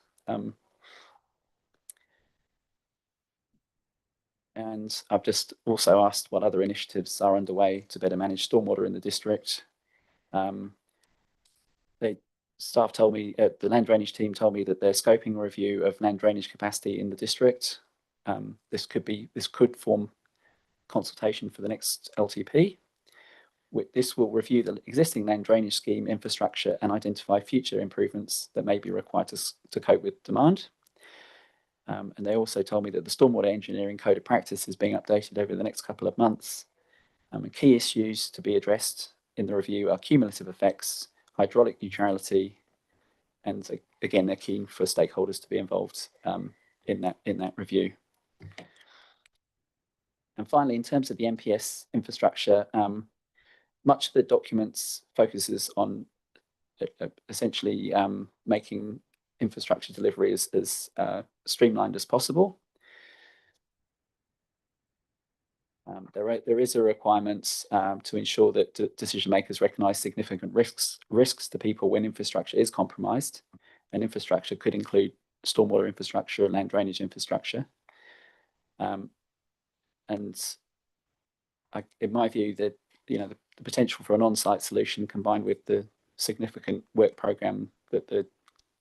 And I've just also asked what other initiatives are underway to better manage stormwater in the district. Staff told me, the land drainage team told me that they're scoping a review of land drainage capacity in the district. This could form consultation for the next LTP. This will review the existing land drainage scheme infrastructure and identify future improvements that may be required to cope with demand. And they also told me that the Stormwater Engineering Code of Practice is being updated over the next couple of months. And key issues to be addressed in the review are cumulative effects, hydraulic neutrality, and again, they're keen for stakeholders to be involved in that review. And finally, in terms of the MPS infrastructure, much of the documents focuses on essentially making infrastructure delivery as streamlined as possible. There is a requirement to ensure that decision makers recognise significant risks to people when infrastructure is compromised, and infrastructure could include stormwater infrastructure, land drainage infrastructure. And in my view, that the potential for an on-site solution combined with the significant work program that the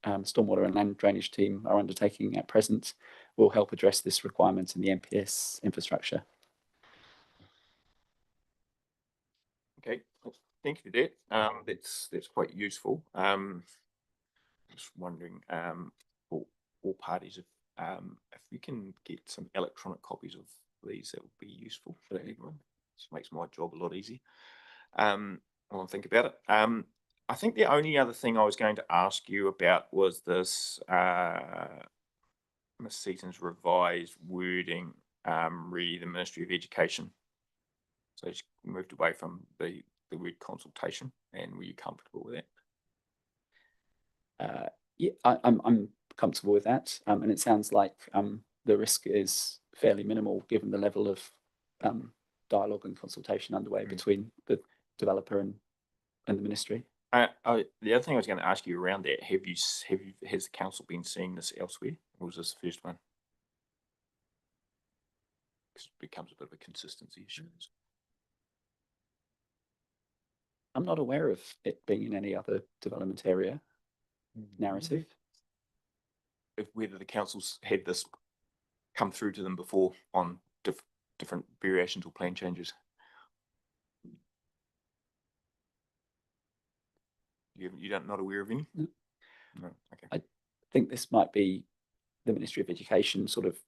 stormwater and land drainage team are undertaking at present will help address this requirement in the MPS infrastructure. Okay, thank you for that. That's quite useful. Just wondering, for all parties, if we can get some electronic copies of these, that would be useful for everyone. Just makes my job a lot easier. While I think about it. I think the only other thing I was going to ask you about was this Ms. Seaton's revised wording, re the Ministry of Education. So she moved away from the word consultation, and were you comfortable with that? Yeah, I'm comfortable with that, and it sounds like the risk is fairly minimal given the level of dialogue and consultation underway between the developer and the ministry. The other thing I was going to ask you around that, has the council been seeing this elsewhere, or was this the first one? Because it becomes a bit of a consistency issue. I'm not aware of it being in any other development area narrative. Whether the councils had this come through to them before on different variations or plan changes. You're not aware of any? No. No. Okay. I think this might be the Ministry of Education sort of.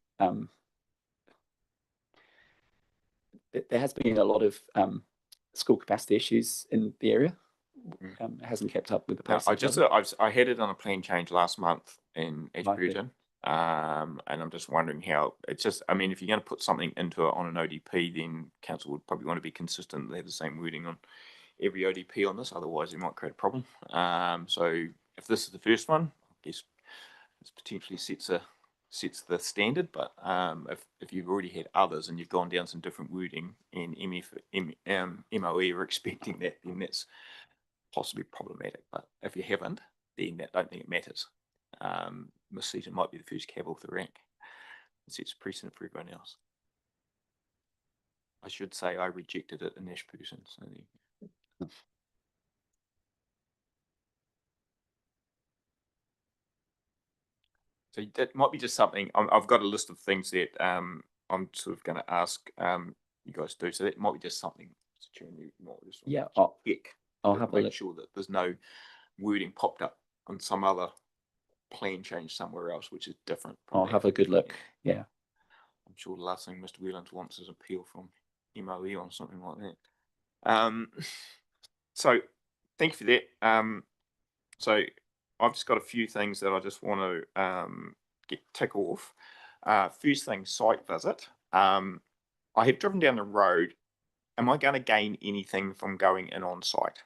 There has been a lot of school capacity issues in the area. It hasn't kept up with the pace. I had it on a plan change last month in Ashburton, and I'm just wondering how it's just. I mean, if you're going to put something into it on an ODP, then council would probably want to be consistent. They have the same wording on every ODP on this, otherwise it might create a problem. So if this is the first one, I guess this potentially sets the standard. But if you've already had others and you've gone down some different wording and MOE are expecting that, then that's possibly problematic. But if you haven't, then I don't think it matters. Ms. Seaton might be the first cab off the rank. It sets precedent for everyone else. I should say I rejected it in Ashburton. So So that might be just something. I've got a list of things that I'm sort of going to ask you guys to do. So that might be just something. Yeah, I'll have a look. Make sure that there's no wording popped up on some other plan change somewhere else, which is different. I'll have a good look. Yeah. I'm sure the last thing Mr. Whelan wants is appeal from MOE on something like that. So thank you for that. So I've just got a few things that I just want to tick off. First thing, site visit. I have driven down the road. Am I going to gain anything from going in on site?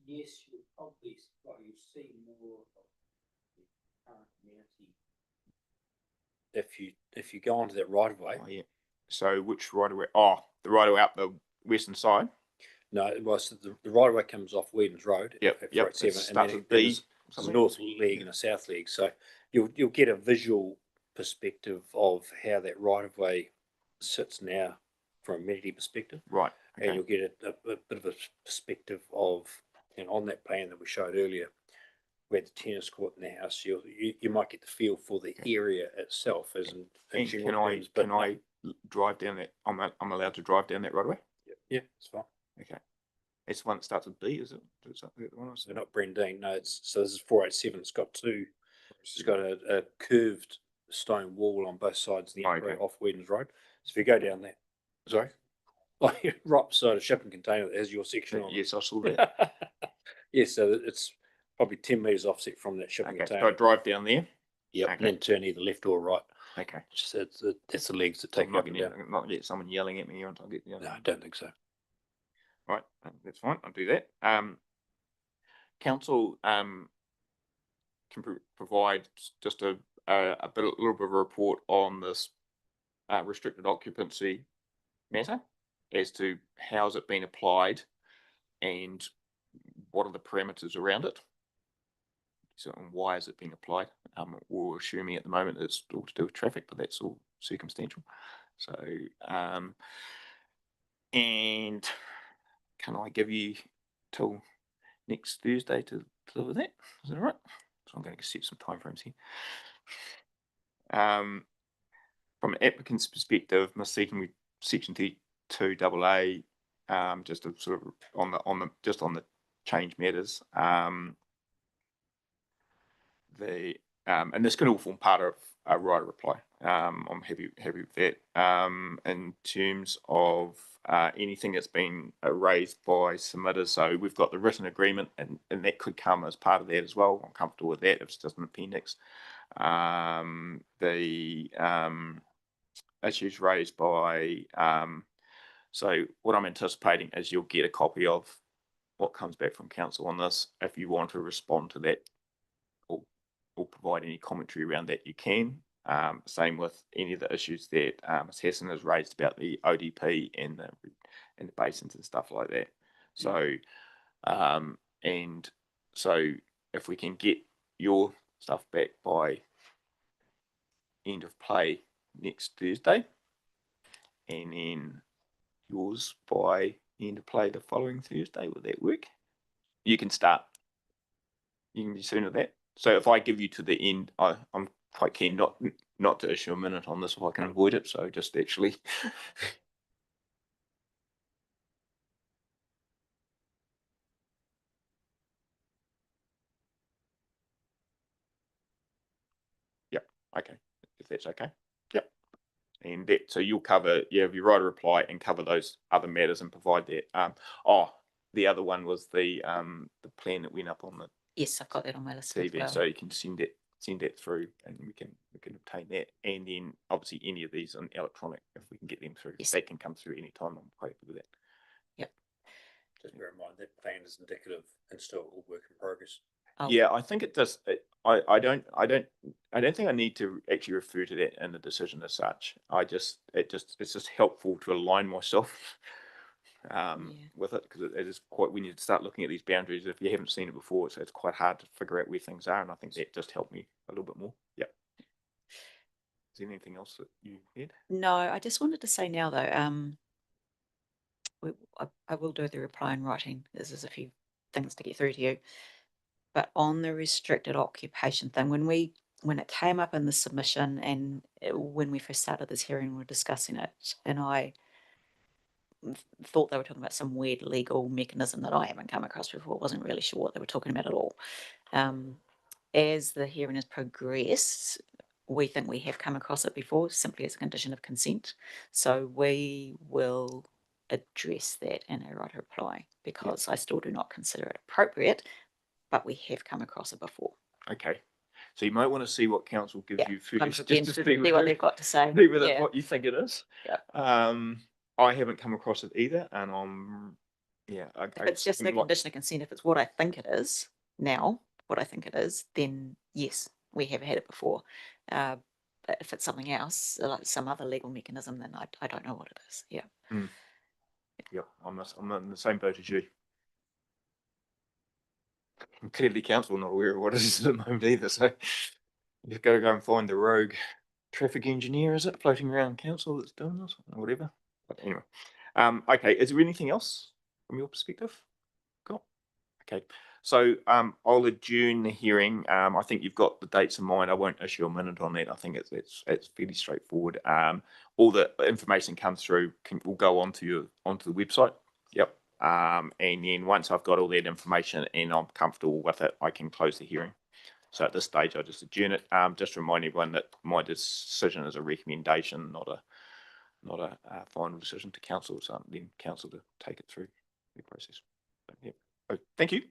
Yes, you'll probably see more of the current community if you go onto that right of way. Oh, yeah. So which right of way? Oh, the right of way up the western side. No, well, so the right of way comes off Whedon's Road. Yep. And then there's a north leg and a south leg. So you'll get a visual perspective of how that right of way sits now from a amenity perspective. Right. Okay. And you'll get a bit of a perspective of, and on that plan that we showed earlier, where the tennis court and the house, you might get the feel for the area itself as in can I drive down that? I'm allowed to drive down that right away? Yeah, it's fine. Okay. It's the one that starts with B, is it? Is that the one I So said? not Brendine, no, so this is 487. It's got it's got a curved stone wall on both sides of the entry Okay. off Whedon's Road. So if you go down there, Sorry? oh, yeah, right beside a shipping container that has your section on it. Yes, I saw that. Yeah, so it's probably 10 metres offset from that shipping Okay, so I container. drive down there. Yep, okay. and then turn either left or right. Okay. So that's the legs that So take I'm you not up and getting, down. not get someone yelling at me once I get down. No, I don't think so. Right, that's fine. I'll do that. Council can provide just a little bit of a report on this restricted occupancy matter as to how's it been applied and what are the parameters around it. So, and why has it been applied? We're assuming at the moment it's all to do with traffic, but that's all circumstantial. So, and can I give you till next Thursday to deliver that? Is that all right? So I'm going to set some timeframes here. From an applicant's perspective, section 32AA, just to sort of on the change matters. And this can all form part of a right of reply. I'm happy with that. In terms of anything that's been raised by submitters, so we've got the written agreement, and that could come as part of that as well. I'm comfortable with that if it's just an appendix. The issues raised by so what I'm anticipating is you'll get a copy of what comes back from council on this. If you want to respond to that or provide any commentary around that, you can. Same with any of the issues that Ms. Hassan has raised about the ODP and the basins and stuff like that. So, and so if we can get your stuff back by end of play next Thursday, and then yours by end of play the following Thursday, will that work? You can start. You can be sooner than that. So if I give you to the end, I'm quite keen not to issue a minute on this if I can avoid it. So just actually. Yep. Okay. If that's okay. Yep. And that, so you'll cover, if you write a reply and cover those other matters and provide that. The other one was the plan that went up on the Yes, I've got that on my list as TV, well. so you can send that through, and we can obtain that. And then obviously any of these on electronic, if we can get them through, Yes. they can come through any time. I'm quite happy with that. Yep. Just bear in mind that plan is indicative and still all work in progress. Oh. Yeah, I think it does. I don't think I need to actually refer to that in the decision as such. It's just helpful to align myself with it, because it is quite, we need to start looking at these boundaries if you haven't seen it before, so it's quite hard to figure out where things are, and I think that just helped me a little bit more. Yep. Is there anything else that you had? No, I just wanted to say now though, I will do the reply in writing. There's a few things to get through to you, but on the restricted occupation thing, when it came up in the submission and when we first started this hearing, we were discussing it, and I thought they were talking about some weird legal mechanism that I haven't come across before. Wasn't really sure what they were talking about at all. As the hearing has progressed, we think we have come across it before, simply as a condition of consent. So we will address that in a right of reply, because I still do not consider it appropriate, but we have come across it before. Okay. So you might want to see what council gives you I'm first, again just to see what they've got to say. see whether what you think it is. Yeah. I haven't come across it either, and If it's just a condition of consent, if it's what I think it is now, what I think it is, then yes, we have had it before. But if it's something else, like some other legal mechanism, then I don't know what it is. Yeah. Yep, I'm in the same boat as you. Clearly, council not aware of what it is at the moment either, so you've got to go and find the rogue traffic engineer, is it, floating around council that's doing this or whatever. But anyway, okay, is there anything else from your perspective? Cool. Okay, so I'll adjourn the hearing. I think you've got the dates in mind. I won't issue a minute on that. I think it's fairly straightforward. All the information comes through will go onto the website. Yep. And then once I've got all that information and I'm comfortable with it, I can close the hearing. So at this stage, I'll just adjourn it. Just remind everyone that my decision is a recommendation, not a final decision to council. So then council to take it through the process. But, yeah. Oh, thank you.